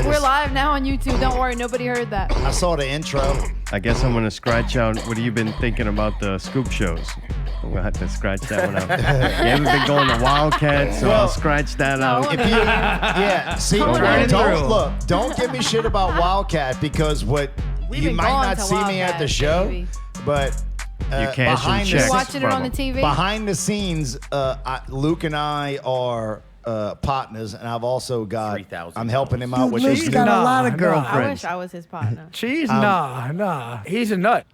We're live now on YouTube. Don't worry, nobody heard that. I saw the intro. I guess I'm going to scratch out. What have you been thinking about the scoop shows? We'll have to scratch that one out. You haven't been going to Wildcat, so I'll scratch that out. If you, see, don't give me shit about Wildcat because you might not see me at the show, but you cash checks. Watching it on the TV. Behind the scenes, Luke and I are partners, and I've also got. I'm helping him out with Luke's got a lot of girlfriends. I wish I was his partner. Cheese, nah. He's a nut.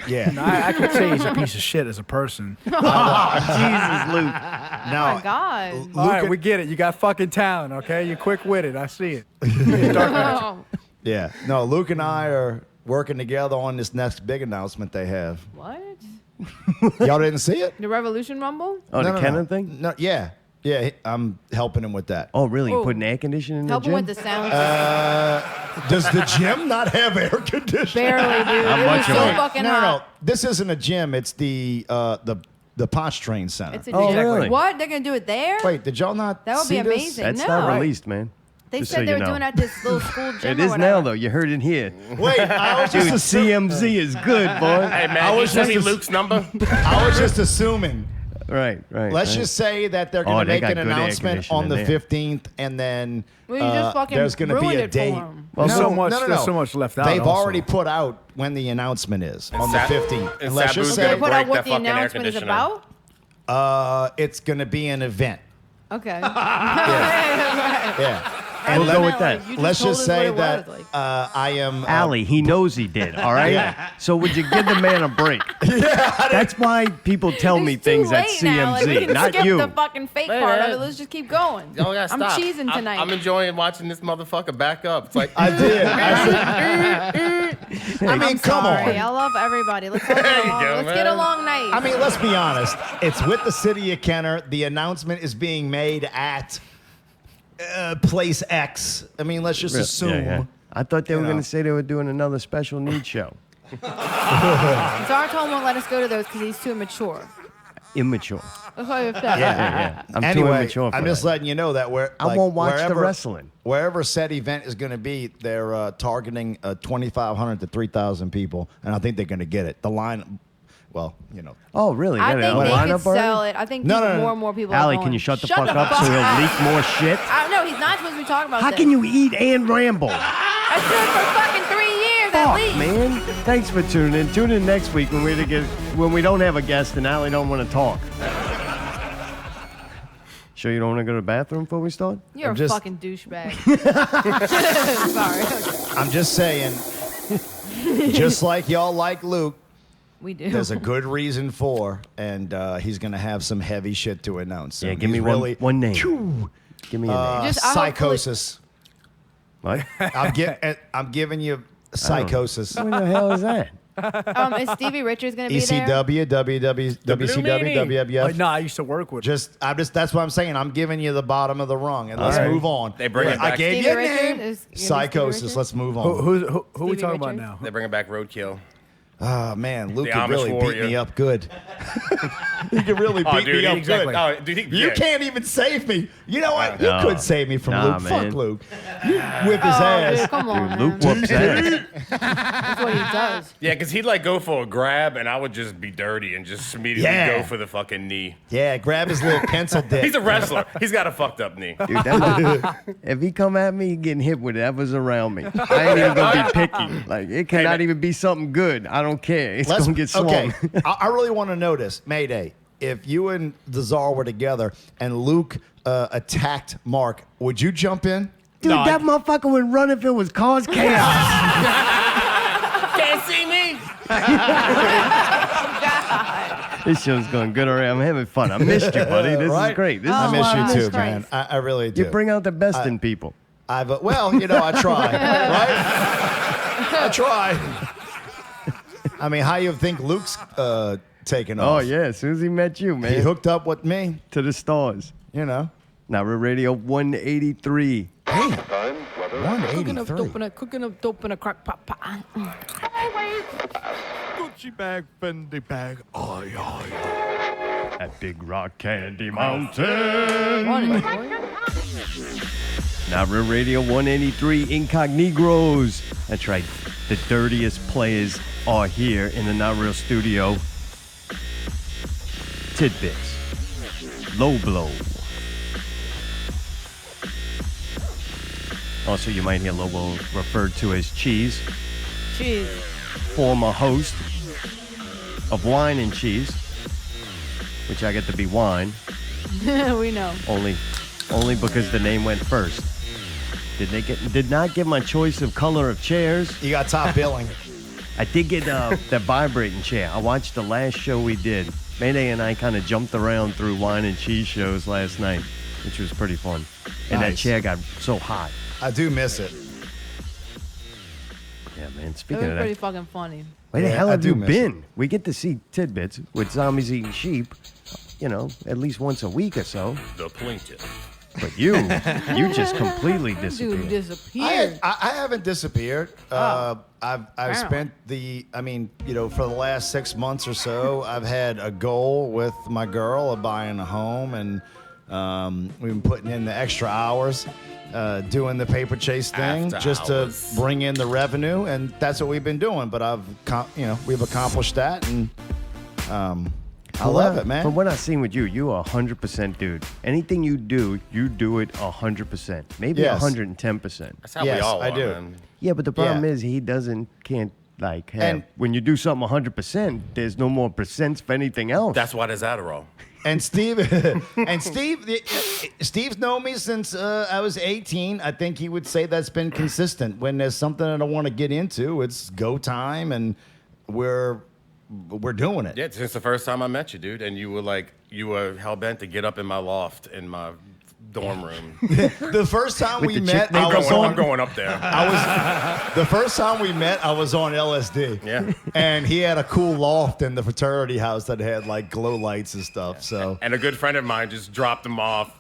Yeah, I could say he's a piece of shit as a person. Jesus, Luke. Oh my God. All right, we get it. You got fucking talent, okay? You're quick-witted. I see it. Dark magic. Yeah. No, Luke and I are working together on this next big announcement they have. What? Y'all didn't see it? The Revolution Rumble? Oh, the Kennan thing? No, yeah. Yeah, I'm helping him with that. Oh, really? You putting air conditioning in the gym? Helping with the sound. Does the gym not have air conditioning? Barely, dude. It was so fucking hot. No. This isn't a gym. It's the Ponch Train Center. It's a Oh, gym. really? What? They're going to do it there? Wait, did y'all not That would see be this? amazing. That's No. not released, man. They Just said so they you were know. doing it at this little school gym. It or is whatever. now, though. You heard it here. Wait, I was Dude, just CMZ is good, boy. Hey, man, you send me Luke's number? I was just assuming. Right. Let's just say that they're going to make an got good air announcement on the conditioning 15th, and then Well, you just fucking there's going to be ruined a it for date. 'em. Well, No. there's so much left out. They've also. already put out when the announcement is on the 15th. and Let's Sabu's just They gonna say put out break what that the fucking air announcement is conditioner. about? it's going to be an event. Okay. Yeah. And We'll go with that. Let's just say what that it was, like. I am. Allie, he knows he did, all right? Yeah. So would you give the man a break? That's why people tell me It's things too at late now. Like, we CMZ, can not skip you. the fucking fake part of it. Let's just keep going. Y'all gotta I'm stop. cheesing tonight. I'm enjoying watching this motherfucker back up. It's like, I did. I mean, come Sorry, on. I love everybody. Let's all get you along. go, Let's man. get along nice. I mean, let's be honest. It's with the city of Kenner. The announcement is being made at place X. I mean, let's just assume. Yeah. I thought they were know. going to say they were doing another special needs show. Zartone won't let us go to those because he's too immature. Immature. That's what I said. Yeah. I'm too Anyway, immature for I'm just that. letting you know that I won't watch the wrestling. Wherever said event is going to be, they're targeting 2,500 to 3,000 people, and I think they're going to get it. The line, well, you know. Oh, really? I Got think a they lineup could already? sell it. I think No, people, no, no. more and more people are Allie, going. can you shut the Shut fuck up so he'll up. leak more shit? No, he's not supposed to be talking about How this. can you eat and ramble? I stood for fucking 3 years at Fuck, least. man. Thanks for tuning in. Tune in next week when we don't have a guest and Allie don't want to talk. Sure you don't want to go to the bathroom before we start? You're I'm a just- fucking douchebag. Sorry. I'm just saying, just like y'all like Luke, We do. there's a good reason for, and he's going to have some heavy shit to announce. Yeah, And give me he's one name. Give me a name. Just- I Psychosis. What? I'm giving you Psychosis. What the hell is that? Is Stevie Richards going to be there? ECW, WCW, WWF. No, I used to work with. That's what I'm saying. I'm giving you the bottom of the rung, and let's All right. move on. They bring it I back. gave Stevie you a Richards? name. Is- you gonna be Stevie Psychosis. Richards? Let's move on. Who we Stevie talking about Richards? now? They're bringing back Roadkill. Oh man, Luke The could Amish really beat warrior. me up good. He could really beat me up exactly. good. Oh, dude, You can't even save me. You know what? You No. could save me from Nah, Luke. man. Fuck Luke. You whip his Oh, ass. dude, come on, Dude, man. Luke whoops ass. That's what he does. Yeah, because he'd like go for a grab, and I would just be dirty and just immediately Yeah. go for the fucking knee. Yeah, grab his little pencil dick. He's a wrestler. He's got a fucked up knee. Dude, if he come at me, he getting hit with whatever's around me. I ain't even gonna be picky. Like it cannot man. even be something good. I don't care. It's gonna get swung. Okay, I really want to know this. Mayday. If you and the Czar were together and Luke attacked Mark, would you jump in? Dude, that motherfucker would run if it was cause chaos. Can't see me. This show's going good already. I'm having fun. I missed you, buddy. This Right? is great. This I is miss why you too, Christ. man. I really do. You bring out the best in people. Well, you know, I try, right? I try. I mean, how you think Luke's taking off? Oh yeah, as soon as he met you, man, He hooked up with me, to the stars. you know. Now we're Radio 183. Hey, Cooking up 183. dope in a crack pot pot. Gucci bag, Fendi bag, aye, aye. At Big Rock Candy Mountain. Morning, boy. Not Real Radio 183 Incognegros. That's right. The dirtiest players are here in the Not Real studio. TidBits. Low Blow. Also, you might hear Lobo referred to as Cheese. Cheese. Former host of Wine and Cheese, which I get to be Wine. We know. Only because the name went first. Did not get my choice of color of chairs. You got top billing. I did get that vibrating chair. I watched the last show we did. Mayday and I kind of jumped around through Wine and Cheese shows last night, which was pretty fun. And that chair got so hot. I do miss it. Yeah, man. It Speaking was of pretty that, fucking funny. where the hell I have do you miss been? We get to see TidBits with zombies eating sheep, at least once a week or so. The plaintiff. But you just completely Dude disappeared. disappeared. I haven't disappeared. I've spent for the last 6 months or so, I've had a goal with my girl of buying a home, and we've been putting in the extra hours, doing the paper chase thing, After just hours. to bring in the revenue, and that's what we've been doing. But we've accomplished that, and I love it, man. From what I've seen with you, you are 100% dude. Anything you do it 100%. Maybe Yes. 110%. That's how Yes, we all I are, do. man. Yeah, but the problem Yeah. is he can't have. And- When you do something 100%, there's no more percents for anything else. That's why there's Adderall. And Steve's known me since I was 18. I think he would say that's been consistent. When there's something that I want to get into, it's go time, and we're doing it. Yeah, since the first time I met you, dude, and you were hell bent to get up in my loft in my dorm room. The first time With we the met, chick named I'm going up there. the first time we met, I was on LSD. Yeah. And he had a cool loft in the fraternity house that had like glow lights and stuff. So And a good friend of mine just dropped him off,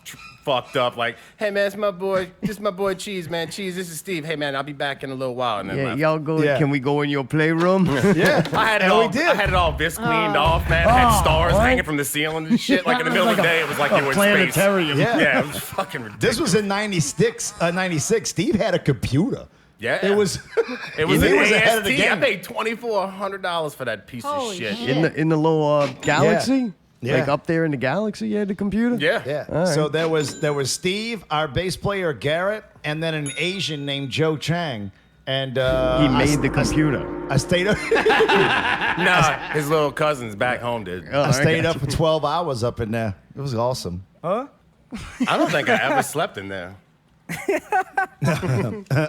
fucked up, like, hey man, it's my boy, Cheese, man. Cheese, this is Steve. Hey man, I'll be back in a little while. And then Yeah, left. y'all go. Yeah. Can we go in your playroom? yeah, I had it and all. we did. I had it all vis cleaned off, man. I had stars what? hanging from the ceiling and shit. Like in the middle of the day, it was like you were in space. planetarium. Yeah. Yeah, it was fucking ridiculous. This was in 96. Steve had a computer. Yeah. It was. It was he an was ahead of the AST. I game. paid $2,400 for that piece Holy of shit. shit. in the little galaxy. Yeah. Like up there in the galaxy, you had the computer. Yeah. Yeah. All right. So there was Steve, our bass player Garrett, and then an Asian named Joe Chang. And He made the computer. I stayed up. Nah, his little cousins back home did. Oh, I stayed got up for 12 hours up in there. It was awesome. I don't think I ever slept in there.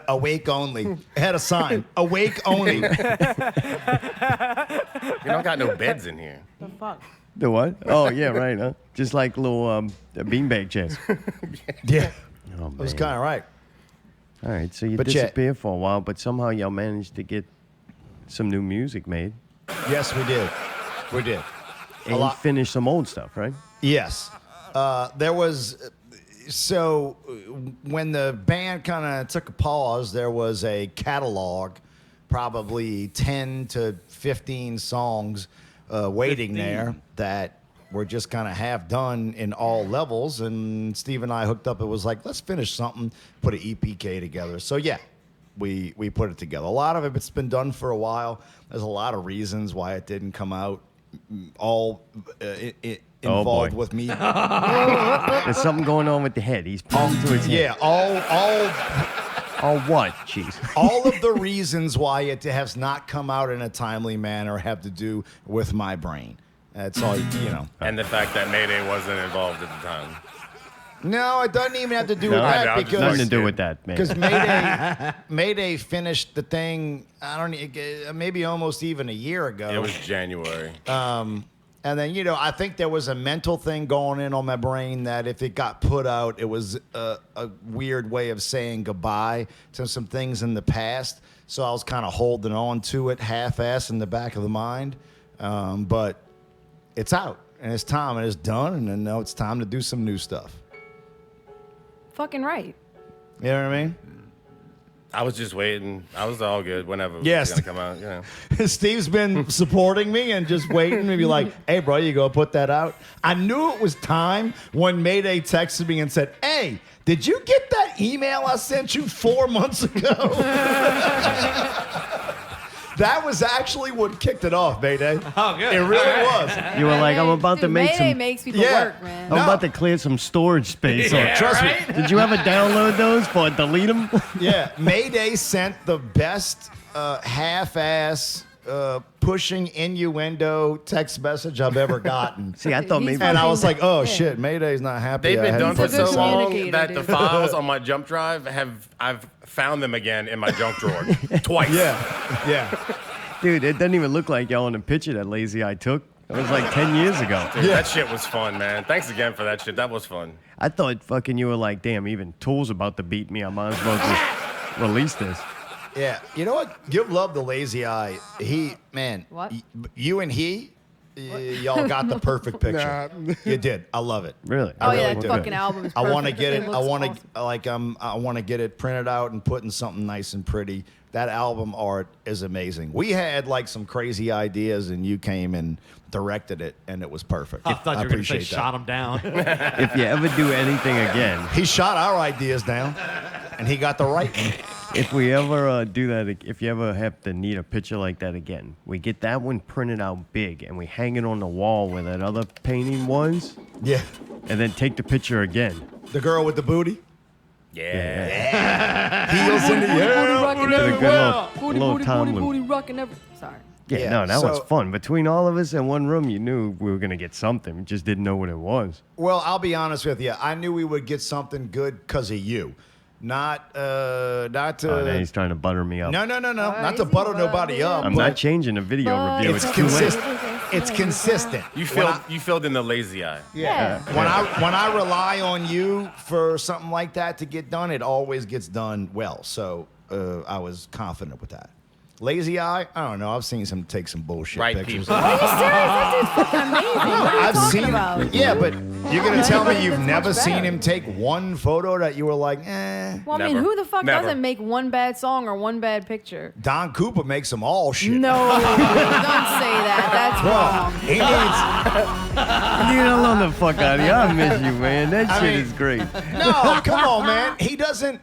Awake only. It had a sign. Awake only. You don't got no beds in here. The fuck? The what? Oh yeah, right. Huh? Just like little beanbag chairs. Yeah. Oh, It was man. kind of right. All right, so you But yeah. disappeared for a while, but somehow y'all managed to get some new music made. Yes, we did. We did. And you finished some old stuff, right? Yes. There was. So when the band kind of took a pause, there was a catalog, probably 10 to 15 songs waiting there that were just kind of half done in all levels. And Steve and I hooked up. It was like, let's finish something, put an EPK together. So yeah, we put it together. A lot of it's been done for a while. There's a lot of reasons why it didn't come out. All involved boy. with me. There's something going on with the head. He's pumped to his head. Yeah, All what? Jeez. all of the reasons why it has not come out in a timely manner have to do with my brain. That's all, you know. And the fact that Mayday wasn't involved at the time. No, it doesn't even have to do No, with I that know, Nothing to because do with that, man. Mayday finished the thing. Maybe almost even a year ago. It was January. And then, I think there was a mental thing going in on my brain that if it got put out, it was a weird way of saying goodbye to some things in the past. So I was kind of holding on to it half-ass in the back of the mind. But it's out, and it's time, and it's done, and then now it's time to do some new stuff. Fucking right. You know what I mean? I was just waiting. I was all good whenever Yes. it was going to come out. You know. Steve's been supporting me and just waiting to be like, hey, bro, you go put that out. I knew it was time when Mayday texted me and said, hey, did you get that email I sent you 4 months ago? That was actually what kicked it off, Mayday. Oh, good. It really was. You were like, I'm about to make Mayday some. makes people Yeah. work, man. I'm No. about to clear some storage space. Yeah, Trust me. right? Did you ever download those for delete them? Yeah, Mayday sent the best half-ass pushing innuendo text message I've ever gotten. See, I thought He's maybe. And I was like, oh, Yeah. shit, Mayday's not happy. They've I been hadn't done for put He's a so good this out. long communicator, that the dude. files on my jump drive I've found them again in my junk drawer twice. Yeah. Dude, it doesn't even look like y'all in the picture that Lazy Eye took. It was like 10 years ago. Dude, that shit was fun, man. Thanks again for that shit. That was fun. I thought fucking you were like, damn, even Tool's about to beat me. I might as well just release this. Yeah. You know what? Give love to Lazy Eye. What? You and y'all got the perfect picture. You did. I love it. Really? Oh, really yeah, do. that fucking album is I perfect. want to get it. I looks want to awesome. I want to get it printed out and put in something nice and pretty. That album art is amazing. We had like some crazy ideas, and you came and directed it, and it was perfect. I thought you were going to say appreciate shot him down. If you ever do anything again, He shot our ideas down, and he got the right one. if we ever do that, if you ever have to need a picture like that again, we get that one printed out big and we hang it on the wall where that other painting was, Yeah. and then take the picture again. The girl with the booty. Yeah. Heels in the air. Did a good little Tom loop. rocking every. Sorry. Yeah, Yeah, no, that was so- fun. Between all of us in one room, you knew we were going to get something. We just didn't know what it was. Well, I'll be honest with you. I knew we would get something good because of you. Not to. Oh, now he's trying to butter me up. No. Not to Easy butter nobody up. I'm but not changing the video But review. It's It's too late. consistent. It's consistent. You When filled in the lazy eye. Yeah. When I rely on you for something like that to get done, it always gets done well. So I was confident with that. Lazy Eye, I don't know. I've seen him take some bullshit Right, pictures. people. Are you serious? That dude's fucking amazing. What are you I've talking seen about? him. Yeah, but you're gonna tell me you've That's never much seen better. him take one photo that you were like, eh. Well, I mean, Never. who the fuck Never. doesn't make one bad song or one bad picture? Don Cooper makes them all shit. No, don't say that. That's wrong. He needs. Leave it alone the fuck out of you. I miss you, man. That I shit mean- is great. No, come on, man. He doesn't.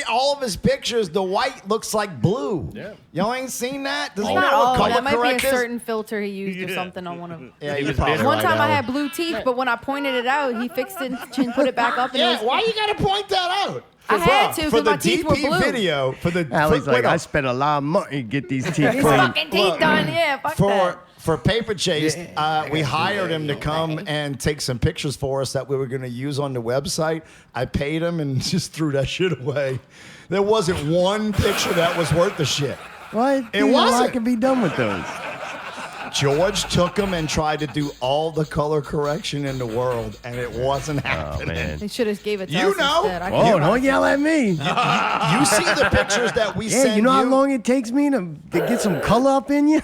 All of his pictures, the white looks like blue. Yeah. Y'all ain't seen that? Does he Not know all. what color That might be a correct is? certain filter he used or something on one of them. Yeah, He you're was probably busy. One right, time I Alan. had blue teeth, but when I pointed it out, he fixed it and put it back up. And it Yeah, was, why you gotta point that out? I had to, for 'cause the my teeth were DP blue. video for the Alex for, like, wait, I no, spent a lot of money to get these teeth his clean. fucking teeth done. Yeah, fuck that. for Paper Chase, we hired him to come and take some pictures for us that we were going to use on the website. I paid him and just threw that shit away. There wasn't one picture that was worth the shit. What? It A lot wasn't. can be done with those. George took him and tried to do all the color correction in the world, and it wasn't Oh, happening. man. They should have gave it to You us know. instead. I Oh, can't- don't yell at me. You see the pictures that we Yeah, send you know how long it takes me to get some color up in you?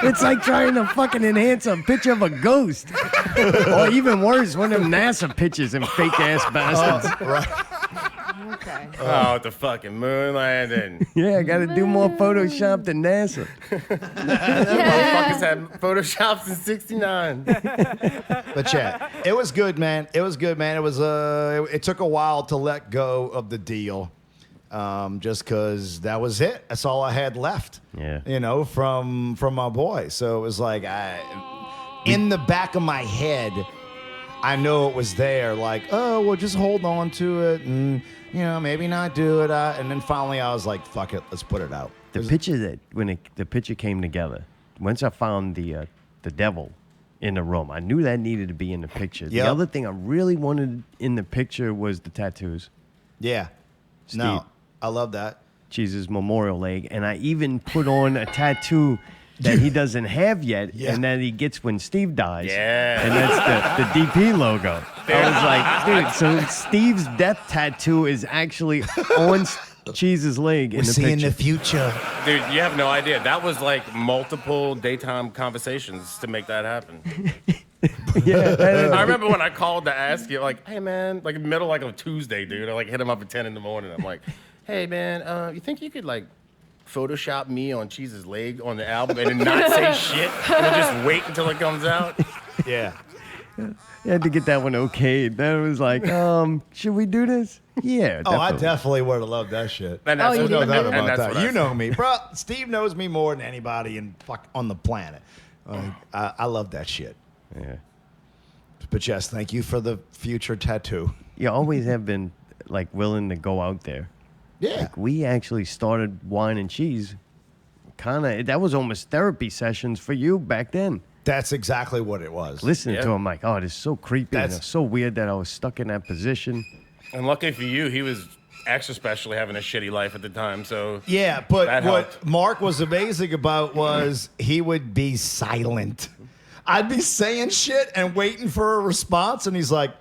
It's like trying to fucking enhance a picture of a ghost. Or even worse, one of them NASA pictures and fake ass bastards. Okay. Oh, the fucking moon landing. Yeah, I gotta do more Photoshop than NASA. Motherfuckers had photoshops in '69. But yeah, it was good, man. It was good, man. It was it took a while to let go of the deal, just because that was it. That's all I had left. Yeah. You know, from my boy. So it was like in the back of my head, I know it was there. Like, oh, well, just hold on to it, and you know, maybe not do it. And then finally, I was like, fuck it, let's put it out. The picture that the picture came together, once I found the devil in the room, I knew that needed to be in the picture. The Yep. other thing I really wanted in the picture was the tattoos. Yeah. Steve. No, I love that. Cheese's memorial leg, and I even put on a tattoo that he doesn't have yet, Yeah. and that he gets when Steve dies. Yeah. And that's the DP logo. I was like, dude, so Steve's death tattoo is actually on Cheese's leg in the picture. future. Dude, you have no idea. That was like multiple daytime conversations to make that happen. I remember when I called to ask you, like, hey man, like in the middle like of a Tuesday, dude. I like hit him up at 10 in the morning. I'm like, hey man, you think you could like Photoshop me on Cheese's leg on the album and then not say shit and then just wait until it comes out? Yeah. You had to get that one okayed. That was like, should we do this? Yeah. Oh, I definitely would have loved that shit. And that's Oh, what, you No did? doubt and about that's that. what I You know said. me, bro. Steve knows me more than anybody on the planet. I love that shit. Yeah. But yes, thank you for the future tattoo. You always have been like willing to go out there. Yeah. Like we actually started Wine and Cheese. That was almost therapy sessions for you back then. That's exactly what it was. Listening to Yeah. him like, oh, this is so creepy. And That's- it's so weird that I was stuck in that position. And lucky for you, he was extra especially having a shitty life at the time. So Yeah, but That what helped. Mark was amazing about was he would be silent. I'd be saying shit and waiting for a response, and he's like,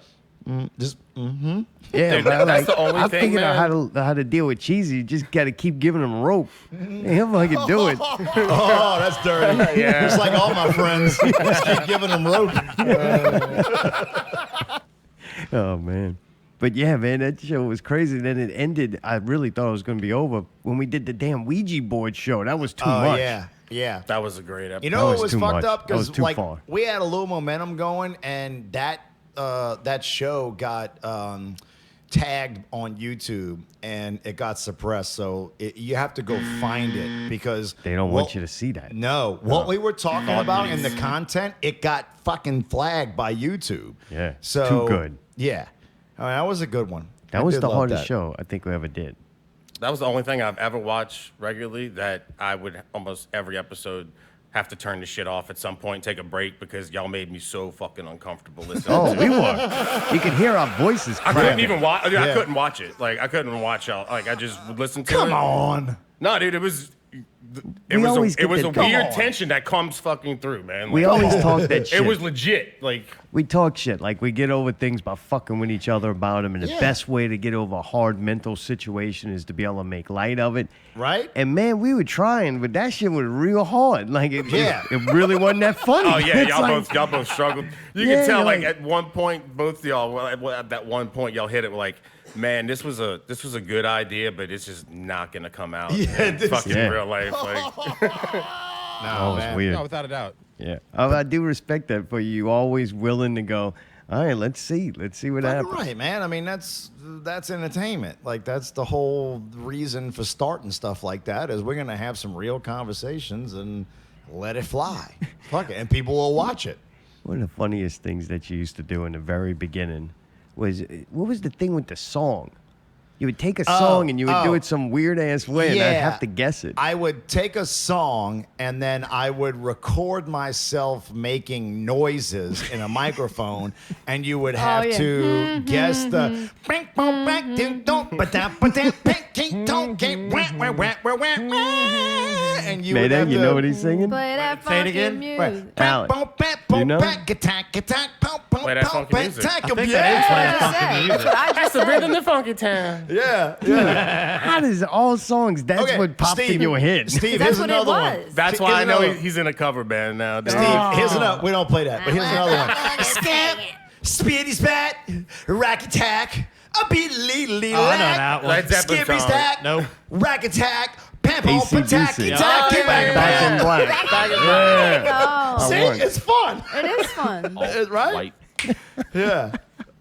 Yeah, Dude, but that's the only I thing, figured out man. how to deal with Cheesy. You just got to keep giving him rope. He'll fucking do it. "Oh, that's dirty." Yeah. Just like all my friends, just keep giving them rope. Oh man. But yeah, man, that show was crazy. Then it ended. I really thought it was going to be over when we did the damn Ouija board show. That was too Oh much. yeah. that was a great episode. You That know was what was too fucked much. up? That was Because too like far. we had a little momentum going, and that show got tagged on YouTube, and it got suppressed. So you have to go find it because They don't want you to see that. No, what we were talking about in the content, it got fucking flagged by YouTube. Yeah, so too good. Yeah, I mean, that was a good one. That I was did the love hardest that. show I think we ever did. That was the only thing I've ever watched regularly that I would almost every episode have to turn the shit off at some point, take a break because y'all made me so fucking uncomfortable listening Oh, to we it. were. You could hear our voices I cracking. couldn't even watch. Yeah. I couldn't watch it. Like I couldn't watch y'all. Like I just would listen to it. Come on. No, dude, it was. It We was always a, get it was the- a Come weird on. tension that comes fucking through, man. We Like, always talk that shit. it was legit. Like We talk shit. Like we get over things by fucking with each other about them. And the Yeah. best way to get over a hard mental situation is to be able to make light of it. Right? And man, we were trying, but that shit was real hard. Like Yeah. it really wasn't that funny. oh yeah, It's y'all like- both struggled. You Yeah, can tell you're like like- at one point both of y'all. Well, at that one point y'all hit it like. Man, this was a good idea, but it's just not gonna come out Yeah, in this- fucking Yeah. real life. Like, Oh, it's weird. No, without a doubt. Yeah. I do respect that for you. Always willing to go, all right, let's see what Fucking happens. right, man. I mean, that's entertainment. Like that's the whole reason for starting stuff like that is we're gonna have some real conversations and let it fly. Fuck it, and people will watch it. One of the funniest things that you used to do in the very beginning was, what was the thing with the song? You would take a song and you would do it some weird ass way, and I'd have to guess it. I would take a song and then I would record myself making noises in a microphone, and you would have yeah. to guess the. And you would Mayday, have you to. know what he's singing? Play that Say it funky again. music. Alex, you know? Play that funky music. I think that is playing That's funky it. music. That's what I just the said. rhythm of funky town. Yeah. How does all songs, that's Okay, what popped in Steve, your head? Steve, That's here's what it another one. was. That's Here's why I know another- he's in a cover band now. Dude. Steve, here's another. We don't play that, but here's another one. Scam, Speedy Spat, Rack Attack, a beat lee Oh, I know that one. Led Zeppelin Skippy song. Stack, No. Rack Attack, Pampo Attack, AC/DC. Attack, Oh, Get Back Back in Black. Oh, See, won. it's fun, it is fun. right? Yeah.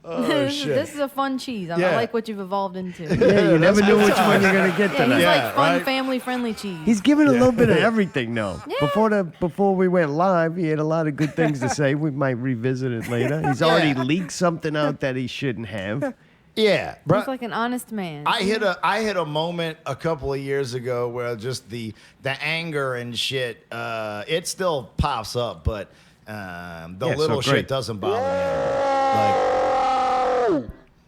Oh shit. This is a fun cheese. I Yeah. like what you've evolved into. Yeah, you never knew which one you're gonna get Yeah, tonight. he's Yeah, like fun, right? family-friendly cheese. He's giving a little bit of everything, though. Yeah. Before we went live, he had a lot of good things to say. We might revisit it later. He's already leaked something out that he shouldn't have. Yeah, bro. He's like an honest man. I hit a moment a couple of years ago where just the anger and shit, it still pops up, but the Yeah, little so great. shit doesn't bother me. Like,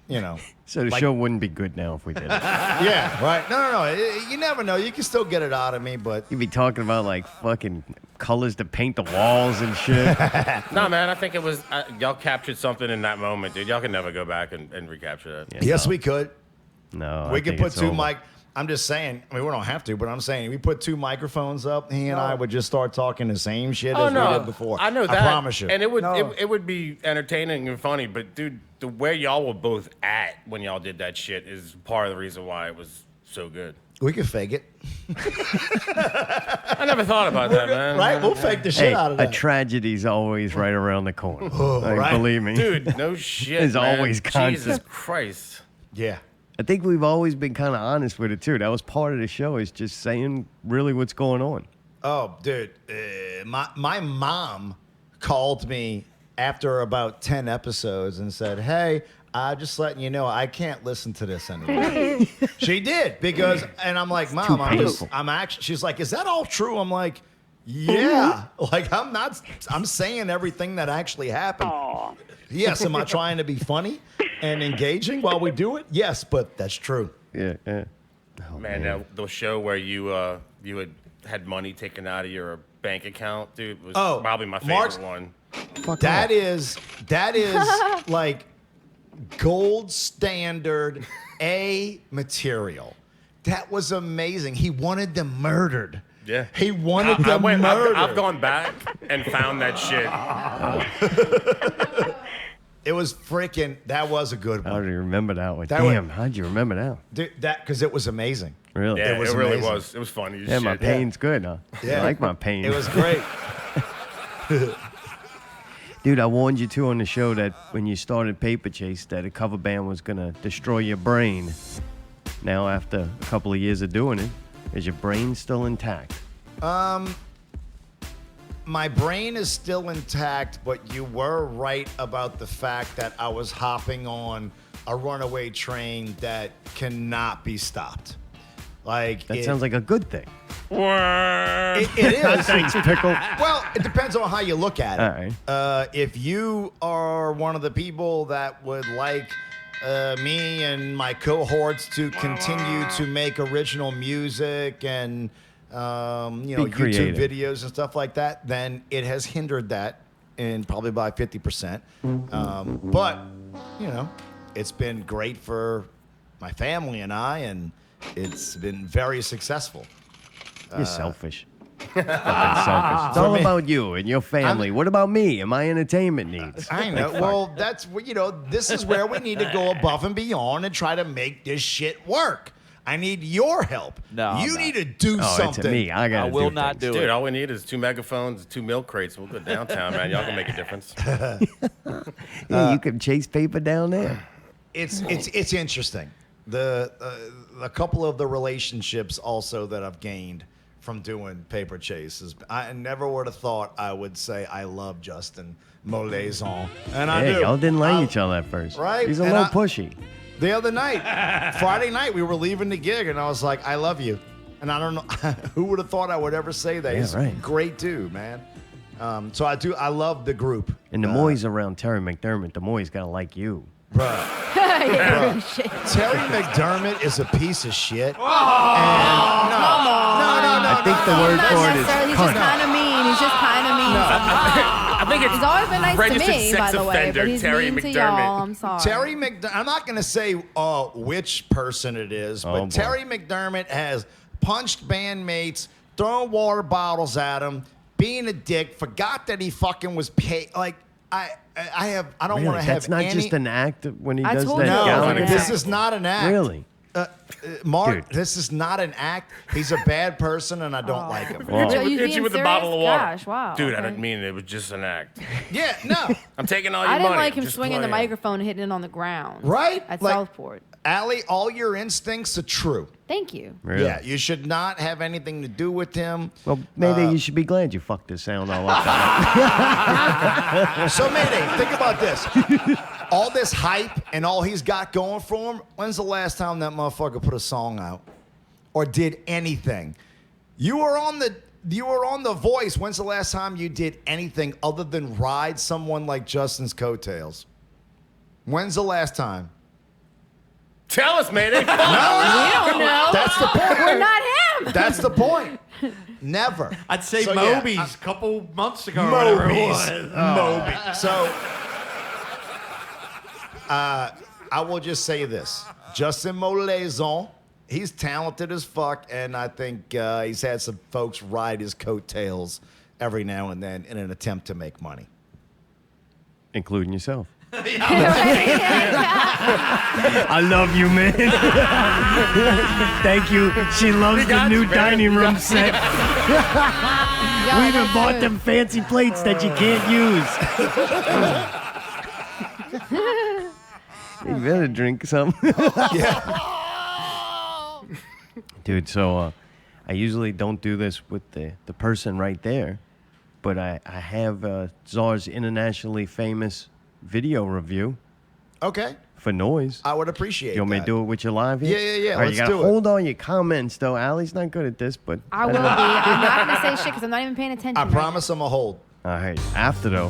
you know. So the Like- show wouldn't be good now if we did it. Yeah, right. No. You never know. You can still get it out of me, but You'd be talking about like fucking colors to paint the walls and shit. No, man, I think it was y'all captured something in that moment, dude. Y'all can never go back and recapture that. Yeah, yes, no. we could. No, We I could think put it's two over. mic. I'm just saying. I mean, we don't have to, but I'm saying we put 2 microphones up. He and I would just start talking the same shit as we did before. I know that. I promise you. And it would No. it would be entertaining and funny, but dude, the way y'all were both at when y'all did that shit is part of the reason why it was so good. We can fake it, I never thought about that, man. right? We'll fake the shit Hey, out of a that. tragedy's always right around the corner. Like, right. believe me. Dude, no shit. There's man. always Jesus content. Christ. Yeah. I think we've always been kind of honest with it, too. That was part of the show, is just saying really what's going on. Oh, dude, my mom called me after about 10 episodes and said, "Hey, just letting you know, I can't listen to this anymore." She did because, and I'm like, "Mom, I'm actually." She's like, "Is that all true?" I'm like, "Yeah." Like I'm saying everything that actually happened. Aw. Yes, am I trying to be funny and engaging while we do it? Yes, but that's true. Yeah, yeah. Man, the show where you had money taken out of your bank account, dude, was probably my favorite Mark's- one. That is like gold standard A material. That was amazing. He wanted them murdered. Yeah. He wanted them murdered. I've gone back and found that shit. It was freaking. That was a good How one. do you remember that one? That one- Damn, how'd you remember that? Dude, because it was amazing. Really? Yeah, It was it really amazing. was. It was funny as Yeah, shit. my pain's good, huh? Yeah. I like my pain. It was great. Dude, I warned you too on the show that when you started Paper Chase, that a cover band was gonna destroy your brain. Now, after a couple of years of doing it, is your brain still intact? My brain is still intact, but you were right about the fact that I was hopping on a runaway train that cannot be stopped. Like That sounds like a good thing. it is. Thanks, Pickle. Well, it depends on how you look at it. All right. If you are one of the people that would like me and my cohorts to continue to make original music and YouTube creative. videos and stuff like that, then it has hindered that in probably by 50%. But it's been great for my family and I, and it's been very successful. You're selfish. Fucking selfish. It's all me- about you and your family. What about me and my entertainment needs? I know. Well, that's this is where we need to go above and beyond and try to make this shit work. I need your help. No, I'm you not. need to do Oh, something. it's me. I got I will not do Dude, it. all we need is 2 megaphones, 2 milk crates, and we'll go downtown, man. Y'all can make a difference. Yeah, you can chase paper down there. It's interesting. The couple of the relationships also that I've gained from doing Paper Chases. I never would have thought I would say I love Justin Molaison, and I Yeah, do. y'all didn't like I- each other at first. Right? He's a And little I- pushy. The other night, Friday night, we were leaving the gig, and I was like, "I love you," and I don't know who would have thought I would ever say that. Yeah, He's right. great dude, man. So I do. I love the group. And the more he's around Terry McDermott, the more he's got to like you. Bruh. Yeah, real shit. Terry McDermott is a piece of shit. No. I think the word Not for it necessarily. is He's just cunt. kind of mean. He's just kind of mean. I think it's He's always been nice to registered me, sex by the way, offender, but he's Terry mean to McDermott. y'all. I'm sorry. Terry McDermott. I'm not going to say which person it is, but Oh, boy. Terry McDermott has punched bandmates, thrown water bottles at him, being a dick. Forgot that he fucking was paid. Like I don't Really? want to have That's not any. just an act when he I does told that. you it No, wasn't Gallagher an thing? this is not an act. Really? Mark, Dude. this is not an act. He's a bad person, and I don't like him. Wow. Are you Hit being you with a serious? bottle of water. Gosh, wow. Dude, I okay. didn't mean it. It was just an act. Yeah, no. I'm taking all your I didn't money. like him Just swinging the playing. microphone and hitting it on the ground. Right? At Like- Southport. Allie, all your instincts are true. Thank you. Really? Yeah, you should not have anything to do with him. Well, maybe you should be glad you fucked this sound all up. That So, Mayday, think about this. All this hype and all he's got going for him, when's the last time that motherfucker put a song out? Or did anything? You were on The Voice. When's the last time you did anything other than ride someone like Justin's coattails? When's the last time? Tell us, Mayday. We don't know. That's the point. We're not him. That's the point. Never. I'd say So, yeah, Moby's a couple months ago. or whatever it was. Moby. So, I will just say this. Justin Molaison He's talented as fuck, and I think he's had some folks ride his coattails every now and then in an attempt to make money. Including yourself. I love you, man. Thank you. She loves the new dining room set. Yeah, We even that's bought good. them fancy plates that you can't use. You better drink some. Dude, so I usually don't do this with the person right there, but I have Czar's internationally famous video review Okay. for Noise. I would appreciate You want me to that. do it with you live here? Yeah. All right, Let's you gotta do it. hold on your comments, though. Allie's not good at this, but I will be. I'm not going to say shit because I'm not even paying attention. I right promise I'm a hold. all right. After though,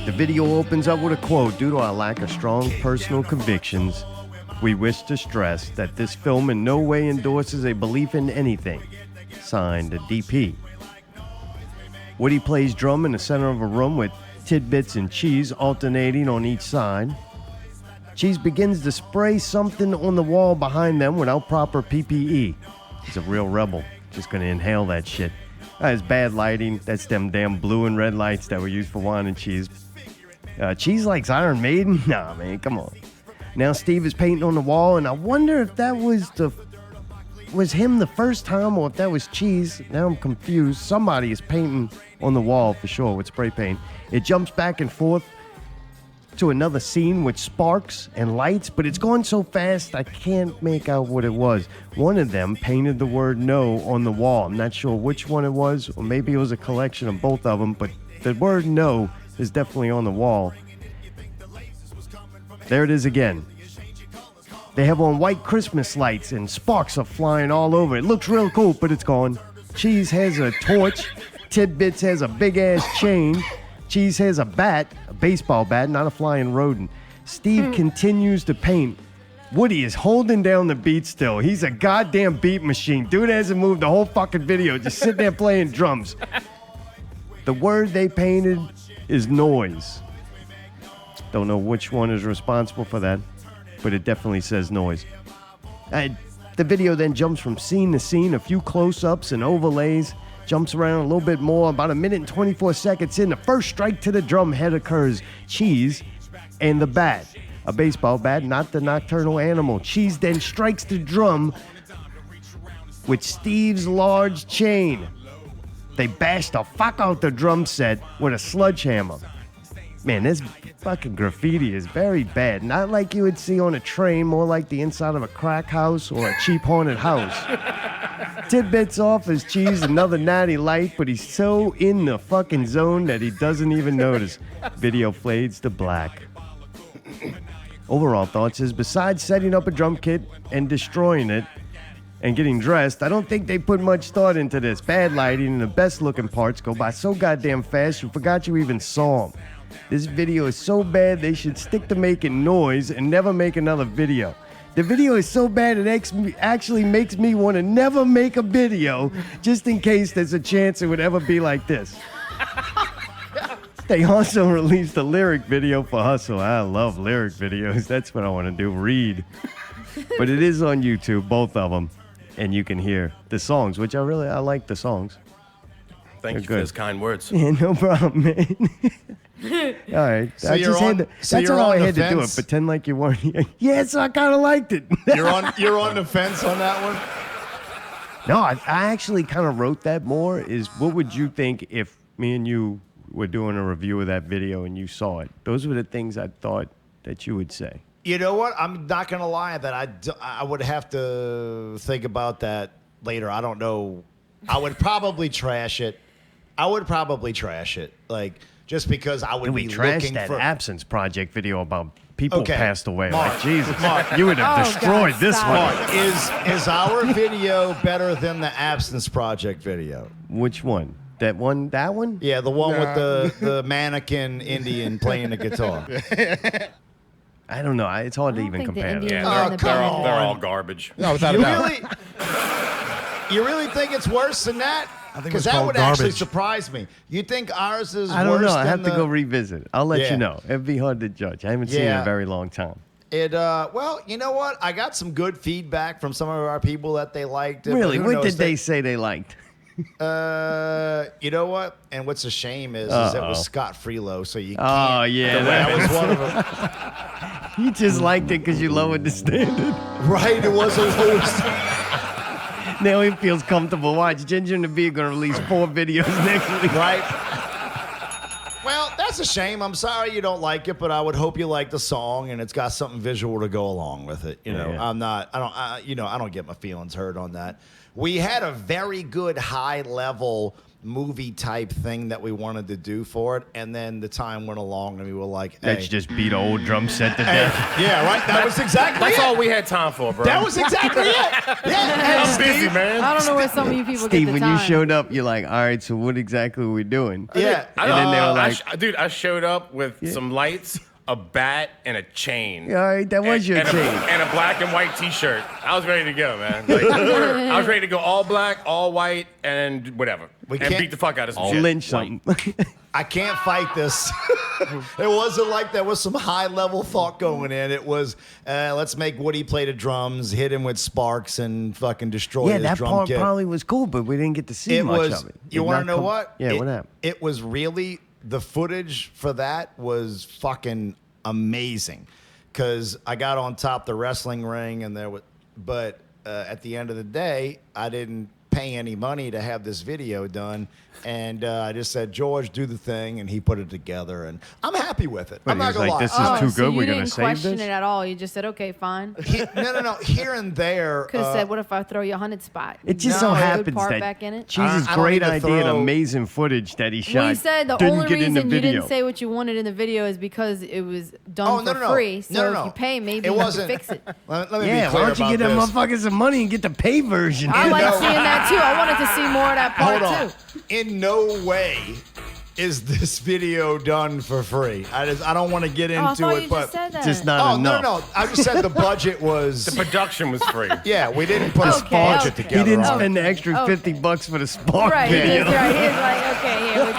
the video opens up with a quote. Due to our lack of strong personal convictions, we wish to stress that this film in no way endorses a belief in anything. Signed, DP. Woody plays drum in the center of a room with TidBits and Cheese alternating on each side. Cheese begins to spray something on the wall behind them without proper PPE. He's a real rebel. Just gonna inhale that shit. That's bad lighting. That's them damn blue and red lights that were used for Wine and Cheese. Cheese likes Iron Maiden? Nah, man, come on. Now Steve is painting on the wall, and I wonder if that was him the first time or if that was Cheese. Now I'm confused. Somebody is painting on the wall for sure with spray paint. It jumps back and forth to another scene with sparks and lights, but it's going so fast I can't make out what it was. One of them painted the word no on the wall. I'm not sure which one it was, or maybe it was a collection of both of them, but the word no is definitely on the wall. There it is again. They have on white Christmas lights and sparks are flying all over. It looks real cool, but it's gone. Cheese has a torch. TidBits has a big-ass chain. Cheese has a bat, a baseball bat, not a flying rodent. Steve continues to paint. Woody is holding down the beat still. He's a goddamn beat machine. Dude hasn't moved the whole fucking video. Just sitting there playing drums. The word they painted is noise. Don't know which one is responsible for that, but it definitely says noise. The video then jumps from scene to scene, a few close-ups and overlays, jumps around a little bit more. About a minute and 24 seconds in, the first strike to the drum head occurs. Cheese and the bat. A baseball bat, not the nocturnal animal. Cheese then strikes the drum with Steve's large chain. They bash the fuck out the drum set with a sledgehammer. Man, this fucking graffiti is very bad. Not like you would see on a train, more like the inside of a crack house or a cheap haunted house. TidBits offers Cheese another natty light, but he's so in the fucking zone that he doesn't even notice. Video fades to black. Overall thoughts is, besides setting up a drum kit and destroying it and getting dressed, I don't think they put much thought into this. Bad lighting and the best looking parts go by so goddamn fast you forgot you even saw them. This video is so bad they should stick to making noise and never make another video. The video is so bad it actually makes me want to never make a video just in case there's a chance it would ever be like this. They also released a lyric video for Hustle. I love lyric videos. That's what I want to do, read. But it is on YouTube, both of them, and you can hear the songs, which I like the songs. Thank you good. for those kind words. Yeah, no problem, man. All right. So you're on- so that's you're all I on the had to do it. fence? Pretend like you weren't here. Yes, I kind of liked it. You're on the fence on that one? No, I actually kind of wrote that more is what would you think if me and you were doing a review of that video and you saw it? Those were the things I thought that you would say. You know what? I'm not going to lie that I would have to think about that later. I don't know. I would probably trash it. Like, just because I would And we be trashed looking that for... Absence Project video about people Okay. passed away. Mark, Like, Jesus, Mark. you would have Oh, destroyed God, this stop. one. Mark, is our video better than the Absence Project video? Which one? That one? That one? Yeah, the one with the mannequin Indian playing the guitar. I don't know. It's hard to I don't even think the compare. them. Indian- Yeah, Oh, they're, come all, they're on. all garbage. No, without a You doubt. really, you really think it's worse than that? I think Because it's that called would actually garbage. surprise me. You think ours is worse I don't know. I than have to the- go revisit. I'll let Yeah. you know. It'd be hard to judge. I haven't seen it in Yeah. a very long time. Well, you know what? I got some good feedback from some of our people that they liked it. Really? but who What knows? did they say they liked? You know what? And what's a shame is it was Scott Freelo, so you can't. Oh, yeah. That was one of them. You just liked it because you lowered the standard. Right? It was a lowest. Now he feels comfortable. Watch, Ginger and the Bee are going to release 4 videos next week. Right? Well, that's a shame. I'm sorry you don't like it, but I would hope you like the song and it's got something visual to go along with it. You know, Yeah. I don't get my feelings hurt on that. We had a very good high level movie type thing that we wanted to do for it, and then the time went along and we were like, hey. Let's just beat an old drum set to death. Yeah, right? That was exactly That's it. all we had time for, bro. That was exactly it. Yeah. I'm busy, man. I don't know where some of you people Steve, get the when time. you showed up, you're like, all right, so what exactly are we doing? Yeah. And then they were like, dude, I showed up with some lights, a bat, and a chain. all right, that was your and chain. and a black and white T-shirt. I was ready to go, man. Like, I was ready to go all black, all white, and whatever. We And can't- beat the fuck out of some I'll shit. lynch something. I can't fight this. It wasn't like there was some high level thought going in. It was, let's make Woody play the drums, hit him with sparks, and fucking destroy Yeah, his that drum part kit. probably was cool, but we didn't get to see It much was. of it. You Did want not to know come- what? Yeah, what happened? It was really the footage for that was fucking amazing, because I got on top the wrestling ring and there was, but at the end of the day, I didn't pay any money to have this video done, and I just said, George, do the thing, and he put it together, and I'm happy with it. What, I'm he not was gonna like, lie. this is Oh, too so good, you we're gonna didn't save question this? it at all. You just said, okay, fine. No. Here and there. Could have said, what if I throw you a 100 spot? It just No, so a good happens part that back in it? Cheese's I don't great need to idea and throw- amazing footage that he shot We said the didn't only get in reason the you video. didn't say what you wanted in the video is because it was done Oh, for no, no, no. free. So No, no, no. if you pay, maybe It you wasn't- can fix it. Let me Yeah, be clear why don't you about get them this. motherfuckers some money and get the pay version? I like No. seeing that too. I wanted to see more of that part Hold on. too. In no way is this video done for free. I don't want to get Oh, I into thought it, you but just said that. Just not oh enough. no. I just said the budget was. The production was free. Yeah, we didn't put a Okay, budget okay. together. He didn't on spend it. the extra Okay. $50 for the Spark Right, he video. is right. He's like, okay, here,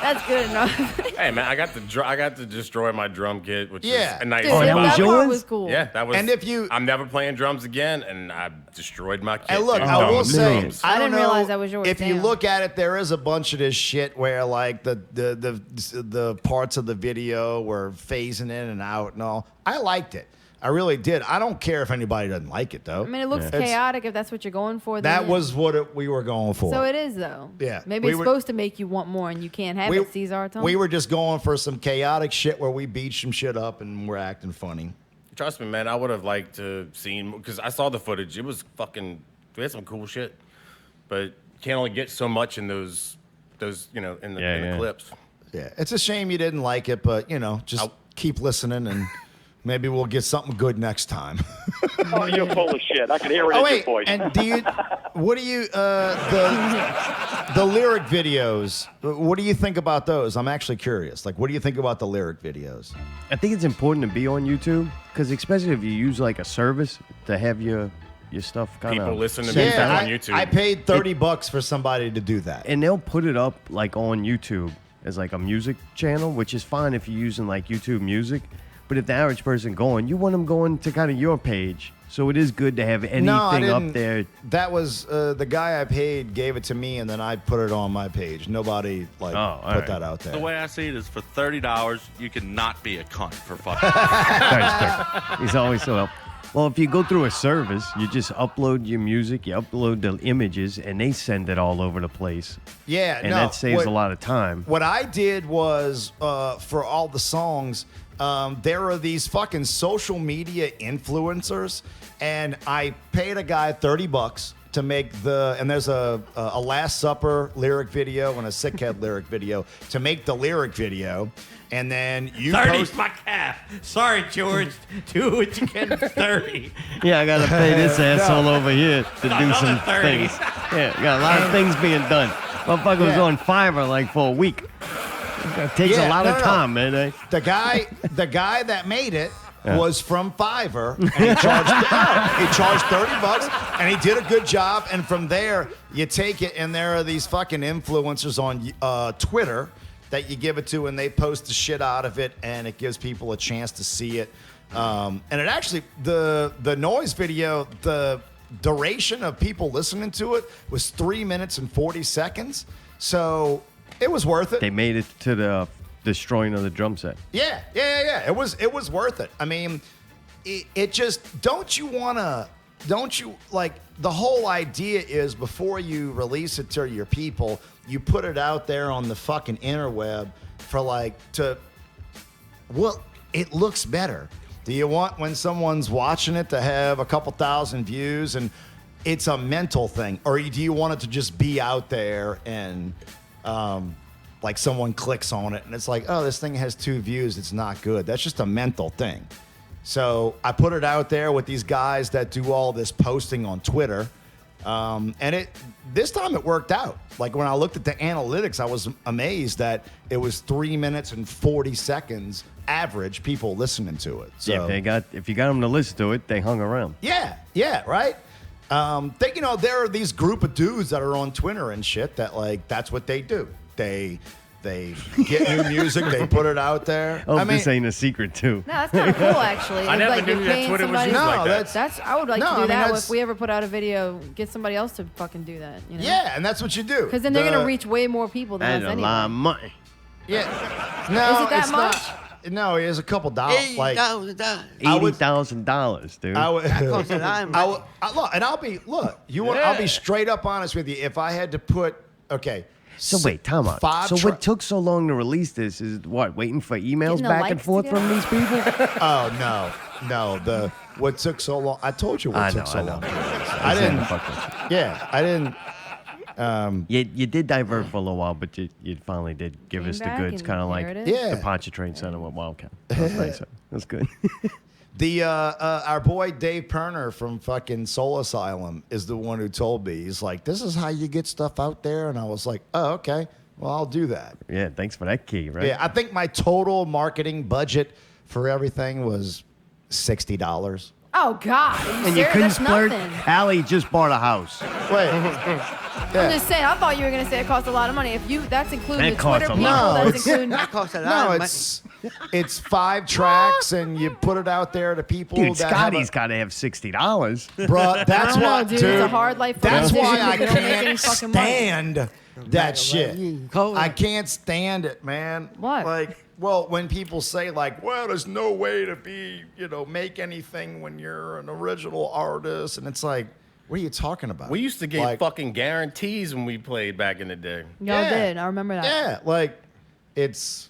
that's good enough. Hey, man, I got to destroy my drum kit, which Yeah. is a nice Dude, Oh, that spot. was part yours? was cool. Yeah, that was. And if you- I'm never playing drums again, and I destroyed my kit. And look, dude. I will Dumb say, drums. I I don't didn't know realize that was yours, if you damn. look at it, there is a bunch of this shit where like the parts of the video were phasing in and out and all. I liked it. I really did. I don't care if anybody doesn't like it though. I mean, it looks It's- chaotic if that's what you're going for. That then. was what we were going for. So it is though. Yeah. Maybe We it's were- supposed to make you want more, and you can't have it. Cesar, Tom. we were just going for some chaotic shit where we beat some shit up and we're acting funny. Trust me, man. I would have liked to seen because I saw the footage. It was fucking. We had some cool shit, but you can't only get so much in those in the clips. Yeah, it's a shame you didn't like it, but just keep listening and maybe we'll get something good next time. Oh, you're full of shit. I can hear it in your voice. and what do you the lyric videos? What do you think about those? I'm actually curious. Like, what do you think about the lyric videos? I think it's important to be on YouTube because especially if you use like a service to have your stuff kind of People listen to music on YouTube. I paid $30 for somebody to do that. and they'll put it up like on YouTube as like a music channel, which is fine if you're using like YouTube Music. But if the average person going, you want them going to kind of your page. So it is good to have anything up there. That was the guy I paid gave it to me, and then I put it on my page. Nobody put right. that out there. The way I see it is for $30, you cannot be a cunt for fucking. He's always so helpful. Well, if you go through a service, you just upload your music, you upload the images, and they send it all over the place. Yeah, And that saves a lot of time. What I did was for all the songs, there are these fucking social media influencers, and I paid a guy $30 to make and there's a Last Supper lyric video and a Sick Head lyric video to make the lyric video, and then you 30's post. my calf. Sorry, George. Do what you can for 30. Yeah, I got to pay this asshole over here to do Another some 30. things. Yeah, got a lot of things being done. Motherfucker was on Fiverr like for a week. It takes a lot of time, man. The guy that made it was from Fiverr, and he charged $30, and he did a good job. And from there, you take it, and there are these fucking influencers on Twitter that you give it to, and they post the shit out of it, and it gives people a chance to see it. And it actually, the noise video, the duration of people listening to it was 3 minutes and 40 seconds. So it was worth it. They made it to the destroying of the drum set. Yeah. It was worth it. I mean, it just, don't you like, the whole idea is before you release it to your people, you put it out there on the fucking interweb for like it looks better. Do you want when someone's watching it to have a couple thousand views and it's a mental thing? Or do you want it to just be out there and like someone clicks on it and it's like, oh, this thing has 2 views, it's not good. That's just a mental thing. So I put it out there with these guys that do all this posting on Twitter. And this time it worked out. Like when I looked at the analytics, I was amazed that it was 3 minutes and 40 seconds average people listening to it. So Yeah, if you got them to listen to it, they hung around. yeah, right. There are these group of dudes that are on Twitter and shit that like that's what they do. They get new music, they put it out there. Oh, this ain't a secret too. No, that's kind of cool, actually. I If, never like, knew you're that paying Twitter was somebody- used like No, that. I would like No, to I do mean, that. that's- If we ever put out a video, get somebody else to fucking do that. You know? Yeah, and that's what you do. Because then they're gonna reach way more people than That's us a anyway. lot of money. Yeah. No, Is it that it's much? not. No, it is a couple dollars. Like $80,000. $80,000, dude. I would. That costs a lot of money. I'll be straight up honest with you. If I had to put, okay. So wait, time out. So what took so long to release this is what? Waiting for emails Getting the back and likes forth together? from these people? Oh no. What took so long? I told you what took so long. I didn't. Fuck that shit. Yeah, I didn't. You did divert for a little while, but you finally did give Came us the back goods, and kind of like there it the is. Yeah. Pontchartrain Center with Wildcat. That was nice. That's good. The our boy Dave Perner from fucking Soul Asylum is the one who told me. He's like, "This is how you get stuff out there," and I was like, "Oh, okay. Well, I'll do that." Yeah, thanks for that key, right? Yeah, I think my total marketing budget for everything was $60. Oh God! Are you And you serious? couldn't That's splurge. nothing. Allie just bought a house. Wait. I'm just saying. I thought you were gonna say it cost a lot of money. If that's including That the costs Twitter a people, lot. No, that's it's- including. That costs a lot No, of money. it's 5 tracks and you put it out there to people. Dude, that Scotty's got to have $60. Bruh, that's I don't know, why, dude. dude. It's a hard life for That's us. why We I don't make any can't fucking money. stand that shit. Cold. I can't stand it, man. What? Like, well, when people say like, well, there's no way to be, make anything when you're an original artist, and it's like, what are you talking about? We used to get Like, fucking guarantees when we played back in the day. Y'all did. I remember that. Yeah, like it's,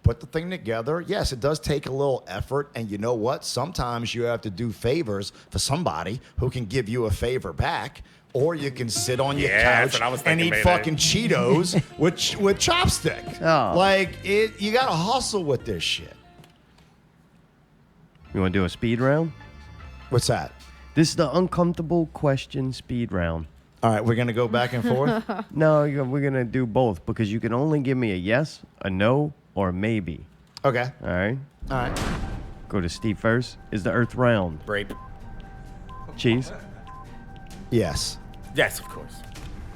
put the thing together. Yes, it does take a little effort. And you know what? Sometimes you have to do favors for somebody who can give you a favor back. Or you can sit on your Yeah, that's couch what I was and thinking, eat Mayday. fucking Cheetos with chopsticks. Oh. Like, you got to hustle with this shit. You want to do a speed round? What's that? This is the uncomfortable question speed round. All right, we're going to go back and forth. No, we're going to do both because you can only give me a yes, a no, or a maybe. Okay. All right? All right. Go to Steve first. Is the earth round? Rape. Cheese? Yes. Yes, of course.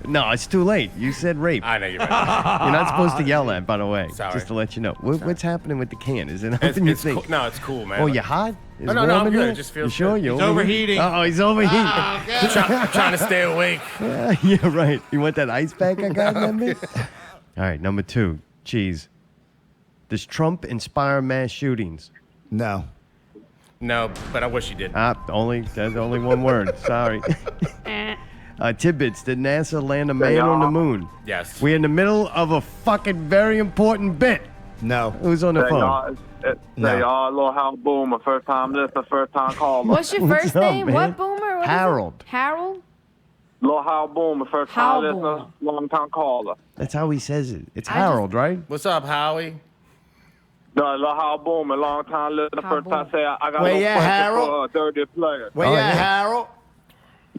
No, it's too late. You said rape. I know you're right. You're not supposed to yell that, by the way. Sorry. Just to let you know. What's happening with the can? Is it It's, nothing you it's think? cool. No, it's cool, man. Oh, you hot? Is No, it no, warm I'm in good. here? It just feels You sure? good. You He's overheating. Oh, he's overheating. I'm trying to stay awake. Yeah, right. You want that ice pack I got in that bitch? All right, number 2. Cheese. Does Trump inspire mass shootings? No. No, but I wish you did. That's only one word. Sorry. TidBits. Did NASA land a man on the moon? Yes. We're in the middle of a fucking very important bit. No. Who's on the phone? No. Little Hal Boomer, first time listener, first time caller. What's your What's first up, name? man? What Boomer? What is it? Harold. Harold? Little Hal Boomer, first Hal time listener, Boomer. long time caller. That's how he says it. It's I Harold, right? What's up, Howie? No, Little Hal Boomer, long time listener, Hal first time Boomer. say I got Where no you at, question Harold? for a dirty player. Where Oh, you at, yeah. Harold?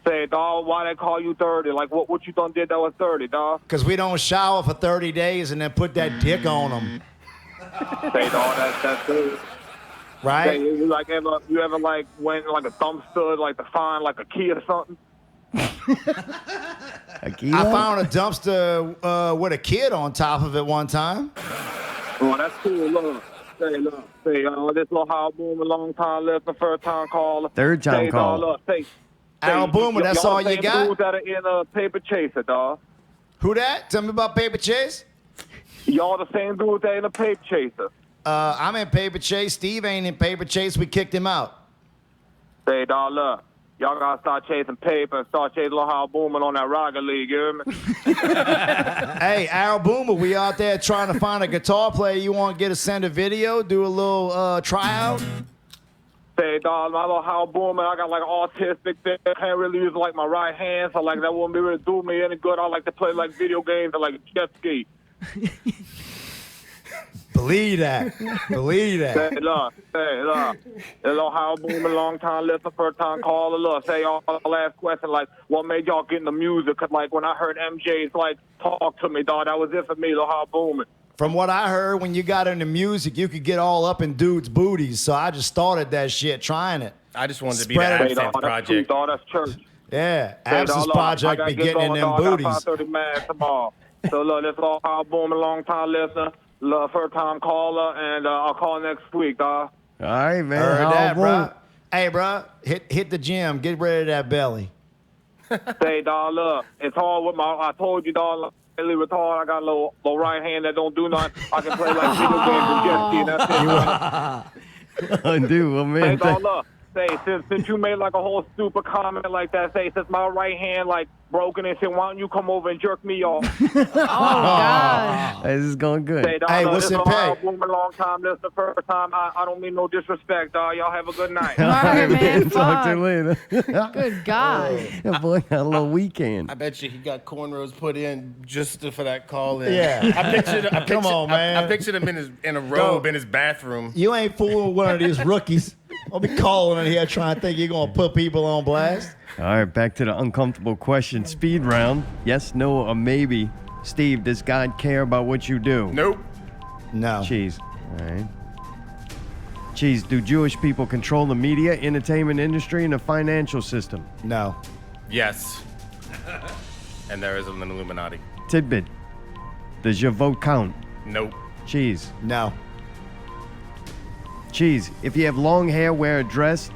Say, dog, why they call you dirty? Like, what you done did that was dirty, dog? Because we don't shower for 30 days and then put that dick on them. Say, dog, that's dirty. Say, Right? you ever like went like a dumpster like to find like a key or something? A kilo? I found a dumpster with a kid on top of it one time. Well, that's cool. Look, Say, look, say, this little Hal Boomer, long time listener, first time caller. Third time say, caller. Look, say, Al Boomer, that's all you got? Dudes that are in Paper Chaser, dog. Who that? Tell me about Paper Chase. Y'all the same dudes that in the Paper Chaser. I'm in Paper Chase. Steve ain't in Paper Chase. We kicked him out. Say, dog, look. Y'all gotta start chasing paper and start chasing little Hal Boomer on that Rocket League, you hear me? Hey, Al Boomer, we out there trying to find a guitar player. You want to send a video, do a little tryout? Say, dog, my little Hal Boomer, I got like autistic thing. I can't really use like my right hand, so like that wouldn't be really do me any good. I like to play like video games and like jet ski. Believe that. Believe that. Say, look. Little Hal Boomer, long time listener, first time caller. Look, say y'all last question, like, what made y'all get into music? Cause like when I heard MJ's like talk to me, dog, that was it for me, little Hal Boomer. From what I heard, when you got into music, you could get all up in dudes' booties. So I just started that shit, trying it. I just wanted to be Spread the it. Absinthe Project. Dog, that's church. Yeah, Say, Absence dog, Project be getting in them booties. I got 5:30 man tomorrow. So look, this little Hal Boomer, long time listener, first time caller, and I'll call next week, dog. All right, man. Heard Hal that, Boomer. bro. Hey, bro, hit the gym. Get rid of that belly. Say, dog, look, it's hard with I told you, dog, I'm really retarded. I got a little right hand that don't do nothing. I can play like video games and jet ski, and that's it. Oh, dude, well, man. Hey, dog, look, say, since you made like a whole stupid comment like that, say, since my right hand like broken and shit, why don't you come over and jerk me off? Oh, God. This is going good. Say, dog, Hey, look, what's this it Ohio pay? Woman, long time, this the first time. I don't mean no disrespect, dog. Y'all have a good night. All right, man. Talk to you Fuck. later. Good God. That boy got a little weekend. I bet you he got cornrows put in just for that call in. Yeah. Come on, man. I pictured him in a robe in his bathroom. You ain't fooling one of these rookies. I'll be calling in here trying to think you're going to put people on blast. All right, back to the uncomfortable question speed round. Yes, no, or maybe. Steve, does God care about what you do? Nope. No. Cheese. All right. Cheese, do Jewish people control the media, entertainment industry, and the financial system? No. Yes. And there is an Illuminati. Tidbit, does your vote count? Nope. Cheese. No. Cheese, if you have long hair, wear a dress,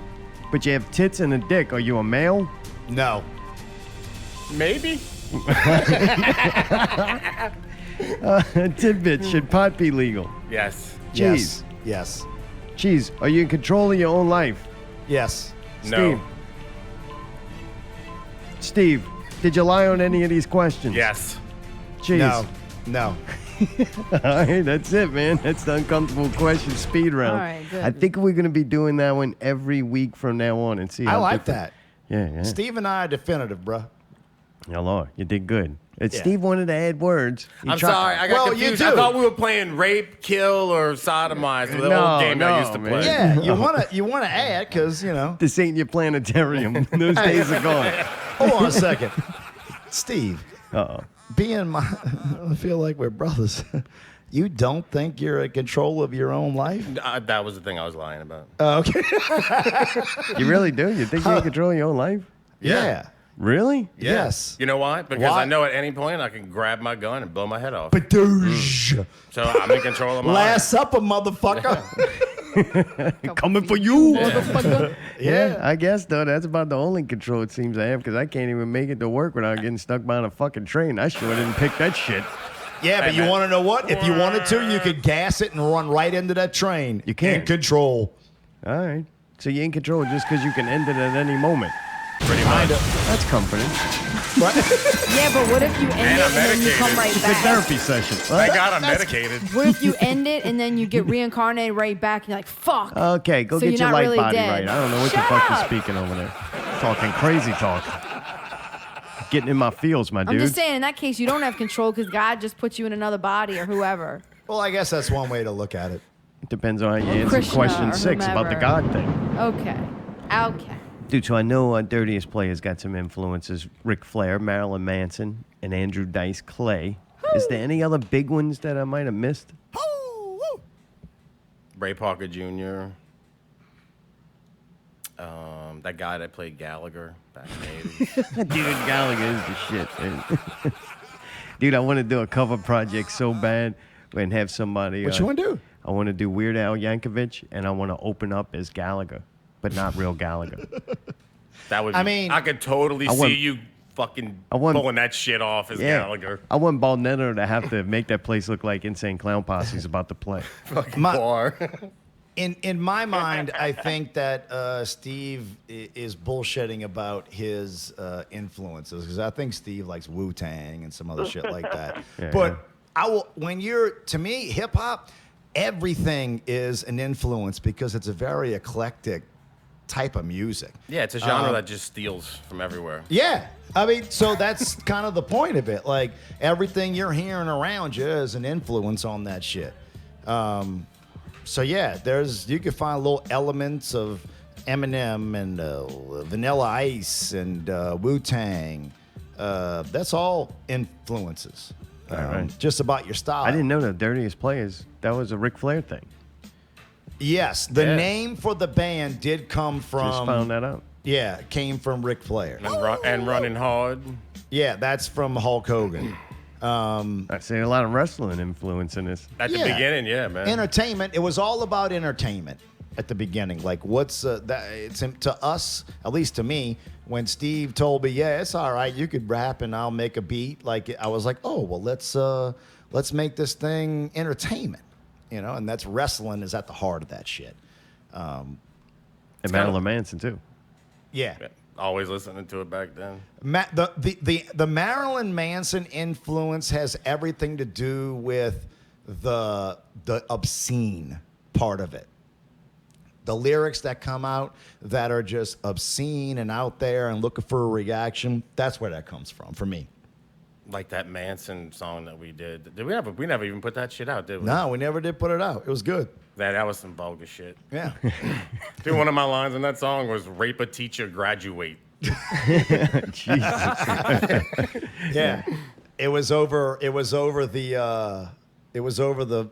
but you have tits and a dick, are you a male? No. Maybe. Tidbit, should pot be legal? Yes. Cheese. Yes. Cheese, are you in control of your own life? Yes. No. Steve, did you lie on any of these questions? Yes. Cheese. No. No. All right, that's it, man. That's the uncomfortable question speed round. All right, good. I think we're going to be doing that one every week from now on and see I how like different- that. Yeah. Steve and I are definitive, bro. Hello, you did good. Yeah. Steve wanted to add words. He I'm tried- sorry, I got Well, confused. you I do. thought we were playing rape, kill, or sodomize. The No, old game I no, used to man. play. Yeah, you wanna add because you know. This ain't your planetarium. Those days are gone. Hold on a second, Steve. Uh-oh. Being my, I feel like we're brothers. You don't think you're in control of your own life? That was the thing I was lying about. Okay. You really do? You think you can control your own life? Yeah. Really? Yes. You know why? Because Why? I know at any point I can grab my gun and blow my head off. Badoosh. So I'm in control of my Last life. Supper, motherfucker. Coming for you. Yeah. I guess, though, that's about the only control it seems I have because I can't even make it to work without getting stuck behind a fucking train. I sure didn't pick that shit. Yeah, but Hey, you man. want to know what? If you wanted to, you could gas it and run right into that train. You can. In control. All right. So you in control just because you can end it at any moment. Pretty much. That's comforting. Yeah, but what if you end And it I'm and then you come medicated. right It's a back? therapy session. Thank God I'm medicated. What if you end it and then you get reincarnated right back and you're like, fuck. Okay, go So get you're your not light really body dead. right. I don't know what Shut the fuck up. you're speaking over there. Talking crazy talk. Getting in my feels, my I'm dude. just saying, in that case, you don't have control because God just put you in another body or whoever. Well, I guess that's one way to look at it. It depends on how you Or answer Krishna question or 6 about the whomever. God thing. Okay. Okay. Dude, so I know Dirtiest Player's got some influences. Ric Flair, Marilyn Manson, and Andrew Dice Clay. Is there any other big ones that I might have missed? Ray Parker Jr. That guy that played Gallagher back in the 80s. Dude, Gallagher is the shit, man. Dude, I want to do a cover project so bad and have somebody. What you want to do? I want to do Weird Al Yankovic, and I want to open up as Gallagher, but not real Gallagher. That would. I could totally see you fucking pulling that shit off as Gallagher. I want Baldnetto to have to make that place look like Insane Clown Posse's about to play. Fucking bar. In my mind, I think that Steve is bullshitting about his influences because I think Steve likes Wu-Tang and some other shit like that. But to me, hip hop, everything is an influence because it's a very eclectic type of music. Yeah, it's a genre that just steals from everywhere. Yeah. I mean, so that's kind of the point of it. Like, everything you're hearing around you is an influence on that shit. So, yeah, you can find little elements of Eminem and Vanilla Ice and Wu-Tang. That's all influences. Just about your style. I didn't know the Dirtiest Players. That was a Ric Flair thing. Yes, the name for the band did come from... Just found that out. Yeah, it came from Ric Flair. And Running Hard. Yeah, that's from Hulk Hogan. I see a lot of wrestling influence in this. At the beginning, yeah, man. Entertainment. It was all about entertainment at the beginning. Like, what's that? It's to us, at least to me, when Steve told me, yeah, it's all right, you could rap and I'll make a beat. Like, I was like, oh, well, let's make this thing entertainment. You know, and that's wrestling is at the heart of that shit. And Marilyn Manson too. Yeah. Always listening to it back then. The Marilyn Manson influence has everything to do with the obscene part of it. The lyrics that come out that are just obscene and out there and looking for a reaction, that's where that comes from for me. Like that Manson song that we did. We never even put that shit out, did we? No, we never did put it out. It was good. That was some vulgar shit. Yeah. Dude, one of my lines in that song was "Rape a teacher, graduate." Jesus. Yeah. It was over the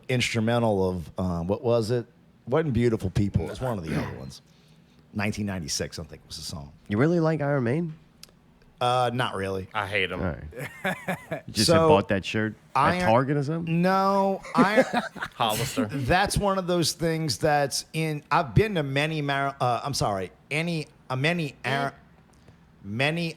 instrumental of what was it? Wasn't Beautiful People. It was one of the other ones. 1996, I think was the song. You really like Iron Maiden? Not really. I hate them. Right. You just had bought that shirt at Target or something? No. Hollister. That's one of those things that's in. I've been to many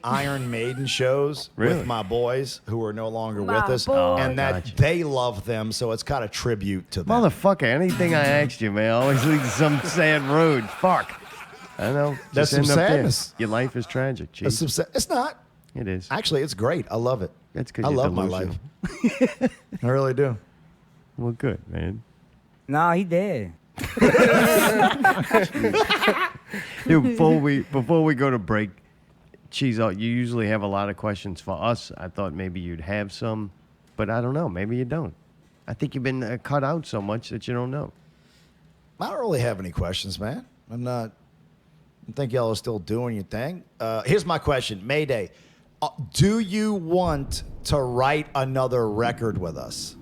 Iron Maiden shows with my boys who are no longer with us, and that they love them, so it's got a tribute to them. Motherfucker, anything I asked you, man, always leads to some sad road. Fuck. I know. That's Just some end up there. sadness. Your life is tragic, Chief. It's not. It is. Actually, it's great. I love it. That's because I love my life. I really do. Well, good, man. Nah, he dead. Dude, before we go to break, Cheese, you usually have a lot of questions for us. I thought maybe you'd have some, but I don't know. Maybe you don't. I think you've been cut out so much that you don't know. I don't really have any questions, man. I think y'all are still doing your thing. Here's my question. Mayday. Do you want to write another record with us?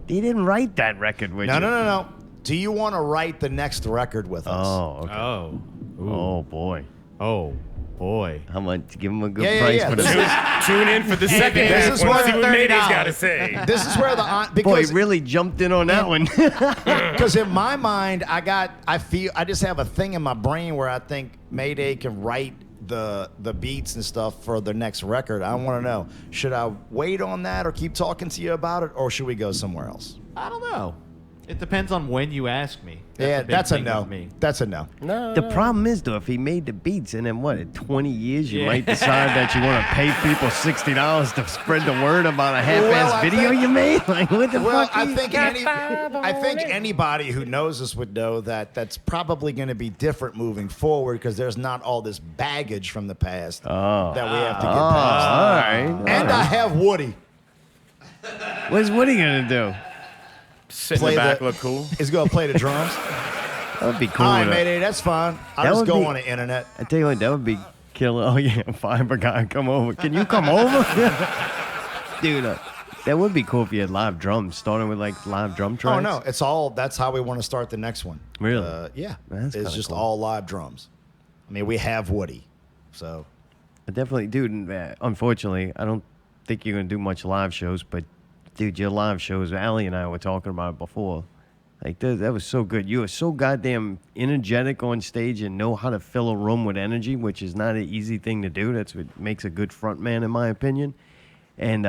He didn't write that record with you. No. Do you want to write the next record with us? Oh, okay. Oh, boy. Oh, boy. How much? Give him a good price for the Tune in for the second half. See what Mayde's got to say. This is where boy, he really jumped in on that one. Because in my mind, I just have a thing in my brain where I think Mayday can write the beats and stuff for the next record. I want to know, should I wait on that or keep talking to you about it, or should we go somewhere else? I don't know. It depends on when you ask me. That's a no. That's a no. The problem is, though, if he made the beats and then in 20 years you might decide that you want to pay people $60 to spread the word about a half-ass video you made? Like, what the fuck? I think anybody who knows us would know that that's probably going to be different moving forward because there's not all this baggage from the past that we have to get past. All right. I have Woody. What's Woody going to do? Sit in the back, look cool. He's going to play the drums. That would be cool. All right, Mayday, that's fine. I'll just go on the internet. I tell you what, that would be killer. Oh, yeah, Fiber Guy, come over. Can you come over? Dude, that would be cool if you had live drums, starting with, like, live drum tracks. Oh, no, that's how we want to start the next one. Really? Yeah. That's it's just cool. all live drums. I mean, we have Woody, so. Definitely, dude, unfortunately, I don't think you're going to do much live shows, but dude, your live shows, Allie and I were talking about it before. Like that was so good. You are so goddamn energetic on stage and know how to fill a room with energy, which is not an easy thing to do. That's what makes a good front man, in my opinion. And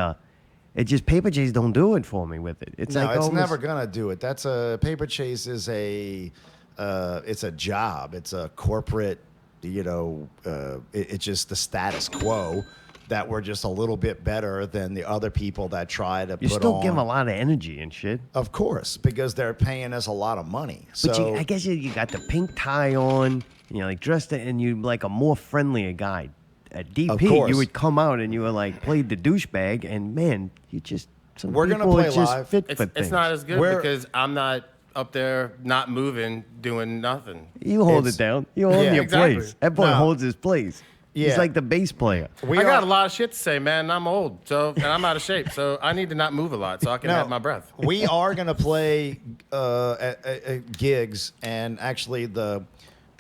it just Paper Chase don't do it for me with it. It's no, like it's almost, never gonna do it. That's a Paper Chase is it's a job. It's a corporate. It's just the status quo. That we're just a little bit better than the other people that try to you put still on. give them a lot of energy and shit. Of course, because they're paying us a lot of money. But So I guess you got the pink tie on, and you're like dressed, and you like a more friendlier guy. At DP, course. you would come out and you were like played the douchebag, and man, you just We're gonna people play are just live. fit for It's things. not as good We're- because I'm not up there, not moving, doing nothing. You hold It's- it down. You hold Yeah, your exactly. place. That boy No. holds his place. He's Yeah. like the bass player. we I got are- a lot of shit to say, man. I'm old, and I'm out of shape, so I need to not move a lot so I can have my breath. We are gonna play at gigs, and actually the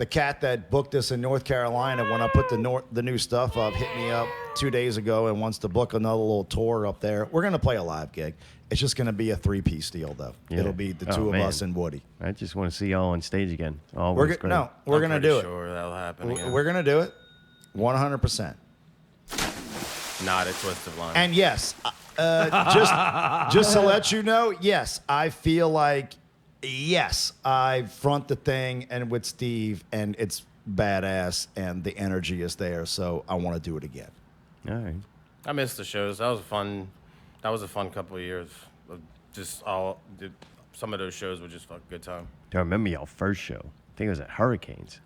cat that booked us in North Carolina when I put the new stuff up hit me up 2 days ago and wants to book another little tour up there. We're gonna play a live gig. It's just gonna be a 3-piece deal though. Yeah. It'll be the Oh, two of man. us and Woody. I just want to see y'all on stage again. We're Always great. no, we're gonna do it. Sure, that'll happen again. We're gonna do it, 100%. Not a twist of line. And yes, just to let you know, yes, I feel like I front the thing and with Steve, and it's badass, and the energy is there. So I want to do it again. All right. I missed the shows. That was fun. That was a fun couple of years. Some of those shows were just fucking good time. Do I remember y'all first show? I think it was at Hurricanes.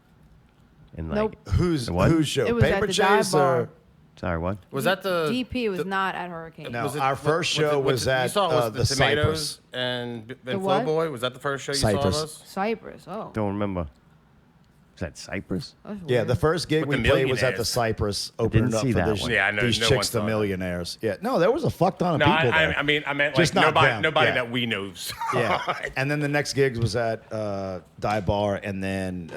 And like, Nope. Who's What? show? It was at Paper the dive Chase bar. or sorry, what? Was that the DP was not at Hurricane. no? was it- Our first show was you at saw it was the Tomatoes Cypress. and The Flow what? Boy? Was that the first show you saw of Cypress. us? Cypress. Oh. Don't remember. Was that Cypress? That's Yeah, weird. the first gig With we the played was at the millionaires. Cypress, opening didn't up see for that this, one. Yeah, I know, these no one chicks, the saw that. millionaires. Yeah, no, there was a fuck ton of No, people there. I meant like Just not them. nobody Yeah. that we know. Yeah, and then the next gigs was at Dive Bar, and then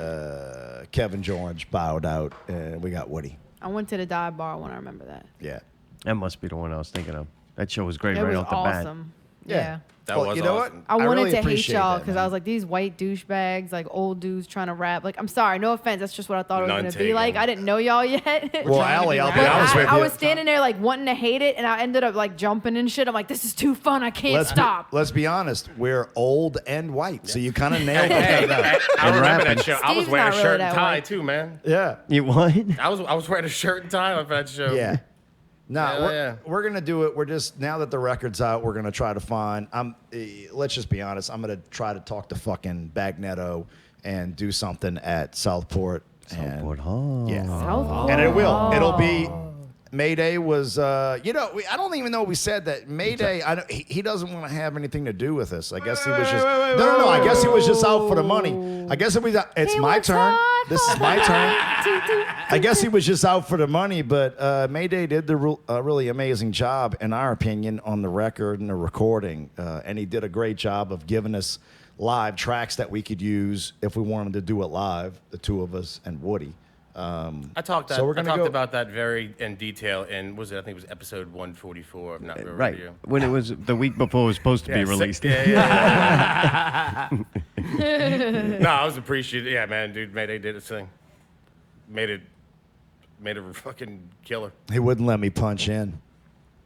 Kevin George bowed out, and we got Woody. I went to the dive bar when I remember that. Yeah. That must be the one I was thinking of. That show was great It right was off the bat. awesome. Yeah. That Well, was you know awesome. what? I wanted really to hate appreciate y'all that, because man. I was like, these white douchebags, like old dudes trying to rap. Like, I'm sorry, no offense. That's just what I thought it was None going to be taken. like. I didn't know y'all yet. Well, Allie, I'll be But honest with you. I was standing there like wanting to hate it, and I ended up like jumping and shit. I'm like, this is too fun. I can't stop. Let's be honest. We're old and white, so you kind of nailed Hey, it. I remember rapping. that show. I was Steve's wearing a not really shirt that and tie white. too, man. Yeah. You what? I was wearing a shirt and tie for that show. Yeah. No, Hell we're gonna do it. We're just now that the record's out, we're gonna try to find. Let's just be honest. I'm gonna try to talk to fucking Bagnetto and do something at Southport. Southport and, Hall. Yeah. Southport. And it will. It'll be. Mayday was, I don't even know we said that. Mayday, he doesn't want to have anything to do with this. I guess he was just, no. I guess he was just out for the money. I guess it's He my was turn. out This is my turn. I guess he was just out for the money, but Mayday did the really amazing job, in our opinion, on the record and the recording. And he did a great job of giving us live tracks that we could use if we wanted to do it live, the two of us and Woody. I talked about that very in detail in I think it was episode 144 of Not Real Right. Radio. When it was the week before it was supposed to be released. Yeah. No, I was appreciative. Yeah, man, dude, Mayday did his thing. Made it a fucking killer. He wouldn't let me punch in.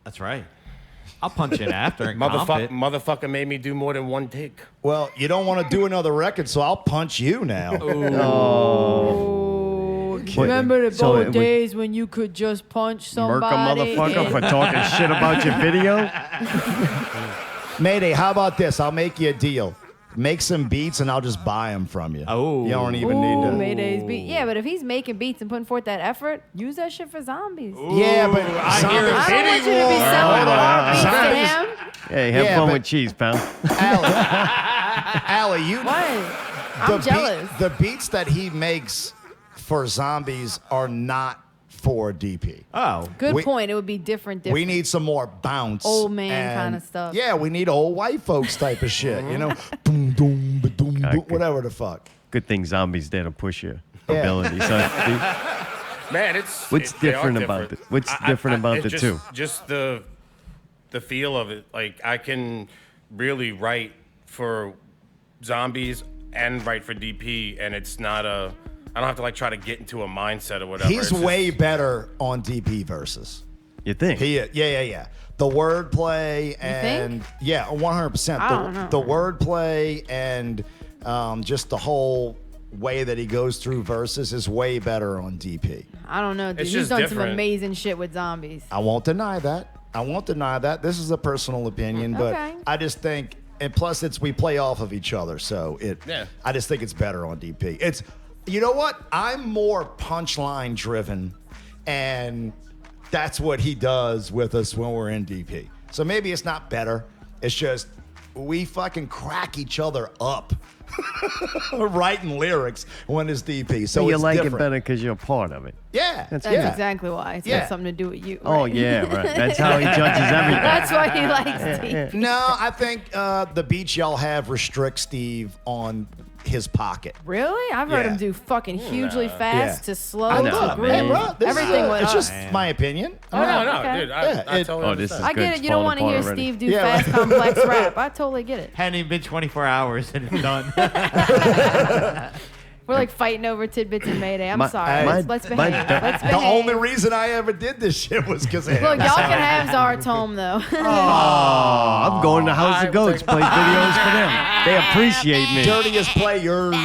That's right. I'll punch in after and comp it. Motherfucker made me do more than one take. Well, you don't want to do another record, so I'll punch you now. Remember the So it old was- days when you could just punch Murk a somebody? motherfucker for talking shit about your video? Mayday, how about this? I'll make you a deal. Make some beats and I'll just buy them from you. Oh. You don't even need Ooh, to. Mayday's beat. Yeah, but if he's making beats and putting forth that effort, use that shit for zombies. Yeah, but I hear I don't want you to be selling our beats to him. Hey, have Yeah, fun but- with cheese, pal. Allie, you What? I'm jealous. the beats that he makes for zombies are not for DP. Oh. Good We- point. It would be different. We need some more bounce. Old man and- kinda stuff. Yeah, we need old white folks type of shit, you know? Boom, boom, ba-doom, boom, Okay. whatever the fuck. Good thing zombies there to push your Yeah. ability. So, Man, What's they are different about it? What's different about the it's two? Just the feel of it. Like I can really write for zombies and write for DP, and it's not a. I don't have to like try to get into a mindset or whatever. He's way better on DP versus. You think? Yeah. The wordplay and yeah, 100%. I don't know. The wordplay and just the whole way that he goes through verses is way better on DP. I don't know, dude. It's He's just done some different. amazing shit with zombies. I won't deny that. This is a personal opinion, but Okay. I just think, and plus we play off of each other, so Yeah. I just think it's better on DP. It's, you know what? I'm more punchline driven, and that's what he does with us when we're in DP. So maybe it's not better. It's just we fucking crack each other up writing lyrics when it's DP. So you it's like different. it better because you're a part of it. Yeah, That's That's good. exactly why. It's Yeah. got something to do with you. Oh, right? yeah, right. That's how he judges everything. That's why he likes Steve. No, I think the beats y'all have restrict Steve on his pocket. Really? I've heard Yeah. him do fucking hugely fast Yeah. to slow I to know, groove. man, bro. This Everything is, with it's us. just my opinion. Oh no, okay. dude. Yeah, I it- totally Oh, this is understand. I good. get it. It's You don't falling want to hear apart already. Steve do Yeah. fast, complex rap. I totally get it. Hadn't even been 24 hours and it's done. We're like fighting over tidbits and Mayday. I'm My- sorry. my- Let's my- behave. Let's The behave. only reason I ever did this shit was because of him. Look, y'all can have Zartome though. Oh, I'm going to House of Goats, play videos for them. They appreciate me. Dirtiest players.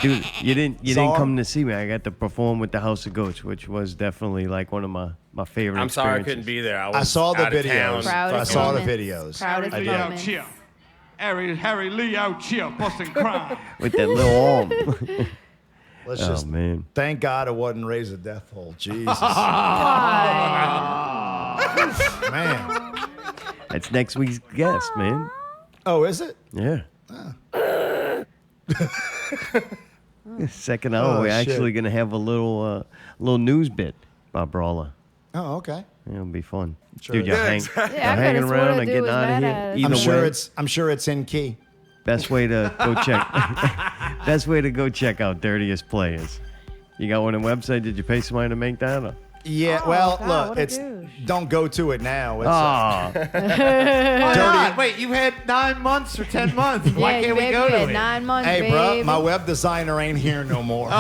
Dude, you didn't Czar. come to see me. I got to perform with the House of Goats, which was definitely like one of my favorite I'm sorry I experiences. couldn't be there. I I saw the out of town. videos. Proudest I saw the moments. videos. Proudest I did. moments. Harry Lee out here busting crime. With that little arm. Let's Oh, just man. thank God it wasn't raise a death toll. Jesus. Man. That's next week's guest, man. Oh, is it? Yeah. Second hour, Oh, we're shit. actually going to have a little news bit by Brawler. Oh, okay. It'll be fun. Sure Dude, it you're, is. Yeah, I hanging could've swore around the and dude getting was out of mad here. at us. Either I'm sure it's in key. best way to go check. Best way to go check out Dirtiest Players. You got one on the website? Did you pay somebody to make that? Or? Yeah, Oh, well, God, look, what a it's douche. don't go to it now. It's, Oh, Why not? Wait, you had 9 months or 10 months. Why Yeah, can't we baby, go you to had it? 9 months, hey, baby. bro, my web designer ain't here no more. Oh,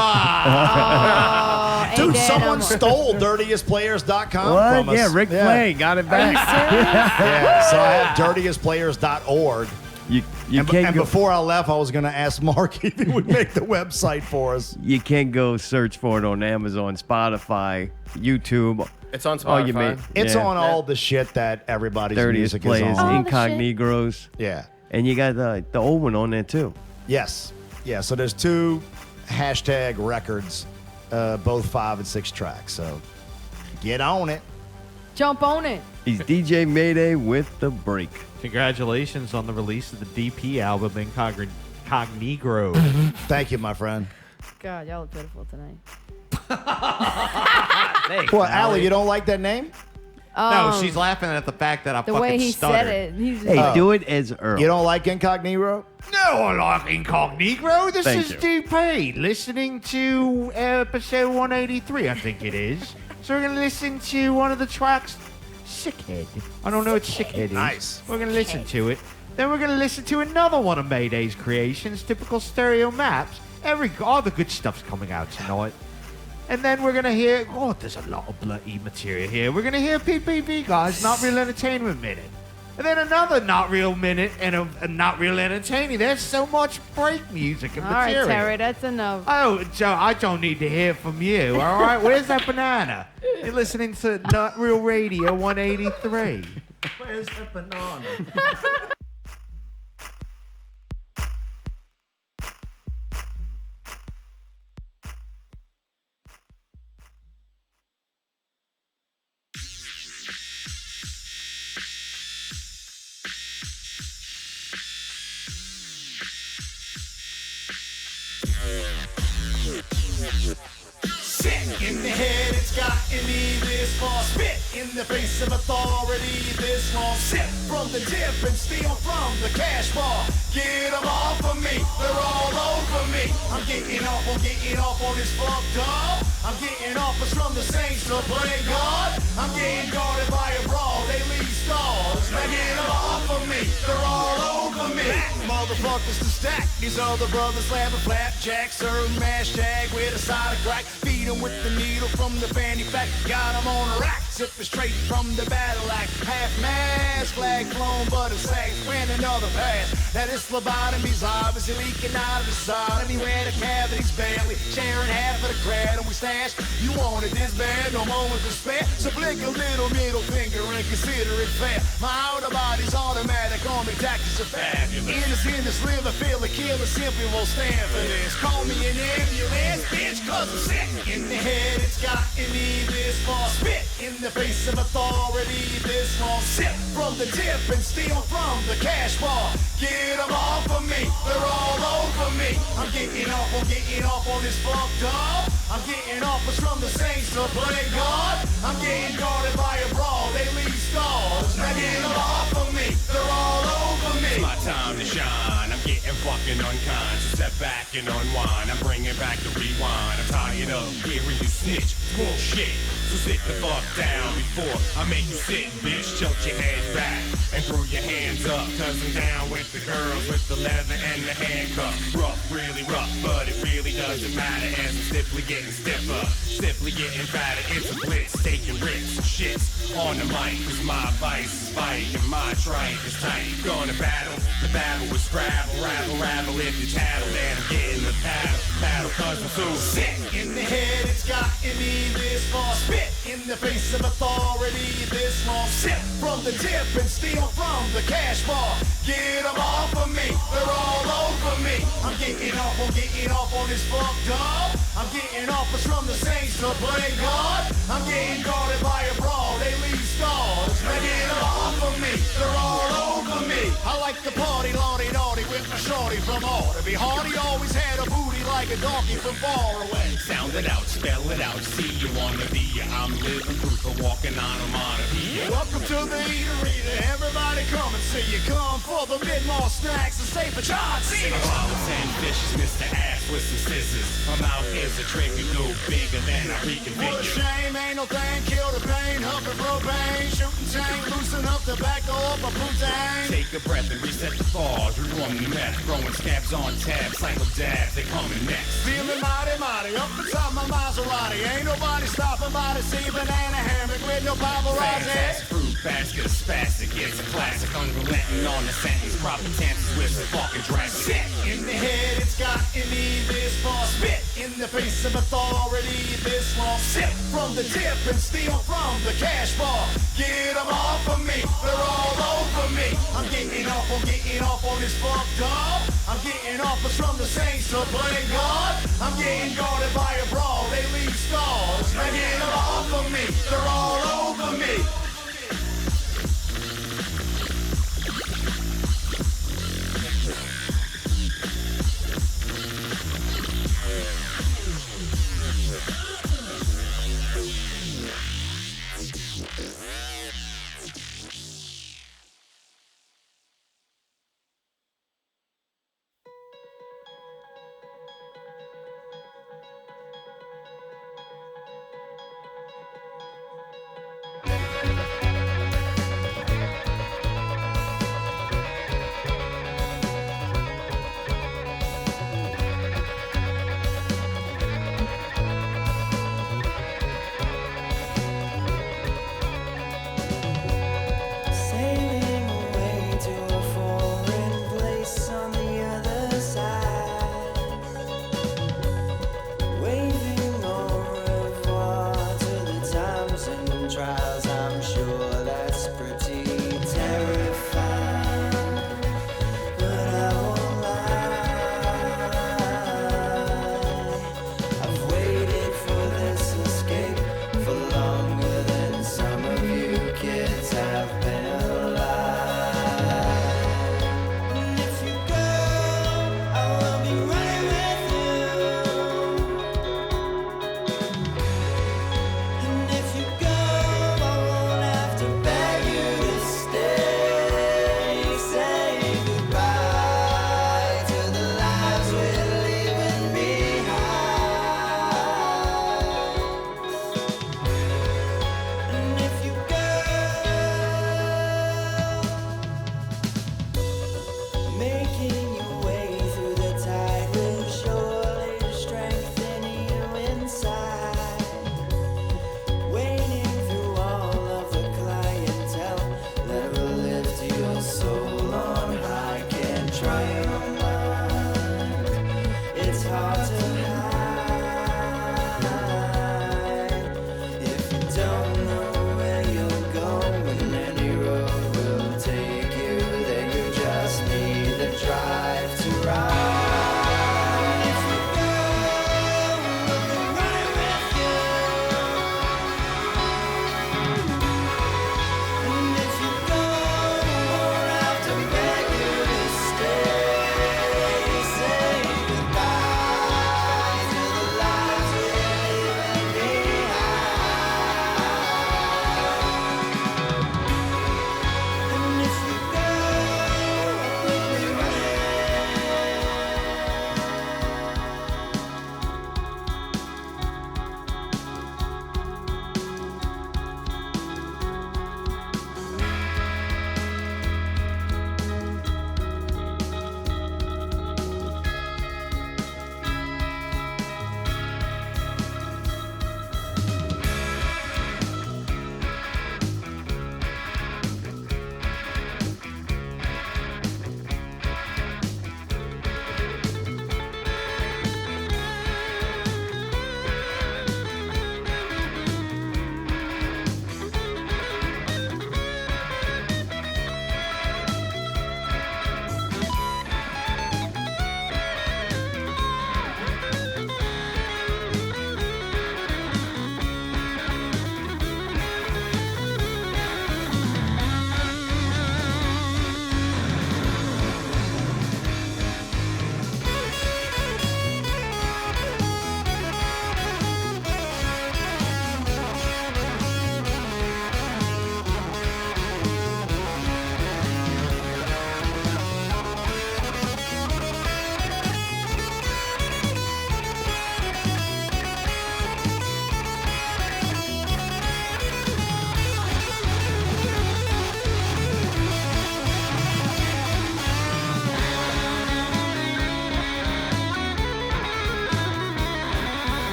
ain't Dude, that someone no more. stole dirtiestplayers.com what? from us. Yeah, Rick Flay got it back. Yeah, so I have dirtiestplayers.org. You And, can't and go. before I left, I was going to ask Mark if he would make the website for us. You can't go search for it on Amazon, Spotify, YouTube. It's on Oh, you Spotify. made It's yeah. on all the shit that everybody's Dirtiest music Players, is on. Oh, the shit. Incognegros, Yeah. and you got the old one on there too. Yes. Yeah, so there's 2 hashtag records, both 5 and 6 tracks. So get on it. Jump on it. He's DJ Mayday with the break. Congratulations on the release of the DP album, Incognegro. Thank you, my friend. God, y'all look pitiful tonight. Thanks, What, Allie, you don't like that name? No, she's laughing at the fact that I The fucking way he stuttered. said it. He's just Hey, like, do it as Earl. You don't like Incognegro? No, I like Incognegro. This Thank is you. DP listening to episode 183, I think it is. So we're going to listen to one of the tracks, Sickhead. I don't know what Sickhead is. Nice. We're going to listen to it. Then we're going to listen to another one of Mayday's creations, Typical Stereo Maps. All the good stuff's coming out tonight. And then we're going to hear, there's a lot of bloody material here. We're going to hear PPVGuys, Not Real Entertainment Minute. And then another Not Real Minute and a Not Real Entertaining. There's so much break music and all right, material. Terry, that's enough. Oh, so I don't need to hear from you, all right? Where's that banana? You're listening to Not Real Radio 183. Where's the banana? In the head, it's gotten me this far. Spit in the face of authority this long. Sip from the dip and steal from the cash bar. Get them off of me, they're all over me. I'm getting off on this fucked up. I'm getting off us from the saints to play God. I'm getting guarded by a brawl, they leave stars. Now get them off of me, they're all over me. motherfuckers to stack. These other brothers slapping flapjack, serve mash tag with a side of crack. Feed 'em with the needle from the fanny pack. Got 'em on a rack, sipping straight from the battle act. Half mast, flag flown, but a sack. When another pass, that is lobotomy's obviously leaking out of the sodomy. Where the cavity's barely sharing half of the crowd, and we stash. You wanted this bad, no moment to spare. So blink a little middle finger and consider it fair. My outer body's automatic, on me tactics are fabulous. In this liver, feel the killer simply won't stand for this. Call me an ambulance, bitch, cause I'm sick in the head. It's gotten me this far. Spit in the face of authority this long. Sip from the tip and steal from the cash bar. Get them off of me, they're all over me. I'm getting off on this fucked up. I'm getting offers from the saints to play God. I'm getting guarded by a brawl, they leave scars. Now get them off of me, they're all over me. It's my time to shine, I'm getting fucking unkind. So step back and unwind, I'm bringing back the rewind. I'm tired of hearing you snitch, bullshit. So sit the fuck down before I make you sit, bitch. Tilt your head back and throw your hands up. Cause I'm down with the girls with the leather and the handcuffs. Rough, really rough, but it really doesn't matter. As I'm stiffly getting stiffer, stiffly getting fatter. It's a blitz, taking risks, shits on the mic. Cause my vice is fight and my tripe is tight. Gonna battle, the battle is Scrabble, ravel, if you tattle, then I'm getting the paddle, cause I'm so sick in the head, it's gotten me this far. Spit in the face of authority this long. Sip from the tip and steal from the cash bar. Get them off of me, they're all over me. I'm getting off on this fucked up. I'm getting offers from the saints to play God. I'm getting guarded by a brawl, they leave scars. Now get them off of me, they're all over me. I like to party, lordy-dorty, with my shorty from all. To be hardy, always had a booty like a donkey from far away. Sound it out, spell it out, see you wanna be. I'm living proof of walking on a monopia. Welcome to the eatery, everybody come and see you. Come for the mid-mall snacks and stay for John Cena. Apollo 10 fishes, Mr. Ass with some scissors. My mouth is a trick, you go bigger than I reconfigure. What a shame, ain't no thing, kill the pain, huffing propane, shooting tank, loosen up the back up a Putang. Take a breath and reset the bars, rewarm the meth, throwing scabs on tabs, cycle dabs, they coming next. Feeling mighty, up the top of my Maserati, ain't nobody stopping by to see banana hammock with no paparazzi. Fantastic fruit basket, spastic, it's a classic, unrelenting on the sentence, proper tenses with some fucking drag. Sick in the head, it's gotten me this far. Spit in the face of authority this long. Sip from the tip and steal from the cash bar. Get them off of me, they're all over me. I'm getting off on this fucked up. I'm getting offers from the saints to play God. I'm getting guarded by a brawl, they leave scars. Now get them off of me, they're all over me.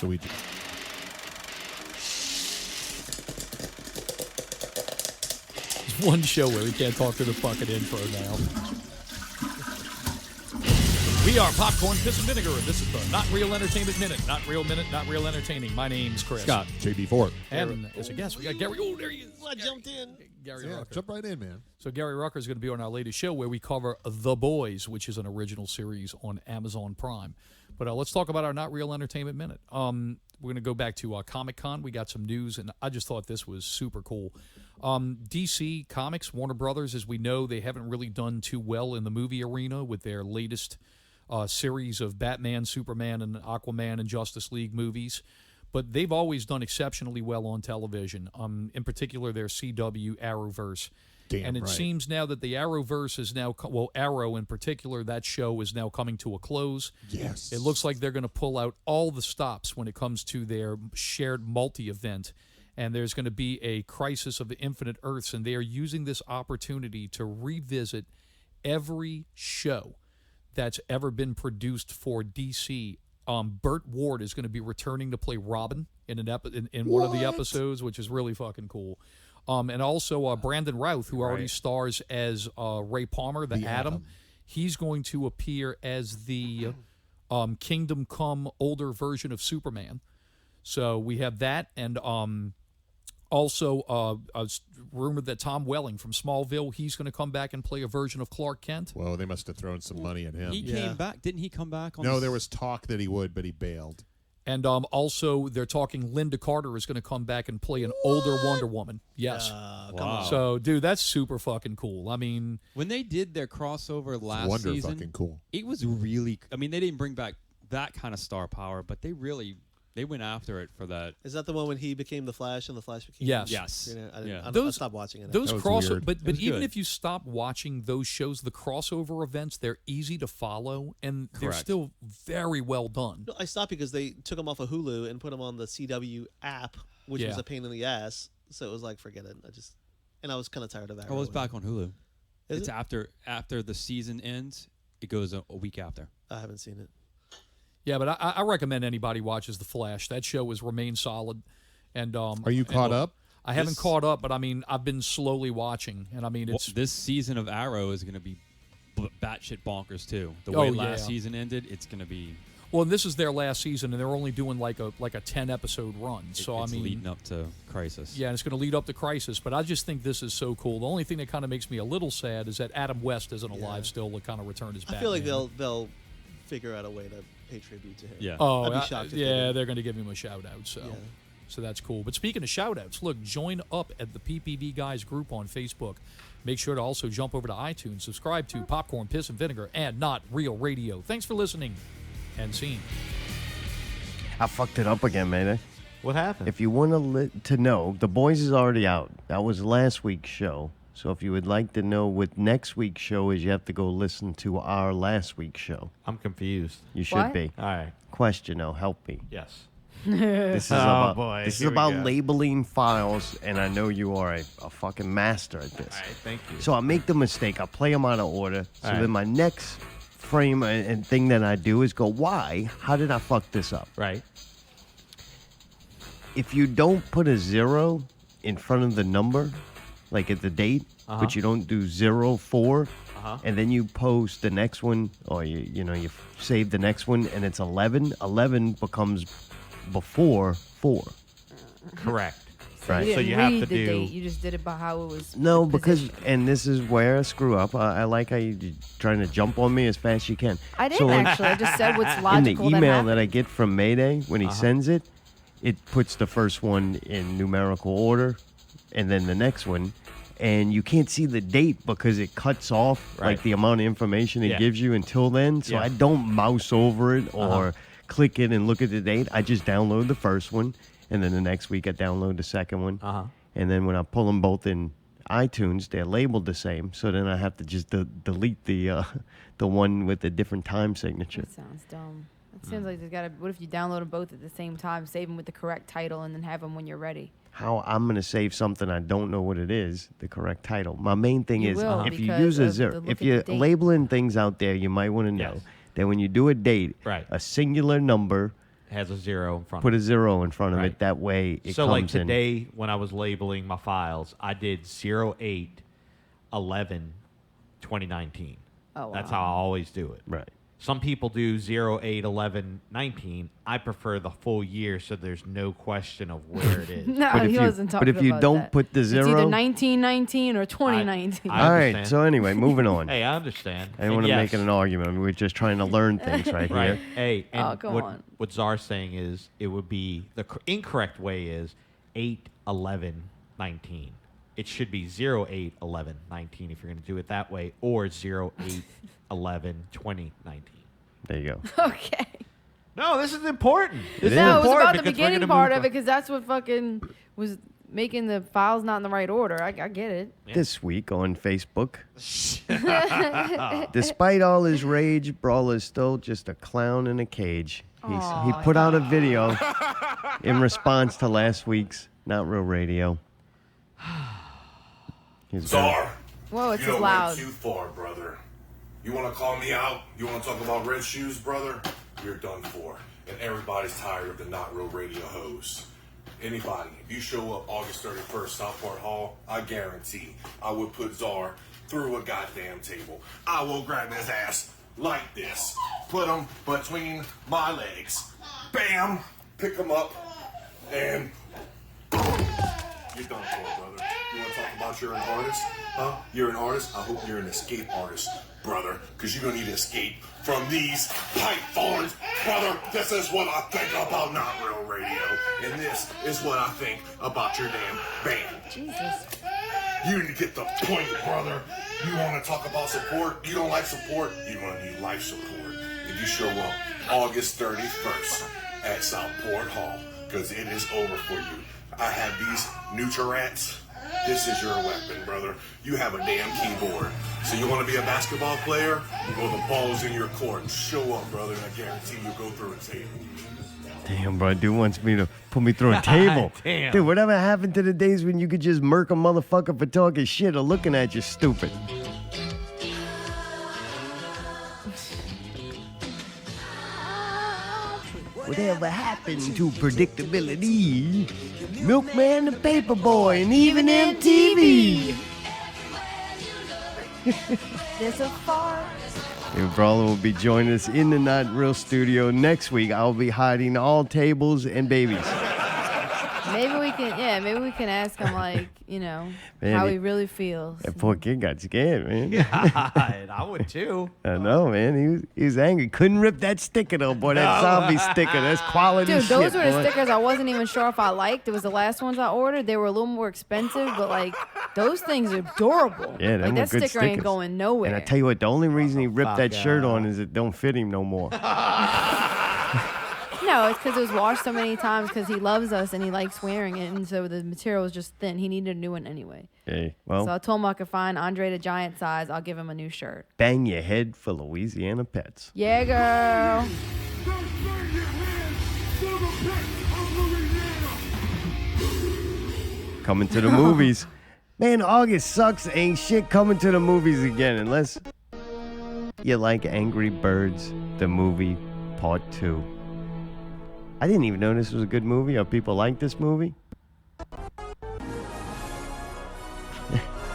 So we. There's one show where we can't talk to the fucking intro now. We are Popcorn, Piss, and Vinegar, and this is the Not Real Entertainment Minute. Not Real Minute, Not Real Entertaining. My name's Chris. Scott. JB Ford. And as a guest, we got Gary. Oh, there he is. I jumped in. Gary Rucker. Jump right in, man. So Gary Rucker is going to be on our latest show where we cover The Boys, which is an original series on Amazon Prime. But let's talk about our Not Real Entertainment Minute. We're going to go back to Comic-Con. We got some news, and I just thought this was super cool. DC Comics, Warner Brothers, as we know, they haven't really done too well in the movie arena with their latest series of Batman, Superman, and Aquaman and Justice League movies. But they've always done exceptionally well on television, in particular their CW Arrowverse. And it seems now that the Arrowverse is now, well, Arrow in particular, that show is now coming to a close. Yes. It looks like they're going to pull out all the stops when it comes to their shared multi-event. And there's going to be a Crisis of the Infinite Earths, and they are using this opportunity to revisit every show that's ever been produced for DC. Burt Ward is going to be returning to play Robin in in one of the episodes, which is really fucking cool. And also Brandon Routh, who already stars as Ray Palmer, the Atom. He's going to appear as the Kingdom Come older version of Superman. So we have that, and also rumored that Tom Welling from Smallville, he's going to come back and play a version of Clark Kent. Well, they must have thrown some money at him. He came back. Didn't he come back? No, there was talk that he would, but he bailed. And also, they're talking Linda Carter is going to come back and play an older Wonder Woman. Yes. Wow. So, dude, that's super fucking cool. I mean, when they did their crossover last season, fucking cool. It was really. I mean, they didn't bring back that kind of star power, but they went after it for that. Is that the one when he became the Flash and the Flash became? Yes. You know, I stopped watching it. Those crossover, but even good. if you stop watching those shows, the crossover events, they're easy to follow, and they're Correct. still very well done. No, I stopped because they took them off of Hulu and put them on the CW app, which was a pain in the ass. So it was like, forget it. I was kind of tired of that. Oh, it's back on Hulu. Is It's it? after the season ends. It goes a week after. I haven't seen it. Yeah, but I recommend anybody watches The Flash. That show has remained solid. And are you caught up? I haven't caught up, but I mean, I've been slowly watching, and I mean, it's this season of Arrow is going to be batshit bonkers too. The way last season ended, it's going to be. Well, this is their last season, and they're only doing like a 10-episode run. So it's I mean, leading up to Crisis. Yeah, and it's going to lead up to Crisis. But I just think this is so cool. The only thing that kind of makes me a little sad is that Adam West isn't alive still to kind of return his Batman. I feel like they'll figure out a way to pay tribute to him. Yeah. Oh, I'd be shocked if yeah, they're going to give him a shout out. So that's cool. But speaking of shout outs, look, join up at the PPVGuys group on Facebook. Make sure to also jump over to iTunes, subscribe to Popcorn, Piss, and Vinegar, and Not Real Radio. Thanks for listening and seeing. I fucked it up again, Mayday. What happened? If you want to know, The Boys is already out. That was last week's show. So if you would like to know what next week's show is, you have to go listen to our last week's show. I'm confused. You should be. All right. Question, though. Help me. Yes. This is about labeling files, and I know you are a fucking master at this. All right, thank you. So I make the mistake. I play them out of order. So All right. then my next frame and thing that I do is go, why? How did I fuck this up? Right. If you don't put a 0 in front of the number, like at the date, but you don't do 04, and then you post the next one, or you save the next one, and it's 11. 11 becomes before 4. Correct. Right. You So didn't you have read to the do. date. You just did it by how it was. No, because, positioned. and this is where I screw up. I like how you're trying to jump on me as fast as you can. I didn't actually. I just said what's In logical. the email that that I get from Mayday, when he sends it, it puts the first one in numerical order, and then the next one. And you can't see the date because it cuts off like the amount of information it gives you until then. So I don't mouse over it or click it and look at the date. I just download the first one, and then the next week I download the second one. And then when I pull them both in iTunes, they're labeled the same. So then I have to just delete the one with the different time signature. That sounds dumb. It seems like there's got to. What if you download them both at the same time, save them with the correct title, and then have them when you're ready? How I'm going to save something I don't know what it is, the correct title. My main thing You is will, if you because use a of the 0, look if at the you're date. labeling things out there, you might want to know that when you do a date, a singular number has a 0 in front Put of a 0 in front of Right. it. That way it So comes like in. today when I was labeling my files, I did 08/11/2019. Oh, That's wow. how I always do it. Right. Some people do 08/11/19. I prefer the full year so there's no question of where it is. No, But if he you- wasn't talking but if you about don't that. put the It's either 0 1919 or 2019. All right. So anyway, moving on. Hey, I understand. I don't want to make it an argument. I mean, we're just trying to learn things right here. Hey, and Oh, come on. what Czar's saying is it would be the incorrect way is 8/11/19. It should be 08/11/19 if you're going to do it that way, or 08/11/2019. There you go. Okay. No, this is important. It is. No, it was important about the because we're beginning gonna part move of it because that's what fucking was making the files not in the right order. I get it. This week on Facebook. Despite all his rage, Brawler's still just a clown in a cage. He put out a video in response to last week's Not Real Radio. Czar. Whoa, it's you just loud. went too far, brother. You want to call me out? You want to talk about red shoes, brother? You're done for. And everybody's tired of the Not Real Radio hosts. Anybody, if you show up August 31st, Southport Hall, I guarantee I would put Czar through a goddamn table. I will grab his ass like this, put him between my legs, bam, pick him up, and you're done for, brother. You want to talk about you're an artist? Huh? You're an artist? I hope you're an escape artist, brother, because you're going to need to escape from these pipe thorns, brother. This is what I think about Not Real Radio, and this is what I think about your damn band. Jesus. You need to get the point, brother. You want to talk about support? You don't like support? You're going to need life support. If you show up August 31st at Southport Hall, because it is over for you. I have these Nutri-Rats. This is your weapon, brother. You have a damn keyboard. So you want to be a basketball player? Well, the ball's in your court. Show up, brother, and I guarantee you'll go through a table. Damn, bro, dude wants me to put me through a table. Damn. Dude, whatever happened to the days when you could just murk a motherfucker for talking shit or looking at you stupid? Whatever happened to predictability? Milkman, the Paperboy, and even MTV. There's a far. Your Brawler will be joining us in the Not Real studio next week. I'll be hiding all tables and babies. Maybe we can ask him, like, you know, Man, how he really feels. That poor kid got scared, man. God, I would too. I know, man. He was angry. Couldn't rip that sticker, though, boy. That zombie sticker. That's quality Dude, shit, those were the boy. stickers I wasn't even sure if I liked. It was the last ones I ordered. They were a little more expensive, but, like, those things are durable. Yeah, them like, were that good sticker ain't stickers. going nowhere. And I tell you what, the only reason he ripped Fuck that shirt out. on is it don't fit him no more. No, it's because it was washed so many times because he loves us and he likes wearing it. And so the material was just thin. He needed a new one anyway. Hey, well, So I told him I could find Andre the Giant size. I'll give him a new shirt. bang your head for Louisiana pets. Yeah, girl. Coming to the movies. Man, August sucks. Ain't shit coming to the movies again unless you like Angry Birds, the movie, part 2. I didn't even know this was a good movie or people like this movie.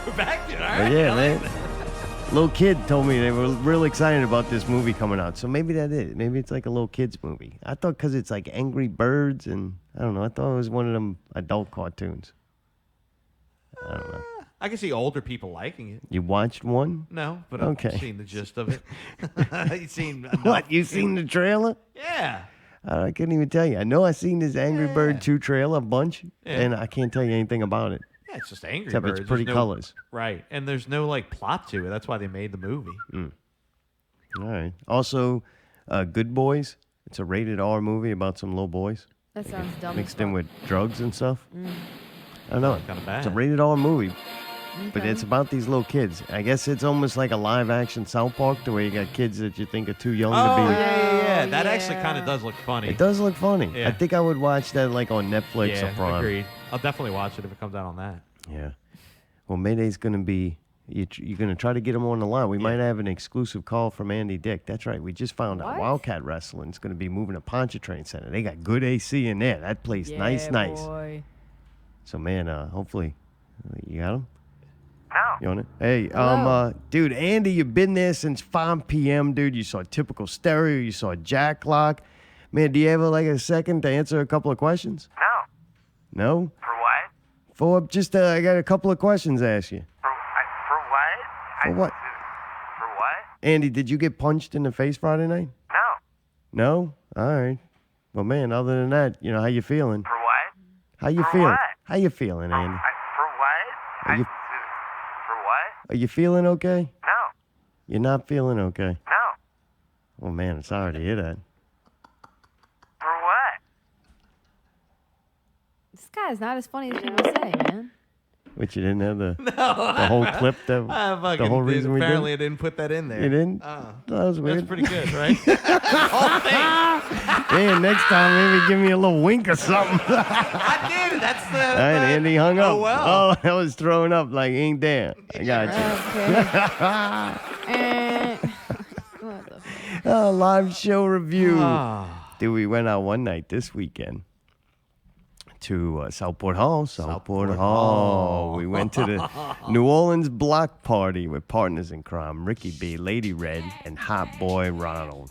We're back to it, all But right? yeah, I man. like that. Little kid told me they were real excited about this movie coming out. So maybe that is. Maybe it's like a little kid's movie. I thought because it's like Angry Birds and I don't know. I thought it was one of them adult cartoons. I don't know. I can see older people liking it. You watched one? No, but Okay. I've seen the gist of it. You've seen enough. What? You seen the trailer? Yeah. I couldn't even tell you. I know I seen this Angry Bird 2 trailer a bunch, Yeah. and I can't tell you anything about it. Yeah, it's just Angry Except Birds. it's pretty There's no- colors. Right. And there's no, like, plot to it. That's why they made the movie. All right. Also, Good Boys. It's a rated R movie about some little boys. That sounds dumb. Mixed in with drugs and stuff. Mm. I don't know. Kinda It's a bad. rated R movie. But Okay. it's about these little kids. I guess it's almost like a live action South Park, the way you got kids that you think are too young Oh, to be. yeah. That actually kind of does look funny. It does look funny. Yeah. I think I would watch that like on Netflix or Yeah, Prime. agreed. I'll definitely watch it if it comes out on that. Yeah. Well, Mayday's going to be You're going to try to get him on the line. We might have an exclusive call from Andy Dick. That's right. We just found out Wildcat Wrestling's going to be moving to Pontchartrain Center. They got good AC in there. That place, nice. Boy. So, man, hopefully, you got him? No. You on it? Hey, Hello. dude, Andy, you've been there since 5 p.m., dude. You saw Typical Stereo. You saw Jack Lock. Man, do you have like a second to answer a couple of questions? No. No? For what? For just, I got a couple of questions to ask you. For what? For what? For what? Andy, did you get punched in the face Friday night? No. No? All right. Well, man, other than that, how you feeling? For what? How you For feeling? what? How you feeling, Andy? For what? Are you, For what? are you feeling okay? No. You're not feeling okay? No. Oh, man, I'm sorry to hear that. For what? This guy's not as funny as people say, man. But you didn't have the whole clip, the whole reason we did. Apparently, I didn't put that in there. You didn't? That was weird. That's pretty good, right? Whole thing. Man, next time maybe give me a little wink or something. I did. That's the. All right, Andy hung up. Oh, well. I was throwing up like ain't there. I got you. Live show review. Dude, we went out one night this weekend to Southport Hall. Southport Hall. We went to the New Orleans block party with partners in crime, Ricky B, Lady Red, and Hot Boy Ronald.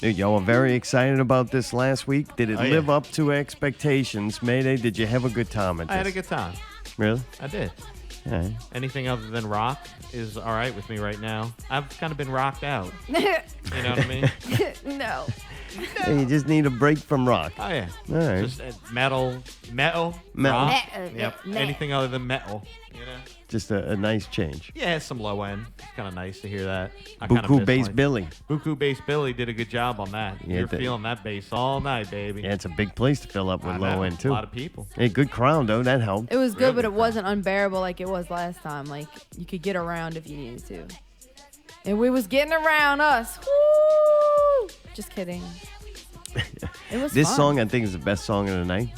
Dude, y'all were very excited about this last week. Did it live up to expectations? Mayday, did you have a good time at this? I had a good time. Really? I did. All right. Anything other than rock is all right with me right now. I've kind of been rocked out. You know what I mean? No. Hey, you just need a break from rock. Oh, yeah. All right. Just metal. Rock. Yep. Anything other than metal, Just a nice change. Yeah, some low end. It's kind of nice to hear that. I kinda Buku miss, Bass like- Billy. Buku Bass Billy did a good job on that. Yeah, You're they- feeling that bass all night, baby. Yeah, it's a big place to fill up with I low know. end, too. A lot of people. Hey, good crowd, though. That helped. It was good, but it wasn't unbearable like it was last time. Like, you could get around if you needed to. And we was getting around us. Woo! Just kidding. It was This fun. song, I think, is the best song of the night.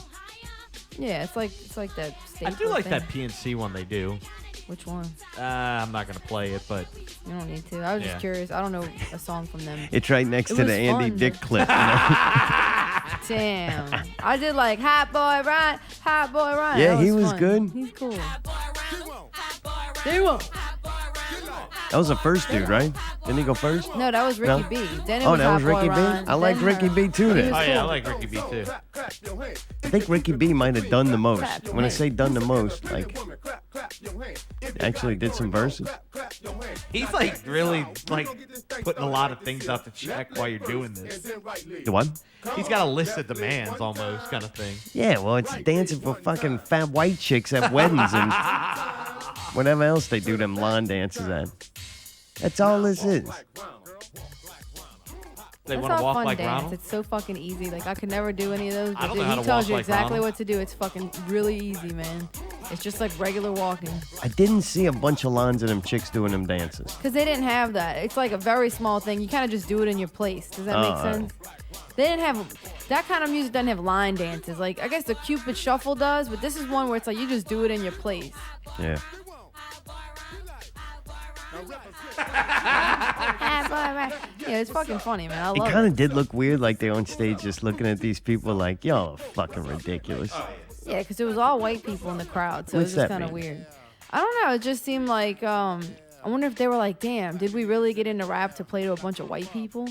Yeah, it's like that. I do like that PNC one they do. Which one? I'm not going to play it, but. You don't need to. I was Yeah. just curious. I don't know a song from them. It's right next It to was the Andy fun, Dick but- clip. Damn. I did like Hot Boy Ryan. Hot Boy Ryan. Yeah, That he was fun. good. He's cool. They won't. That was the first dude, right? Didn't he go first? No, that was Ricky B. Then it Oh, was that Hot was Boy Ricky B? Ryan. I like Then, Ricky B too he then. was Oh, yeah, I cool. like Ricky B too. I think Ricky B might have done the most. When I say done the most, like, actually did some verses. He's like really like putting a lot of things out to check while you're doing this. The what? He's got a list of demands almost kind of thing. Yeah, well, it's dancing for fucking fat white chicks at weddings and whatever else they do them lawn dances at. That's all this is. They That's want to not walk fun like dance. Ronald. It's so fucking easy. Like, I could never do any of those. I But don't dude, know how he to tells walk you like exactly Ronald. what to do. It's fucking really easy, man. It's just like regular walking. I didn't see a bunch of lines of them chicks doing them dances. Because they didn't have that. It's like a very small thing. You kind of just do it in your place. Does that make Oh, sense? They didn't have that kind of music. Doesn't have line dances. Like, I guess the Cupid Shuffle does, but this is one where it's like you just do it in your place. Yeah. Yeah, it's fucking funny, man. I It love kind it. of did look weird, like they're on stage just looking at these people like, y'all are fucking ridiculous. Yeah, because it was all white people in the crowd, so What's it was just that kind of mean? weird. I don't know. It just seemed like I wonder if they were like, damn, did we really get into rap to play to a bunch of white people?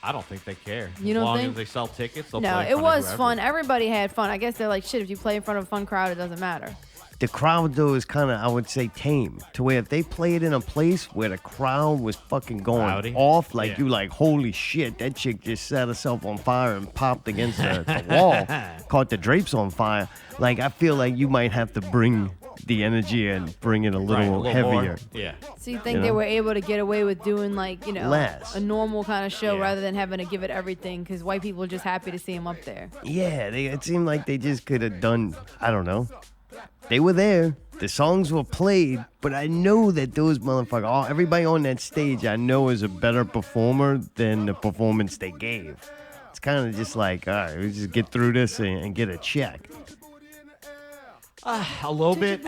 I don't think they care. You don't as long think? as they sell tickets, they'll No, play in it front of was whoever. fun. Everybody had fun. I guess they're like, shit, if you play in front of a fun crowd, it doesn't matter. The crowd, though, is kind of, I would say, tame. To where if they played in a place where the crowd was fucking going Rowdy? off, like Yeah. you like, holy shit, that chick just set herself on fire and popped against the wall, caught the drapes on fire. Like, I feel like you might have to bring the energy and bring it a little, more. heavier. Yeah. So you think You they know? were able to get away with doing like, Less. a normal kind of show Yeah. rather than having to give it everything because white people are just happy to see him up there. Yeah, it seemed like they just could have done, I don't know. They were there. The songs were played, but I know that those motherfuckers, everybody on that stage, I know is a better performer than the performance they gave. It's kind of just like, all right, we just get through this and get a check. A little bit,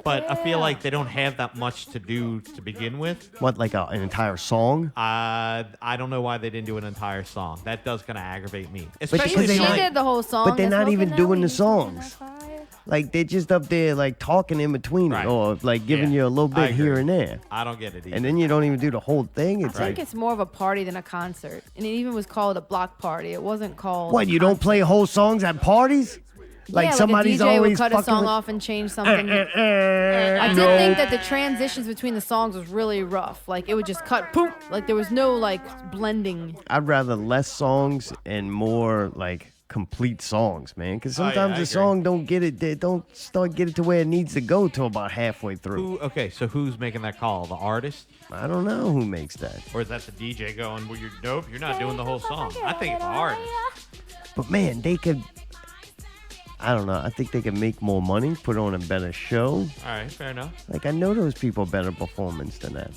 but I feel like they don't have that much to do to begin with. What, like an entire song? I don't know why they didn't do an entire song. That does kind of aggravate me. She did the whole song. But they're not even doing the the songs. Like, they're just up there, like, talking in between it, or, like, giving you a little bit here and there. I don't get it either. And then you don't even do the whole thing. I It's think like, it's more of a party than a concert. And it even was called a block party. It wasn't called. what, you don't play whole songs at parties? Like, yeah, somebody's like a DJ always would cut a fucking song with- off and change something. I did No. think that the transitions between the songs was really rough. Like, it would just cut, poof. Like, there was no, like, blending. I'd rather less songs and more, like, complete songs, man. Because sometimes the song don't get it. They don't start get it to where it needs to go till about halfway through. Okay, so who's making that call? The artist? I don't know who makes that. Or is that the DJ going, well, you're dope, you're not doing the whole song? I think it's the artist. But man, they could. I don't know. I think they could make more money, put on a better show. All right, fair enough. Like, I know those people better performance than that.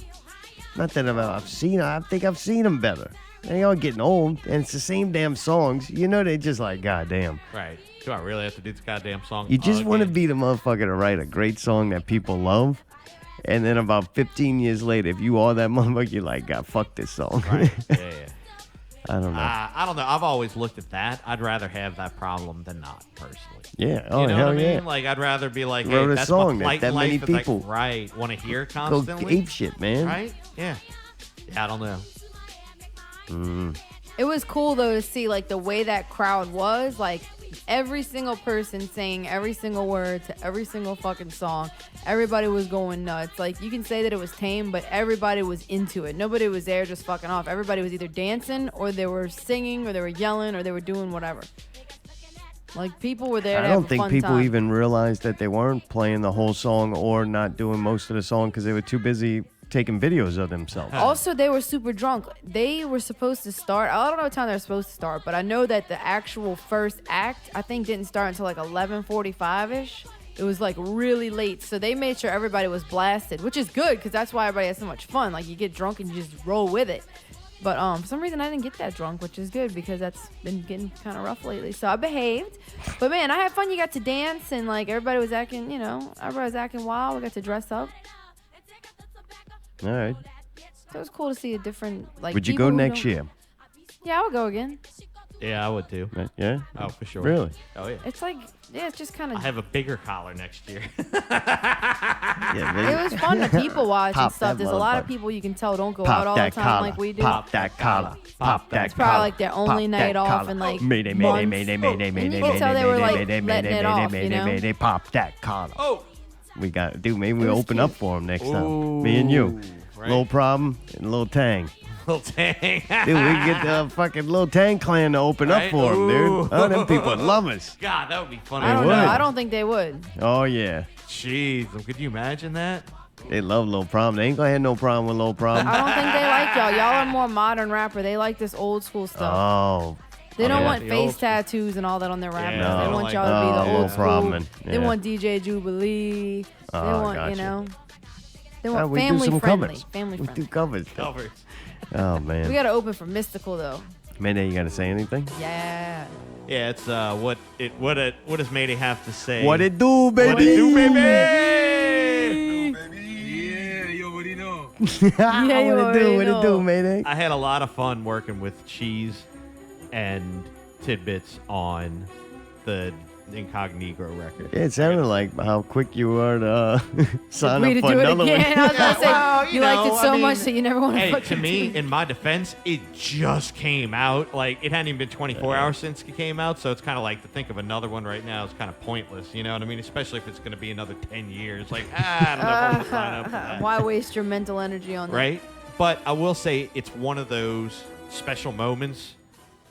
Not that I've seen. I think I've seen them better. They all getting old, and it's the same damn songs. You know, they just like, goddamn. Right. Do I really have to do this goddamn song? You just want to be the motherfucker to write a great song that people love, and then about 15 years later, if you are that motherfucker, you're like, God, fuck this song. Right. Yeah. I don't know. I don't know. I've always looked at that. I'd rather have that problem than not, personally. Yeah. Oh, you know hell what I mean? yeah. Like, I'd rather be like, Wrote hey, a that's song my that plight in many life. It's people like, right, want to hear Go constantly. ape shit, man. Right? Yeah. Yeah, I don't know. It was cool, though, to see, like, the way that crowd was. Like, every single person saying every single word to every single fucking song. Everybody was going nuts. Like, you can say that it was tame, but everybody was into it. Nobody was there just fucking off. Everybody was either dancing, or they were singing, or they were yelling, or they were doing whatever. Like, people were there to I have don't a think fun people time. even realized that they weren't playing the whole song or not doing most of the song because they were too busy taking videos of themselves. Also, they were super drunk. They were supposed to start. I don't know what time they were supposed to start, but I know that the actual first act, I think, didn't start until like 11:45-ish. It was like really late, so they made sure everybody was blasted, which is good because that's why everybody has so much fun. Like, you get drunk and you just roll with it. But for some reason, I didn't get that drunk, which is good because that's been getting kind of rough lately. So I behaved. But man, I had fun. You got to dance and like everybody was acting, everybody was acting wild. We got to dress up. All right. So it was cool to see a different like. Would you people go who next don't- year? Yeah, I would go again. Yeah, I would too. Yeah? Oh, for sure. Really? Oh, yeah. It's like, yeah, it's just kind I of. have a bigger collar next year. Yeah, It was fun to people watch Pop and stuff. that There's a lot of motherfucker. people you can tell don't go Pop out all the that time collar. like we do. Pop that collar. Pop that It's probably collar. like their only Pop night that off collar. in like Mayday, months. mayday, mayday, mayday, And you mayday, can tell they were like mayday, letting mayday, it off, mayday, you know? mayday, pop that collar. Oh. We got, dude, maybe we It was open cute. up for him next time. Me and you. Right. Little Problem and Little Tang. Little Tang. Dude, we can get the fucking Little Tang clan to open up Right? for him, Ooh. dude. Oh, them people would love us. God, that would be funny. I don't know. would. I don't think they would. Oh, yeah. Jeez, could you imagine that? They love Little Problem. They ain't gonna have no problem with Little Problem. I don't think they like y'all. Y'all are more modern rapper. They like this old school stuff. Oh. They don't yeah. want The face old- tattoos and all that on their rappers. Yeah, they I don't want like y'all to be the that. old No school. problem. They Yeah. want DJ Jubilee. They Oh, want, gotcha. they want we do family some friendly. covers. Family We friendly. do covers. though. Covers. Oh, man. We got to open for Mystical though. Mayday, you gotta say anything? Yeah. Yeah, it's what does Mayday have to say? What it do, baby? What it do, baby? Yeah, you already know. Yeah, you what it do? already What it know. do, Mayday? I had a lot of fun working with Cheese and TidBits on the Incognegro record. Yeah, it sounded like how quick you were to sign Agree up to for do it another again. I was one. gonna say well, you you liked know, it so I mean, much that you never want to Hey, fucking to me, do it. in my defense, it just came out. Like, it hadn't even been 24 hours since it came out, so it's kind of like to think of another one right now is kind of pointless. You know what I mean? Especially if it's going to be another 10 years. Like, I don't know if I'm going to sign up for that. Why waste your mental energy on that? Right? But I will say it's one of those special moments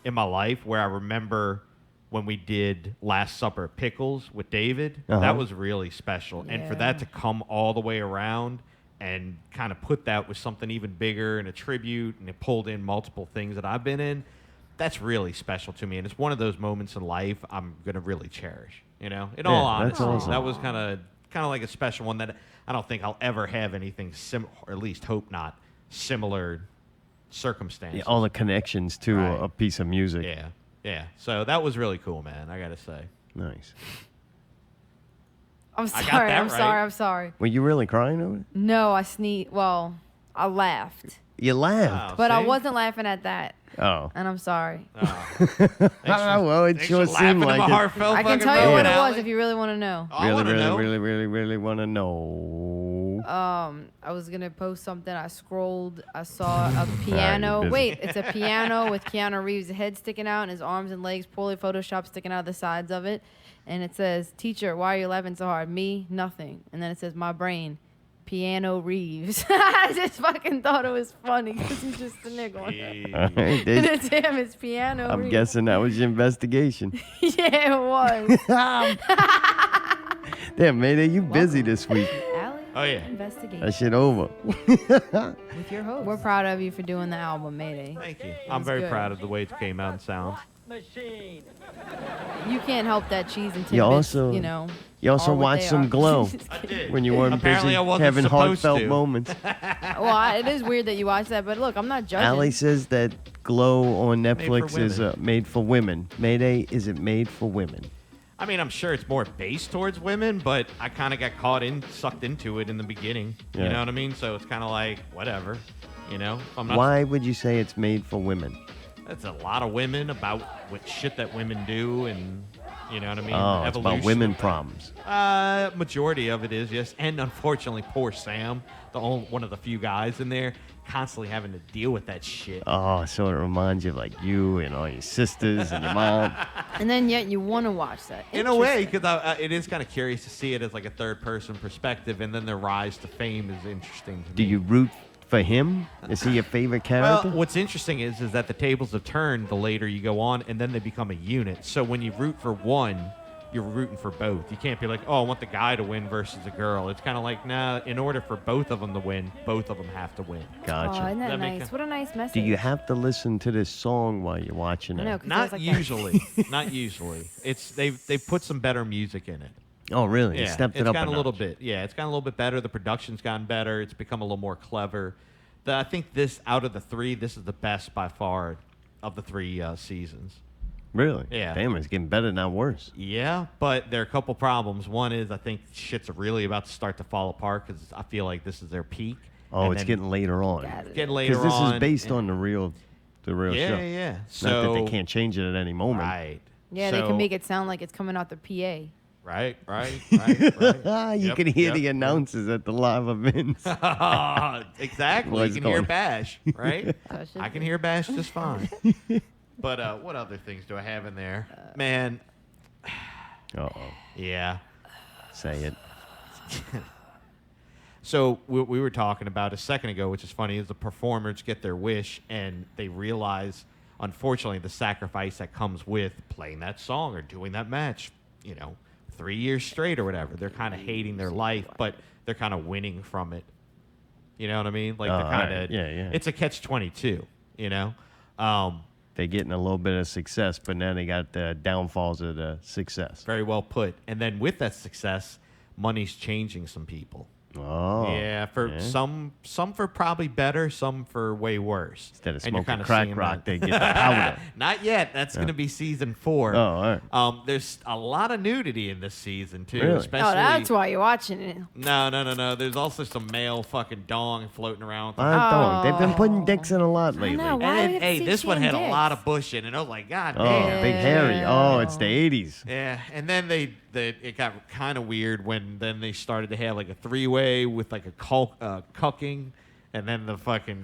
in my life where I remember when we did Last Supper at Pickles with David. Uh-huh. That was really special. And for that Yeah. to come all the way around and kind of put that with something even bigger and a tribute, and it pulled in multiple things that I've been in, that's really special to me. And it's one of those moments in life I'm going to really cherish, in all Yeah, honesty. that's awesome. That was kind of like a special one that I don't think I'll ever have anything or at least hope not, similar circumstances. Yeah, all the connections to Right. a piece of music. Yeah. So that was really cool, man. I gotta say. Nice. I'm I got sorry. that I'm right. sorry. I'm sorry. Were you really crying over it? No, I sneezed. Well, I laughed. You laughed. But I wasn't laughing at that. Oh. And I'm sorry. Well, it sure seemed like it. I can tell you what it was if you really want to know. Really want to know. I was gonna post something. I scrolled. I saw a piano. busy. Wait, it's a piano with Keanu Reeves' head sticking out and his arms and legs poorly photoshopped sticking out the sides of it. And it says, "Teacher, why are you laughing so hard?" Me, nothing. And then it says, "My brain, Piano Reeves." I just fucking thought it was funny because he's just a nigga on it. Alright, And it's him. It's Piano I'm Reeves. guessing that was your investigation. Yeah, it was. Damn, Mayday, you busy this week. Oh, yeah. Investigation. That shit over. With your host. We're proud of you for doing the album, Mayday. Thank you. It I'm was very good. proud of the way it came out and sounds. You can't help that cheese and tidbits, You also, you know. you also are what watched they some are. Glow Just kidding. when you weren't Apparently busy I wasn't having supposed heartfelt to. moments. Well, it is weird that you watch that, but look, I'm not judging. Allie says that Glow on Netflix is women. made for women. Mayday, is it made for women? I mean, I'm sure it's more based towards women, but I kind of got sucked into it in the beginning. You Yeah. know what I mean? So it's kind of like, whatever. You know? I'm not, Why would you say it's made for women? That's a lot of women about what shit that women do and, you know what I mean? Oh, it's about Evolution women of- problems. Majority of it is, yes. And unfortunately, poor Sam, one of the few guys in there, constantly having to deal with that shit. Oh, so it reminds you of like you and all your sisters and your mom. And then yet you want to watch that. In a way, because it is kind of curious to see it as like a third-person perspective, and then their rise to fame is interesting to me. Do you root for him? Is he your favorite character? Well, what's interesting is that the tables have turned the later you go on, and then they become a unit. So when you root for one, you're rooting for both. You can't be like, oh, I want the guy to win versus the girl. It's kind of like, nah, in order for both of them to win, both of them have to win. Gotcha. Oh, isn't that Does that make nice? What a nice message. Do you have to listen to this song while you're watching it? I know, 'cause Not there's like usually. Not usually. It's they've put some better music in it. Oh, really? You Yeah, stepped it it's up gotten a a little notch. bit. Yeah, it's gotten a little bit better. The production's gotten better. It's become a little more clever. I think this, out of the three, this is the best by far of the three seasons. Really? Yeah. Damn, it's getting better, not worse. Yeah, but there are a couple problems. One is I think shit's really about to start to fall apart because I feel like this is their peak. Oh, And it's then- getting later on. Getting later on. Because this is based and- on the real Yeah, show. yeah. Not that So- they can't change it at any moment. Right. Yeah, they can make it sound like it's coming out the PA. Right. You can hear the announcers at the live events. Exactly. What's You can hear going- Bash, right? That should I can hear Bash just fine. But what other things do I have in there? Man. Uh-oh. Yeah. Say it. So we were talking about a second ago, which is funny, is the performers get their wish and they realize, unfortunately, the sacrifice that comes with playing that song or doing that match, 3 years straight or whatever. They're kind of hating their life, but they're kind of winning from it. You know what I mean? Like they're kind of, yeah. It's a catch-22, They're getting a little bit of success, but now they got the downfalls of the success. Very well put. And then with that success, money's changing some people. Oh. Yeah, for some for probably better, some for way worse. Instead of And you're smoking kinda crack seeing rock, that. they get the powder. Not yet. That's going to be season 4. Oh, all right. There's a lot of nudity in this season too. Really? Especially, Oh, that's why you're watching it. No. There's also some male fucking dong floating around. Dog. They've been putting dicks in a lot lately. know. Why And do then, we have to hey, see this one seeing had a dicks? lot of bush in it. I was like, God Oh, damn. big hairy. Oh, it's the 80s. Yeah, and then it got kind of weird when then they started to have like a 3-way with like a cucking, and then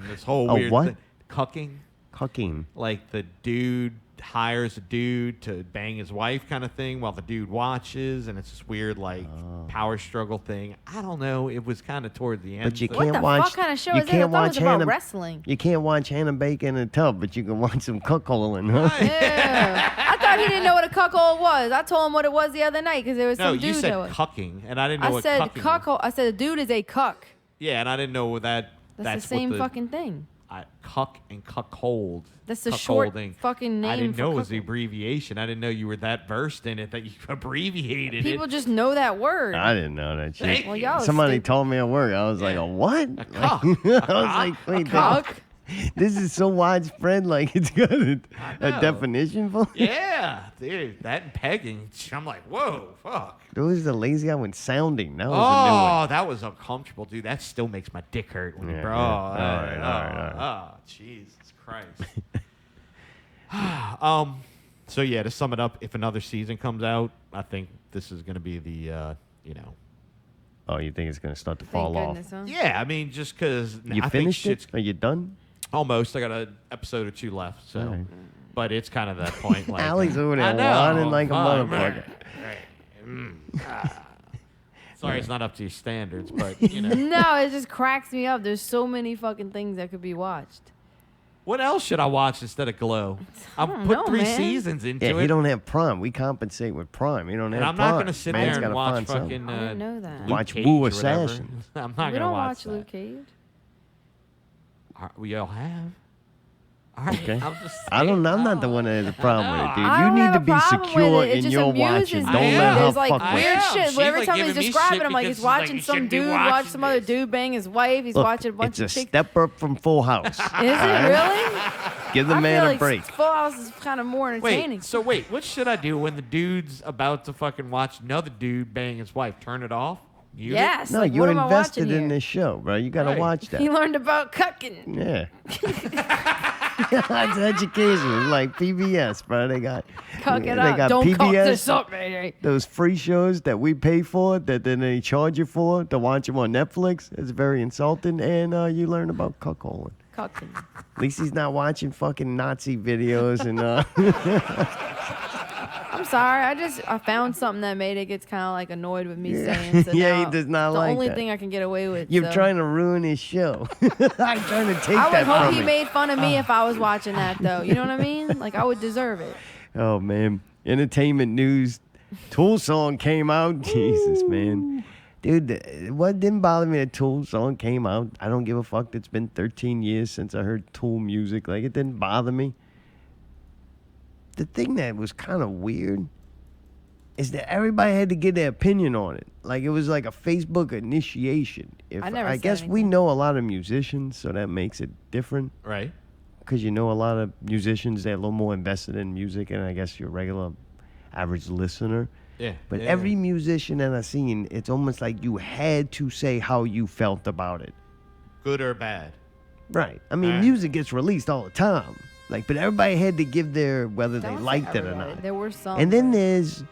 this whole A weird what? thing. Cucking. Cucking. Like the dude hires a dude to bang his wife kind of thing while the dude watches, and it's this weird like power struggle thing. I don't know. It was kind of toward the end. But you so- can't watch. What kind of show you is it? I can't thought it watch was about Hannah. wrestling. You can't watch Hannah Baker in a tub, but you can watch some cuckolding, huh? Yeah. I thought he didn't know what a cuckold was. I told him what it was the other night because there was No, some dude you said that was. cucking, and I didn't know I what said cucking. cuckold. I said a dude is a cuck. Yeah, and I didn't know what that's That's the same what fucking thing. Cuck and cuckold. That's the short Cuckolding. fucking name I didn't for know it was the cuckold. abbreviation. I didn't know you were that versed in it that you abbreviated People it. just know that word. I didn't know that shit. Well, y'all Somebody stupid. told me at work. I was like, a what? cuck. I was like, wait, Cuck? This is so widespread, like it's got a definition for it. Yeah, dude, that and pegging. I'm like, whoa, fuck. Those are the lazy guy when sounding. That was a new one. Oh, that was uncomfortable, dude. That still makes my dick hurt when you bro. All right. Oh, Jesus Christ. So yeah, to sum it up, if another season comes out, I think this is going to be the, Oh, you think it's going to start to fall off? Yeah, I mean, just because You I finished think it? Are you done? Almost. I got an episode or two left, so. Right. But it's kind of that point. Like, Allie's over there I know. whining like a motherfucker. Sorry, it's not up to your standards, but No, it just cracks me up. There's so many fucking things that could be watched. What else should I watch instead of Glow? I've don't put know, 3 man. seasons into Yeah, it. you don't have Prime. We compensate with Prime. You don't have And I'm Prime. not going to sit Man's there and gotta watch find something. fucking I didn't know that. Luke Watch Cage Wu or whatever. Assassin. I'm not We going to don't watch watch that. Luke Cage. We all have. All right, Okay. I'm just I'm not the one that has a problem with it, dude. I You don't need have to a be problem with secure it. It in just your amuses watching. me. Don't let her There's like fuck with weird you. shit. She's, Every like, time he's giving me describing shit him, like because he's she's like, watching you some shouldn't be dude watch watching some other dude bang his wife. He's Look, watching a bunch it's of a chicks. step up from Full House. Is it really? Give the I man feel a like break. Full House is kind of more entertaining. Wait, what should I do when the dude's about to fucking watch another dude bang his wife? Turn it off? Mute it? Yes. No, like, you what am I invested watching in here? this show, bro. You got to Right. watch that. He learned about cucking. Yeah. It's education. It's like PBS, bro. They got Cuck it they up. got Don't PBS, cuck this up, baby. those free shows that we pay for that then they charge you for to watch them on Netflix. It's very insulting, and you learn about cuckolding. Cucking. At least he's not watching fucking Nazi videos and I'm sorry. I found something that made it gets kind of like annoyed with me saying. So Yeah, he now does not it's like the only that. thing I can get away with. you're so. trying to ruin his show. I'm trying to take I would that hope from he me. made fun of me if I was watching that, though. You know what I mean? Like, I would deserve it. Oh man, entertainment news. Tool song came out. Jesus, man. Dude, what didn't bother me? The Tool song came out. I don't give a fuck. It's been 13 years since I heard Tool music. Like, it didn't bother me. The thing that was kind of weird is that everybody had to get their opinion on it. Like, it was like a Facebook initiation. I never I said guess we anything. know a lot of musicians, so that makes it different. Right. Because you know a lot of musicians that are a little more invested in music, and I guess your regular average listener. Yeah. But yeah. every musician that I've seen, it's almost like you had to say how you felt about it. Good or bad? Right. I mean, Alright. music gets released all the time. Like, but everybody had to give their whether they Don't say liked it or everybody. not. There were some. And then there's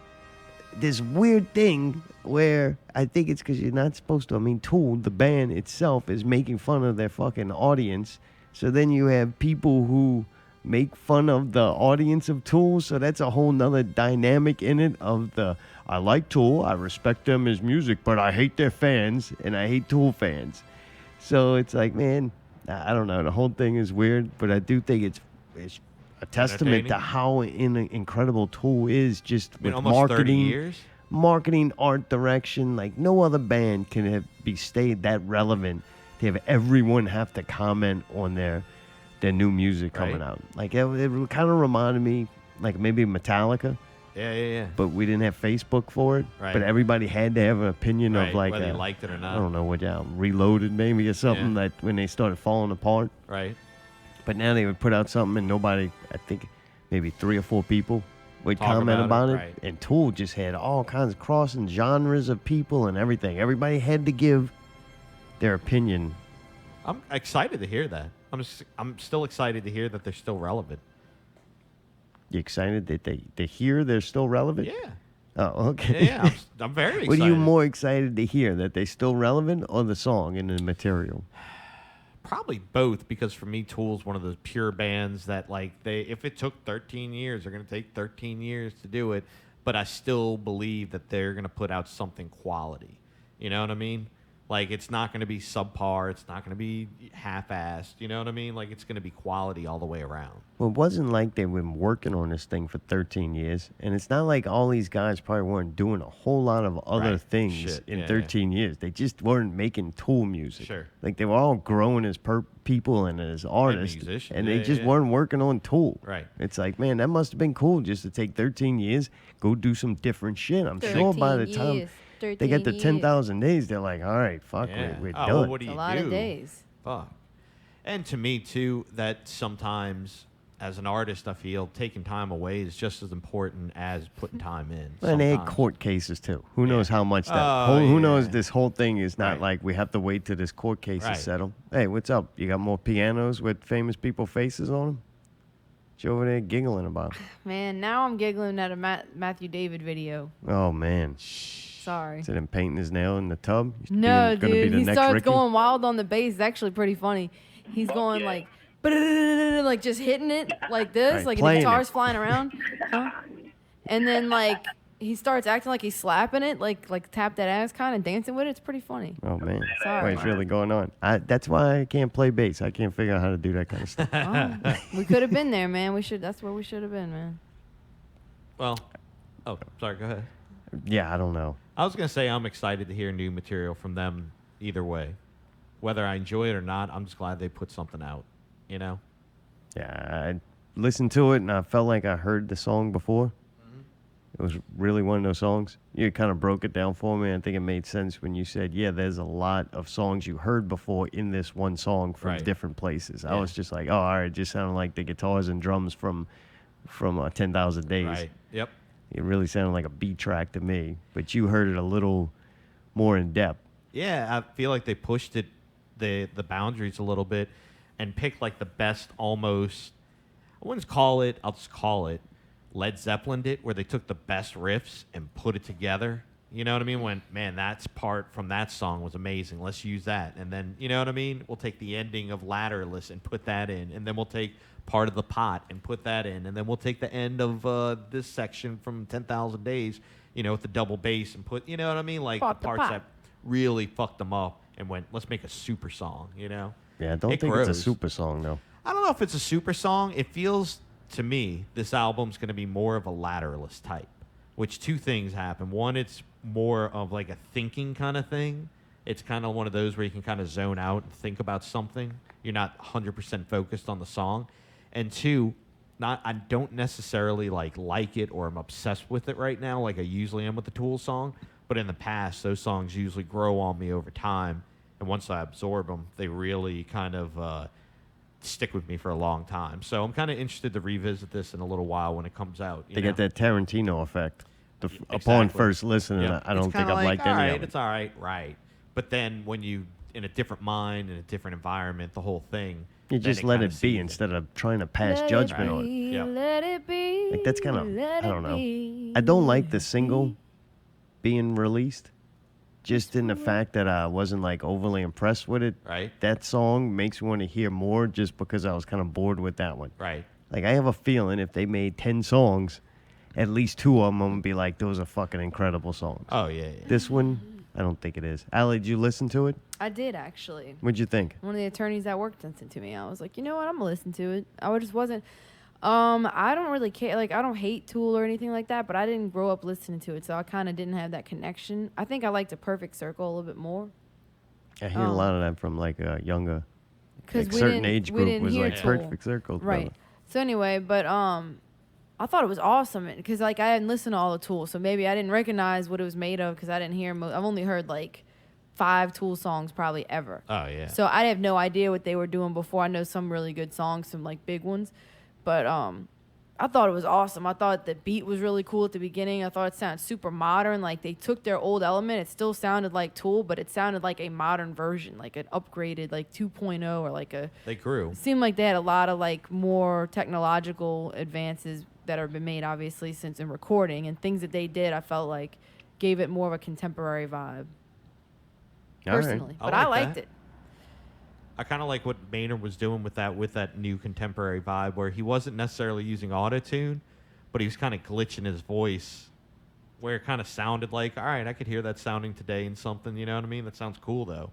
this weird thing where I think it's because you're not supposed to. I mean, Tool, the band itself, is making fun of their fucking audience. So then you have people who make fun of the audience of Tool. So that's a whole nother dynamic in it of the, I like Tool, I respect them as music, but I hate their fans and I hate Tool fans. So it's like, man, I don't know. The whole thing is weird, but I do think it's a testament to Entertaining. how incredible Tool is just I mean, with almost 30 marketing, years? marketing, art direction. Like no other band can be stayed that relevant to have everyone have to comment on their new music coming Right. out. Like it kind of reminded me, like maybe Metallica. Yeah. But we didn't have Facebook for it. Right. But everybody had to have an opinion Right, of like whether you liked it or not. I don't know what Reloaded maybe or something that when they started falling apart. Right. But now they would put out something and nobody, I think maybe 3 or 4 people would Talk comment about about it, it. right. And Tool just had all kinds of crossing genres of people and everything. Everybody had to give their opinion. I'm excited to hear that. I'm still excited to hear that they're still relevant. You excited that they hear they're still relevant? Yeah. Oh, okay. Yeah, I'm very excited. What are you more excited to hear? That they still relevant or the song and the material? Probably both, because for me, Tool's one of those pure bands that, like, if it took 13 years, they're going to take 13 years to do it, but I still believe that they're going to put out something quality. You know what I mean? Like, it's not going to be subpar. It's not going to be half-assed. You know what I mean? Like, it's going to be quality all the way around. Well, it wasn't like they've been working on this thing for 13 years. And it's not like all these guys probably weren't doing a whole lot of other Right. things Shit. in Yeah, 13 years. They just weren't making Tool music. Sure. Like, they were all growing as people and as artists. musicians. And they Yeah, just yeah. weren't working on Tool. Right. It's like, man, that must have been cool just to take 13 years, go do some different shit. I'm sure by the 13 time years. they get to 13 10,000 days, they're like, all right, fuck, Yeah. we're Oh, done. what do you a do? lot of days. Fuck. And to me, too, that sometimes, as an artist, I feel taking time away is just as important as putting time in. And they had sometimes. court cases, too. Who knows how much that... Oh, who knows yeah. this whole thing is not like we have to wait till this court case Right. is settled. Hey, what's up? You got more pianos with famous people faces on them? What you over there giggling about? Man, now I'm giggling at a Matthew David video. Oh, man. Sorry. Is it him painting his nail in the tub? No, Gonna be dude. the He next starts Ricky? going wild on the bass. It's actually pretty funny. He's going like just hitting it like this, Right, like the playing guitar's it. flying around. Huh? And then like he starts acting like he's slapping it, like tap that ass kind of dancing with it. It's pretty funny. Oh, man. Sorry. What's really going on? That's why I can't play bass. I can't figure out how to do that kind of stuff. Oh, we could have been there, man. That's where we should have been, man. Well, sorry, go ahead. Yeah, I don't know. I was going to say I'm excited to hear new material from them either way. Whether I enjoy it or not, I'm just glad they put something out, you know? Yeah, I listened to it and I felt like I heard the song before. It was really one of those songs. You kind of broke it down for me. I think it made sense when you said, yeah, there's a lot of songs you heard before in this one song from Right. different places. I Yeah. was just like, oh, all right, it just sounded like the guitars and drums from 10,000 Days. Right. Yep. It really sounded like a beat track to me, but you heard it a little more in depth. Yeah, I feel like they pushed it the boundaries a little bit and picked like the best almost, I wouldn't call it, I'll just call it Led Zeppelin'd it, where they took the best riffs and put it together. You know what I mean? When, man, that's part from that song was amazing. Let's use that. And then, you know what I mean? We'll take the ending of Ladderless and put that in. And then we'll take part of The Pot and put that in. And then we'll take the end of this section from 10,000 Days, you know, with the double bass and put, you know what I mean? Like Pot the the parts pot. that really fucked them up and went, let's make a super song, you know? Yeah, I don't It think grows. it's a super song, though. I don't know if it's a super song. It feels to me this album's going to be more of a ladderless type, which two things happen. One, it's more of like a thinking kind of thing. It's kind of one of those where you can kind of zone out and think about something. You're not 100% focused on the song. And two, I don't necessarily like it or I'm obsessed with it right now like I usually am with the Tool song. But in the past, those songs usually grow on me over time. And once I absorb them, they really kind of stick with me for a long time. So I'm kind of interested to revisit this in a little while when it comes out. They get that Tarantino effect. Upon Exactly. first listening, Yep. I don't It's think kinda I've like, liked any all right, of it. It's all right, right. But then when you, in a different mind, in a different environment, the whole thing. You then just let kinda it be instead of trying to pass Let judgment it on it. be, Yep. let it be. Like that's kind of, let I don't it know. be. I don't like the single being released, just in the fact that I wasn't like overly impressed with it. Right. That song makes me want to hear more just because I was kind of bored with that one. Right. Like I have a feeling if they made 10 songs, at least 2 of them I'm gonna be like, those are fucking incredible songs. Oh, yeah. This one, I don't think it is. Allie, did you listen to it? I did actually. What'd you think? One of the attorneys that worked sent it to me. I was like, you know what? I'm gonna listen to it. I just wasn't. I don't really care. Like, I don't hate Tool or anything like that, but I didn't grow up listening to it, so I kind of didn't have that connection. I think I liked A Perfect Circle a little bit more. I hear a lot of that from like a younger, 'Cause like we certain didn't- age we group didn't was hear like Tool. Perfect Circle. Right. So anyway, but I thought it was awesome because like I hadn't listened to all the Tool, so maybe I didn't recognize what it was made of because I didn't hear. I've only heard like 5 Tool songs probably ever. Oh, yeah. So I have no idea what they were doing before. I know some really good songs, some like big ones, but I thought it was awesome. I thought the beat was really cool at the beginning. I thought it sounded super modern. Like they took their old element. It still sounded like Tool, but it sounded like a modern version, like an upgraded, like 2.0 or like a. They grew. It seemed like they had a lot of like more technological advances that have been made, obviously, since in recording and things that they did. I felt like gave it more of a contemporary vibe. All right. Personally, but I liked it. I kind of like what Maynard was doing with that new contemporary vibe, where he wasn't necessarily using auto-tune, but he was kind of glitching his voice, where it kind of sounded like, all right, I could hear that sounding today in something, you know what I mean? That sounds cool, though.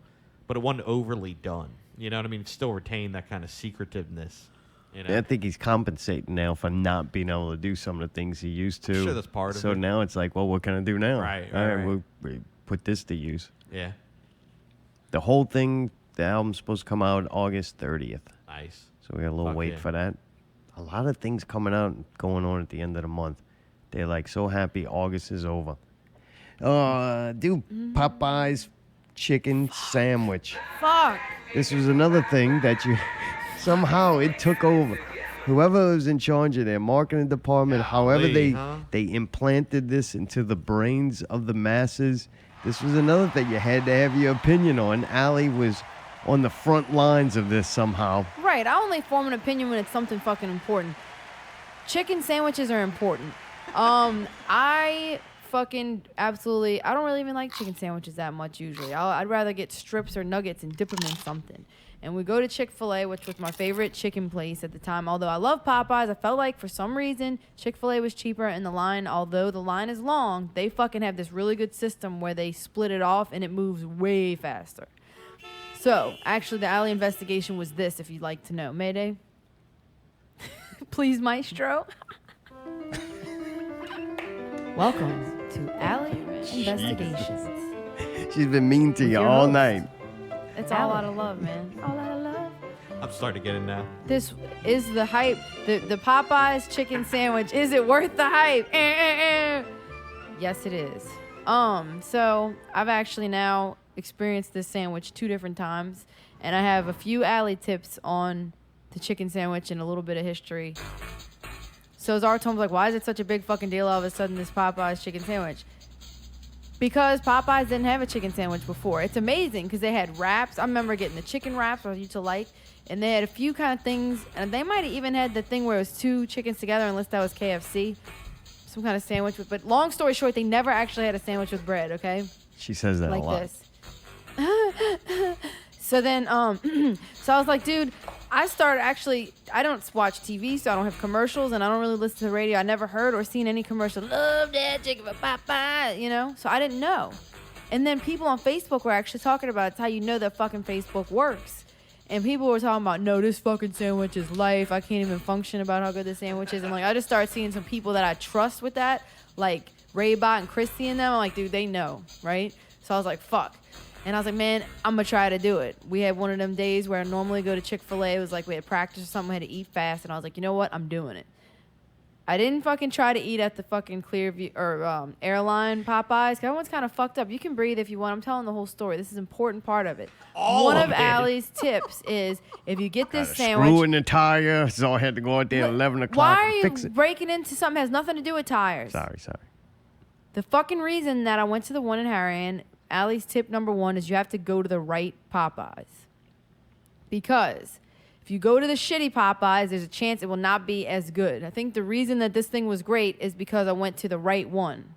But it wasn't overly done, you know what I mean? It still retained that kind of secretiveness, you know? Yeah, I think he's compensating now for not being able to do some of the things he used to. I'm sure that's part of so it. now it's like, well, what can I do now? Right, All right, right, right. we'll put this to use. Yeah. The whole thing, the album's supposed to come out August 30th. Nice. So we got a little Fuck wait yeah. for that. A lot of things coming out and going on at the end of the month. They're like so happy August is over. Dude, Popeye's chicken sandwich. Fuck. This was another thing that you somehow it took over. Whoever was in charge of their marketing department, however they implanted this into the brains of the masses, this was another thing you had to have your opinion on. Allie was on the front lines of this somehow. Right. I only form an opinion when it's something fucking important. Chicken sandwiches are important. I fucking absolutely, I don't really even like chicken sandwiches that much usually. I'd rather get strips or nuggets and dip them in something. And we go to Chick-fil-A, which was my favorite chicken place at the time. Although I love Popeyes, I felt like for some reason Chick-fil-A was cheaper, and the line, although the line is long, they fucking have this really good system where they split it off and it moves way faster. So, actually, the Alley investigation was this, if you'd like to know. Mayday? Please, Maestro. Welcome to Alley Investigations. She's been mean to you all night. It's all out of love, man. All out of love. I'm starting to get in now. This is the hype. The Popeyes chicken sandwich. Is it worth the hype? Yes, it is. So I've actually now experienced this sandwich 2 different times, and I have a few Alley tips on the chicken sandwich and a little bit of history. So Zartom's like, why is it such a big fucking deal all of a sudden, this Popeyes chicken sandwich? Because Popeyes didn't have a chicken sandwich before. It's amazing because they had wraps. I remember getting the chicken wraps I used to like. And they had a few kind of things. And they might have even had the thing where it was 2 chickens together, unless that was KFC. Some kind of sandwich. But long story short, they never actually had a sandwich with bread, okay? She says that like a lot. This. So then, so I was like, dude, I don't watch TV, so I don't have commercials, and I don't really listen to the radio. I never heard or seen any commercial. Love that chicken for Popeye, you know? So I didn't know. And then people on Facebook were actually talking about it. It's how you know that fucking Facebook works. And people were talking about, no, this fucking sandwich is life. I can't even function about how good this sandwich is. And like, I just started seeing some people that I trust with that, like Raybot and Christy and them. I'm like, dude, they know, right? So I was like, fuck. And I was like, man, I'm going to try to do it. We had one of them days where I normally go to Chick-fil-A. It was like we had practice or something. We had to eat fast. And I was like, you know what? I'm doing it. I didn't fucking try to eat at the fucking Clearview or airline Popeyes. Cause everyone's kind of fucked up. You can breathe if you want. I'm telling the whole story. This is an important part of it. One of Allie's tips is if you get this sandwich. Screw in the tire, so I had to go out there at 11 o'clock why are and you fix it. breaking into something that has nothing to do with tires? Sorry. The fucking reason that I went to the one in Harahan, Allie's tip number 1 is you have to go to the right Popeyes. Because if you go to the shitty Popeyes, there's a chance it will not be as good. I think the reason that this thing was great is because I went to the right one.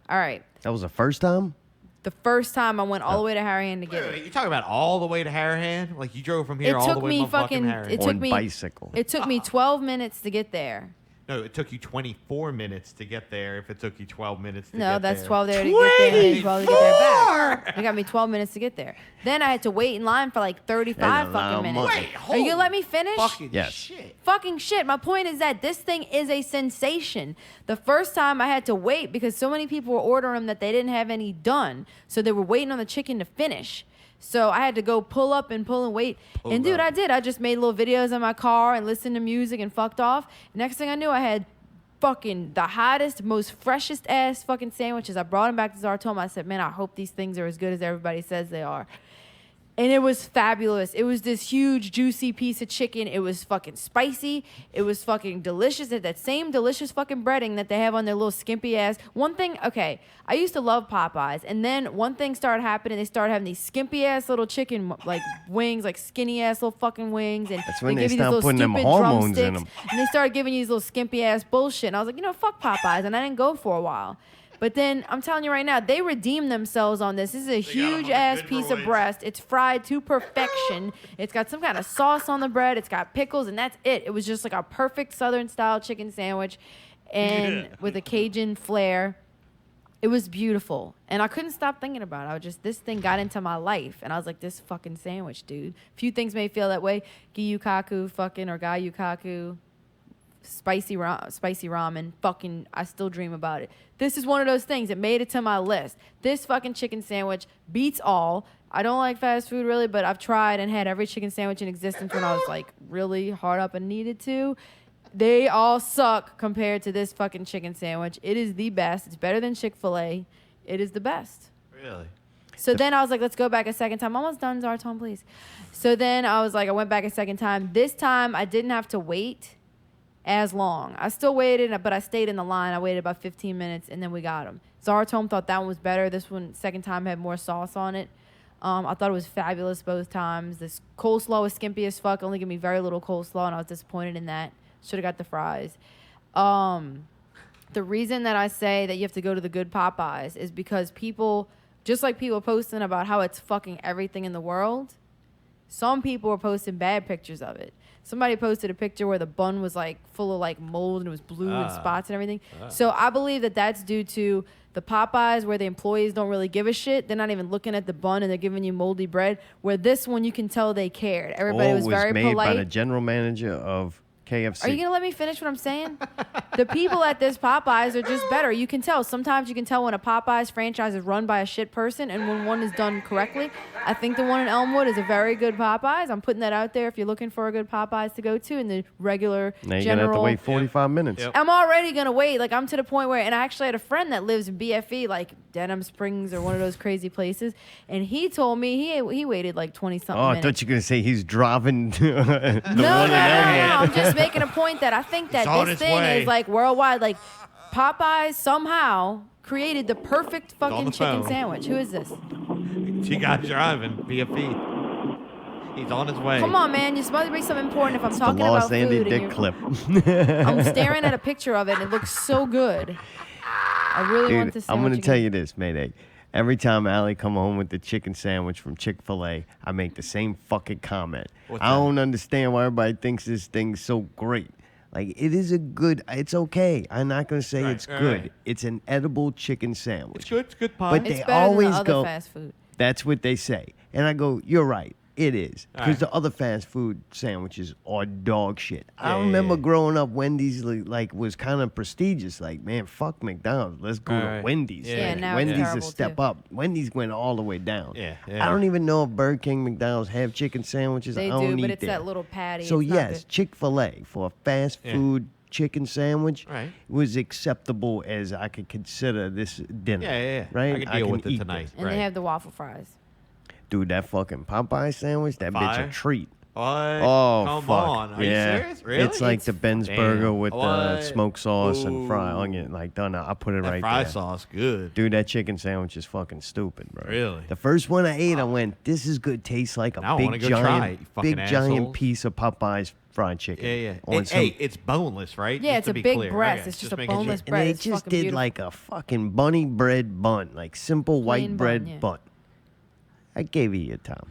All right. That was the first time? The first time I went all the way to Harahan to get it. You're talking about all the way to Harahan? Like you drove from here all the way to fucking Harahan? It took me 12 minutes to get there. No, it took you 24 minutes to get there if it took you 12 minutes to get No, there. that's 12 there to get there and 12 to get there back. It got me 12 minutes to get there. Then I had to wait in line for like 35 fucking minutes. Are you going to let me finish? Fucking shit. My point is that this thing is a sensation. The first time I had to wait because so many people were ordering them that they didn't have any done. So they were waiting on the chicken to finish. So I had to go pull and wait. And dude, I did. I just made little videos in my car and listened to music and fucked off. Next thing I knew, I had fucking the hottest, most freshest ass fucking sandwiches. I brought them back to Zartoma. I said, man, I hope these things are as good as everybody says they are. And it was fabulous. It was this huge, juicy piece of chicken. It was fucking spicy. It was fucking delicious. That same delicious fucking breading that they have on their little skimpy ass. One thing, okay, I used to love Popeyes. And then one thing started happening. They started having these skimpy ass little chicken, like wings, like skinny ass little fucking wings. And That's when they they give you these start little putting them stupid hormones in drumsticks. them. And they started giving you these little skimpy ass bullshit. And I was like, you know, fuck Popeyes. And I didn't go for a while. But then, I'm telling you right now, they redeemed themselves on this. This is a huge-ass piece of breast. It's fried to perfection. It's got some kind of sauce on the bread. It's got pickles, and that's it. It was just like a perfect Southern-style chicken sandwich and with a Cajun flair. It was beautiful. And I couldn't stop thinking about it. This thing got into my life. And I was like, this fucking sandwich, dude. Few things may feel that way. Gyukaku fucking or Gayukaku. Spicy ramen, fucking, I still dream about it. This is one of those things that made it to my list. This fucking chicken sandwich beats all. I don't like fast food really, but I've tried and had every chicken sandwich in existence when I was like really hard up and needed to. They all suck compared to this fucking chicken sandwich. It is the best. It's better than Chick-fil-A. It is the best. Really? So then I was like, let's go back a second time. Almost done, Zartan, please. So then I was like, I went back a second time. This time I didn't have to wait as long. I still waited, but I stayed in the line. I waited about 15 minutes, and then we got them. Zartan thought that one was better. This one, second time, had more sauce on it. I thought it was fabulous both times. This coleslaw was skimpy as fuck. Only gave me very little coleslaw, and I was disappointed in that. Should have got the fries. The reason that I say that you have to go to the good Popeyes is because people, just like people posting about how it's fucking everything in the world, some people are posting bad pictures of it. Somebody posted a picture where the bun was like full of like mold and it was blue and spots and everything. So I believe that that's due to the Popeyes where the employees don't really give a shit. They're not even looking at the bun and they're giving you moldy bread. Where this one, you can tell they cared. Everybody was very made polite. by the general manager of KFC. Are you going to let me finish what I'm saying? The people at this Popeyes are just better. You can tell. Sometimes you can tell when a Popeyes franchise is run by a shit person and when one is done correctly. I think the one in Elmwood is a very good Popeyes. I'm putting that out there if you're looking for a good Popeyes to go to in the regular Now you're general. going to have to wait 45 minutes. I'm already going to wait. Like, I'm to the point where, and I actually had a friend that lives in BFE, like Denham Springs or one of those crazy places, and he told me he waited like 20-something Oh, I minutes. thought you were going to say he's driving the one No, in Elmwood. I'm just making a point that I think that this thing is like worldwide. Like Popeyes somehow created the perfect fucking the chicken phone. sandwich. Who is this? You guys driving BFE. He's on his way. Come on, man. You're supposed to be something important if I'm The talking Lost about Andy food. Dick And clip. I'm staring at a picture of it, and it looks so good. I really want Dude, this I'm sandwich going to tell again. you this, Mayday. Every time Allie come home with the chicken sandwich from Chick-fil-A, I make the same fucking comment. I don't understand why everybody thinks this thing's so great. Like, it is it's okay. I'm not going to say it's good. right. It's an edible chicken sandwich. It's good. It's good pie. But It's they better than always the other go, fast food. that's what they say. And I go, you're right. It is. All Because right. the other fast food sandwiches are dog shit. I Yeah, remember growing up, Wendy's like was kind of prestigious. Like, man, fuck McDonald's. Let's go to Right. Wendy's. Yeah, Like, now it's Wendy's a terrible, step too. up. Wendy's went all the way down. Yeah, I yeah. don't even know if Burger King, McDonald's have chicken sandwiches. They I don't do, but eat it's there. that little patty. So It's not yes, good. Chick-fil-A for a fast Yeah. food chicken sandwich Right. was acceptable as I could consider this dinner. Yeah. Right? I could deal can with it eat tonight. And they have the waffle fries. Dude, that fucking Popeye sandwich, that bitch Fire? a treat. What? Oh, Come fuck. on. Are yeah. you serious? Really? It's like the Ben's Damn. burger with the What? smoked sauce and fried Ooh. onion. Like, done. I put it That right fry there. sauce, good. Dude, that chicken sandwich is fucking stupid, bro. Really? The first one I ate, I went, this is good. Tastes like a Now I wanna big go try giant, it, you fucking big giant assholes. piece of Popeye's fried chicken. Yeah. On And, some- hey, it's boneless, right? Yeah, Just it's to a be big clear. breast. Okay, It's just a making boneless and bread. they It's just fucking did beautiful. like a fucking bunny bread bun, like simple white Plain bun, bread yeah. bun. I gave you your time.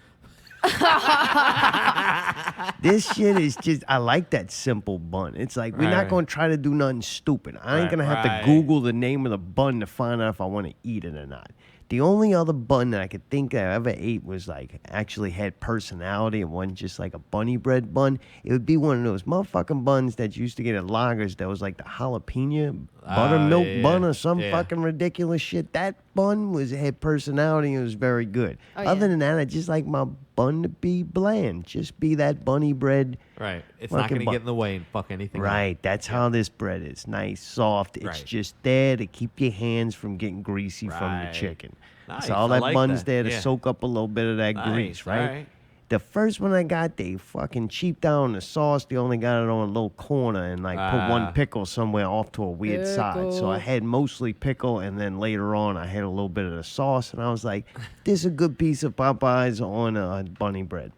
This shit is just, I like that simple bun. It's like, we're not Right. going to try to do nothing stupid. I ain't Right, going to have right. to Google the name of the bun to find out if I want to eat it or not. The only other bun that I could think I ever ate was like, actually had personality and wasn't just like a bunny bread bun. It would be one of those motherfucking buns that you used to get at Lagers that was like the jalapeno buttermilk yeah, bun or some yeah. fucking ridiculous shit. That bun had personality and was very good. Oh, Other yeah. than that, I just like my bun to be bland. Just be that bunny bread. Right. It's not fucking going to get in the way and fuck anything up. Right. That's how this bread is. Nice, soft. It's Right. just there to keep your hands from getting greasy from the Right. chicken. Nice. So all I that like bun's that. there to Yeah. soak up a little bit of that Nice. grease, right? Right. The first one I got, they fucking cheaped out on the sauce. They only got it on a little corner and like put one pickle somewhere off to a weird side. So I had mostly pickle, and then later on I had a little bit of the sauce, and I was like, "This is a good piece of Popeyes on bunny bread.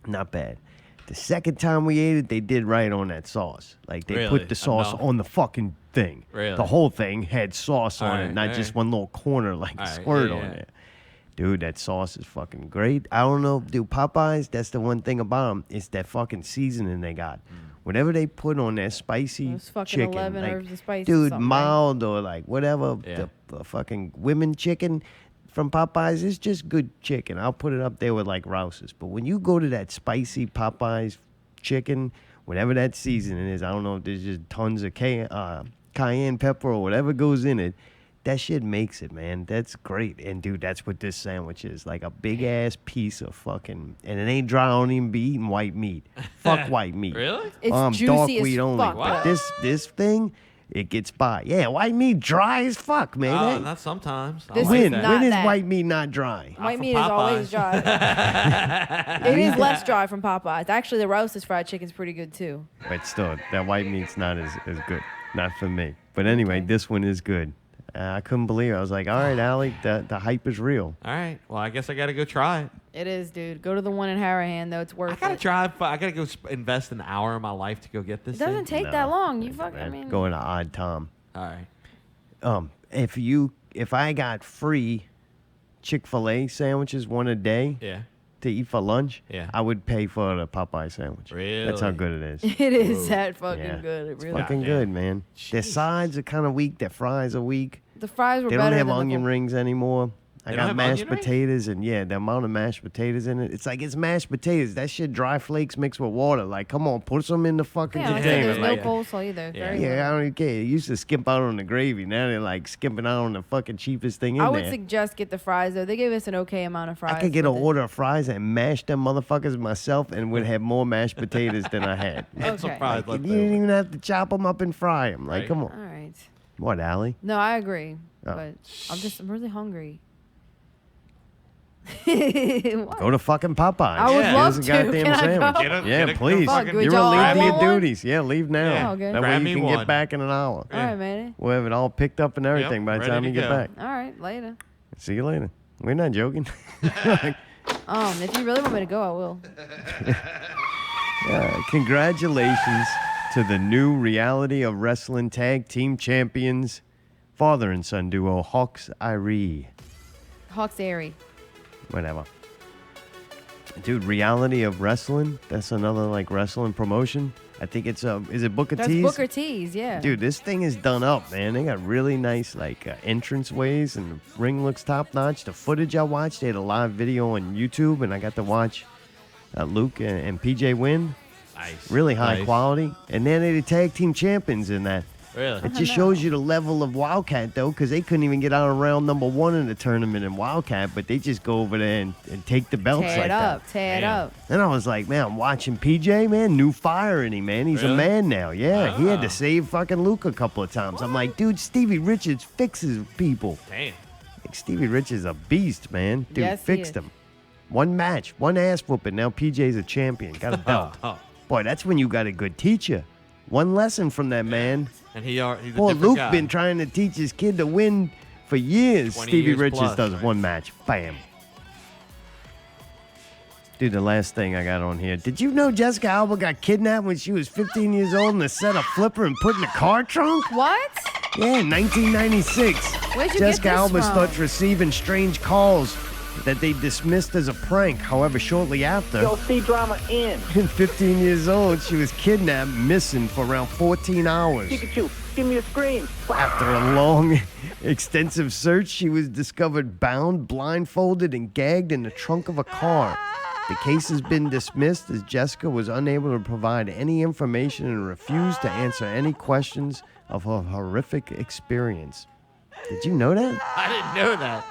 Not bad." The second time we ate it, they did right on that sauce. Like they Really? put the sauce Enough? on the fucking thing. Really? The whole thing had sauce on it, Alright, not just alright. one little corner like a Alright, squirt yeah, on yeah. there. Dude, that sauce is fucking great. I don't know, dude. Popeyes, that's the one thing about them. It's that fucking seasoning they got. Whatever they put on that spicy Those fucking chicken, 11 like, herbs of spice or dude, something, right? mild or like whatever, Yeah. the fucking women chicken from Popeyes, it's just good chicken. I'll put it up there with like Rouse's. But when you go to that spicy Popeyes chicken, whatever that seasoning is, I don't know if there's just tons of cayenne pepper or whatever goes in it. That shit makes it, man. That's great. And, dude, that's what this sandwich is. Like a big-ass piece of fucking... And it ain't dry. I don't even be eating white meat. Fuck white meat. Really? It's Dark juicy as wheat only. fuck, But though. this thing, it gets by. Yeah, white meat dry as fuck, man. Not sometimes. I This like is that. not When is that. white meat not dry? White from meat is always Popeyes. dry. It is less dry from Popeyes. Actually, the roasted fried chicken's pretty good too. But still, that white meat's not as good. Not for me. But anyway, this one is good. I couldn't believe it. I was like, all right, Allie, the hype is real. All right. Well, I guess I got to go try it. It is, dude. Go to the one in Harahan though. It's worth I gotta it. drive. I gotta go invest an hour of my life to go get this. It doesn't thing. take that long. You fucking. I mean, Going to Odd Tom. All right. If I got free Chick-fil-A sandwiches one a day to eat for lunch, I would pay for the Popeye sandwich. Really? That's how good it is. it is that fucking good. It It's really. fucking good, man. Their sides are kind of weak. Their fries are weak. The fries were They better don't have than onion rings anymore. I They don't got have mashed onion rings? potatoes, and the amount of mashed potatoes in it. It's like it's mashed potatoes. That shit dry flakes mixed with water. Like, come on, put some in the fucking Yeah, like I said, container. there's no Like, coleslaw either. Very yeah, little. I don't even care. They used to skimp out on the gravy. Now they're like skimping out on the fucking cheapest thing in I would there. suggest get the fries though. They gave us an okay amount of fries. I could get an with it. order of fries and mash them motherfuckers myself and would have more mashed potatoes than I had. And some Okay. fries Like, you didn't even have to chop them up and fry them. Like, Right. come on. All right. What, Allie? No, I agree. Oh. But I'm really hungry. Go to fucking Popeyes. I would Give love us a to. goddamn Can I sandwich. go? Yeah, please. Fuck, do You're y'all relieving want your one? duties. Yeah, leave now. Yeah. Oh, okay. That Grab way me you can one. get back in an hour. All right, man. We'll have it all picked up and everything by the Yep, time you ready get to back. go. All right, later. See you later. We're not joking. If you really want me to go, I will. Congratulations to the new Reality of Wrestling Tag Team Champions, father and son duo Hawks Irie. Hawks Airy. Whatever. Dude, Reality of Wrestling? That's another like wrestling promotion. I think it's is it Booker That's T's? Booker T's, yeah. Dude, this thing is done up, man. They got really nice like entrance ways, and the ring looks top notch. The footage I watched, they had a live video on YouTube, and I got to watch Luke and PJ win. Nice. Really high Nice. quality. And then they're the tag team champions in that. Really? It just shows you the level of Wildcat, though, because they couldn't even get out of round number 1 in the tournament in Wildcat, but they just go over there and take the belts Tear like it that. up. Tear it up. And I was like, man, I'm watching PJ, man, new fire in him, man. He's a Really? man now. Yeah, he had Ah. to save fucking Luke a couple of times. I'm like, dude, Stevie Richards fixes people. Damn. Like, Stevie Richards is a beast, man. Dude, Yes, he fixed is. him. One match, one ass whooping. Now PJ's a champion. Got a belt. Boy, that's when you got a good teacher. One lesson from that man. And he's a Boy, different Luke guy. been trying to teach his kid to win for years. 20 Stevie years Richards plus, does right? one match. Bam. Dude, the last thing I got on here. Did you know Jessica Alba got kidnapped when she was 15 years old and set a flipper and put in the car trunk? What? Yeah, in 1996. Where'd you Jessica get this Alba from? starts receiving strange calls that they dismissed as a prank. However, shortly after, Yo, see drama in. 15 years old, she was kidnapped, missing for around 14 hours. Pikachu, give me a scream. After a long, extensive search, she was discovered bound, blindfolded, and gagged in the trunk of a car. The case has been dismissed as Jessica was unable to provide any information and refused to answer any questions of her horrific experience. Did you know that? I didn't know that.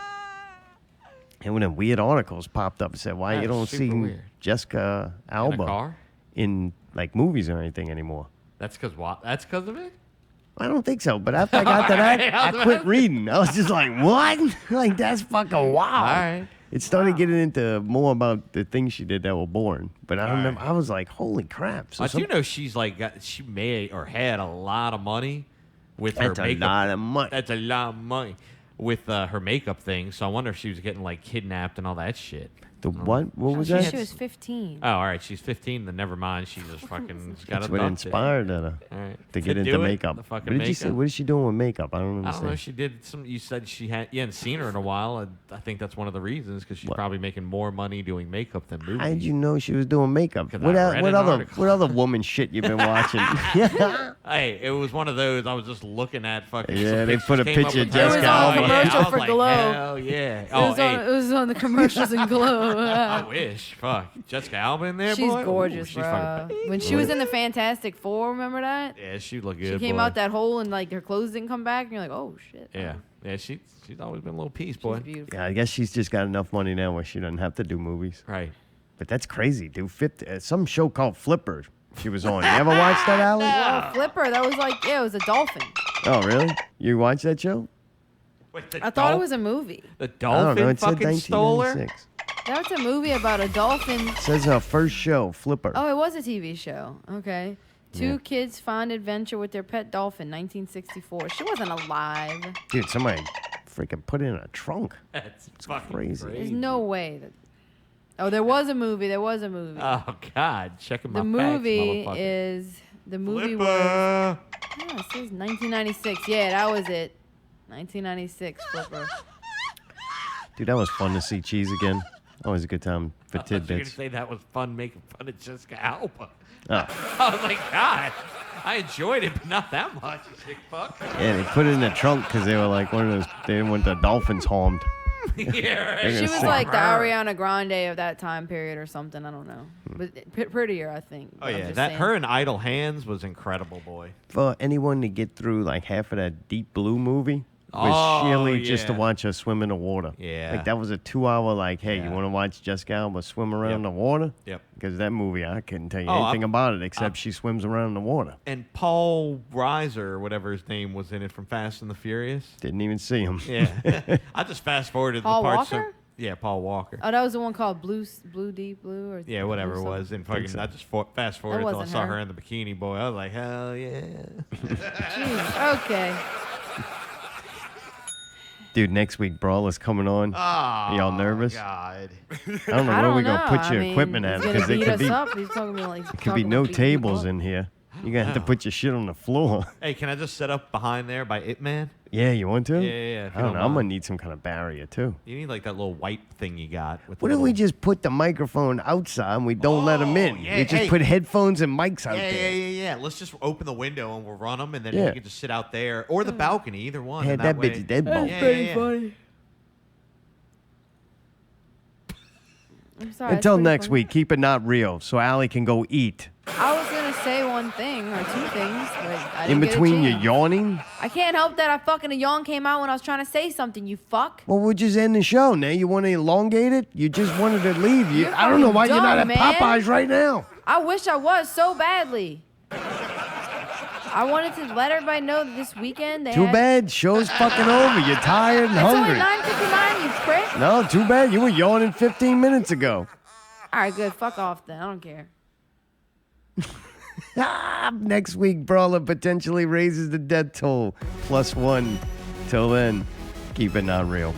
And when the weird articles popped up and said, why you That's don't super see weird. Jessica Alba car? in like movies or anything anymore? That's because what? That's because of it? I don't think so. But after I got to that, I quit reading. I was just like, what? Like, that's fucking wild. All right. It started getting into more about the things she did that were boring. But I remember, I was like, holy crap. So I do know she's like she made or had a lot of money with her That's a makeup. lot of money. That's a lot of money with her makeup thing. So I wonder if she was getting like kidnapped and all that shit. The what? What was She that? was 15. Oh, all right. She's 15 . Then never mind. She just fucking got That's a what dump inspired her All right. to get do into it, makeup. the What fucking did you say? makeup. What is she doing with makeup? I don't I don't know. understand. She did some. You said you hadn't seen her in a while. I think that's one of the reasons because she's probably making more money doing makeup than movies. How did you know she was doing makeup? 'Cause What, I read what an other article. what other woman shit you been watching? Hey, it was one of those. I was just looking at fucking. Yeah, some they put a pictures came up picture of with her. Jessica It was on Alba. a commercial I was for like, Glow. Hell yeah! It Oh, was, hey, it was on the commercials in Glow. I wish. Fuck, Jessica Alba in there, She's boy. Ooh, gorgeous, she's bro. fucking- When she was in the Fantastic Four, remember that? Yeah, she looked good. She came boy. out that hole and like her clothes didn't come back, and you're like, oh shit. Yeah, yeah. She's always been a little piece, boy. Yeah, I guess she's just got enough money now where she doesn't have to do movies. Right. But that's crazy, dude. Some show called Flipper she was on. You ever watched that, Allie? Whoa, Flipper, that was like, yeah, it was a dolphin. Oh, really? You watch that show? I thought it was a movie. The I don't know. dolphin It said fucking stole her? 1996. That's a movie about a dolphin. It says our first show, Flipper. Oh, it was a TV show. Okay. Two Yeah. kids find adventure with their pet dolphin, 1964. She wasn't alive. Dude, somebody freaking put it in a trunk. That's It's fucking crazy. There's no way that. Oh, there was a movie. There was a movie. Oh God, checking my The facts, movie motherfucker. is the movie Flipper. was. Yeah, it says 1996. Yeah, that was it. 1996 Flipper. Dude, that was fun to see Cheese again. Always a good time for I thought you were gonna tidbits. say that was fun making fun of Jessica Alba. Oh. I was like, God, I enjoyed it, but not that much, you sick fuck. Yeah, they put it in the trunk because they were like one of those. They didn't want the dolphins harmed. Yeah, right. She was like the Ariana Grande of that time period or something. I don't know, but prettier, I think. Oh but I'm yeah, just that saying. her in Idle Hands was incredible, boy. For anyone to get through like half of that Deep Blue movie was Oh, sheerly just to yeah. watch her swim in the water. Yeah. Like that was a 2-hour like, hey, you want to watch Jessica Alba swim around the water? Yep. Because that movie, I couldn't tell you Oh, anything about it except she swims around in the water. And Paul Reiser, or whatever his name was in it from Fast and the Furious. Didn't even see him. Yeah. I just fast forwarded Paul the parts. Walker? Yeah, Paul Walker. Oh, that was the one called Blue Deep Blue, or Yeah, whatever Blue it was. something? And fucking, so. I just fast forwarded until I wasn't saw her. her in the bikini boy. I was like, hell yeah. Jeez, okay. Dude, next week Brawler's coming on. Oh, Y'all nervous? God. I don't know I where we're don't going to know. put I your mean, equipment at he's gonna because there beat could us be, up. He's talking about, like, could be talking no about beating people tables up. in here. You're going to have to know. put your shit on the floor. Hey, can I just set up behind there by It Man? Yeah, you want to? Yeah, if I you don't know. I'm mind. going to need some kind of barrier too. You need like that little white thing you got. With What the if we little- just put the microphone outside and we don't let them in? yeah, we just hey. put headphones and mics out Yeah, there. yeah. Let's just open the window and we'll run them, and then Yeah. you can just sit out there or the balcony, either one. Yeah, and that way- bitch is dead both. Yeah. I'm sorry. it's Until pretty next funny. week, keep it not real so Allie can go eat. I was gonna say one thing or two things, but I In didn't get a between you chance. yawning? I can't help that. A yawn came out when I was trying to say something. You fuck. Well, we'll just end the show. Now you want to elongate it? You just wanted to leave. I don't know why you're not at dumb, man. Popeyes right now. I wish I was so badly. I wanted to let everybody know that this weekend they Too had. bad. Show's fucking over. You're tired and It's only hungry. 9:59, you prick. No, too bad. You were yawning 15 minutes ago. All right, good. Fuck off then. I don't care. Next week, Brawler potentially raises the death toll. +1. Till then, keep it not real.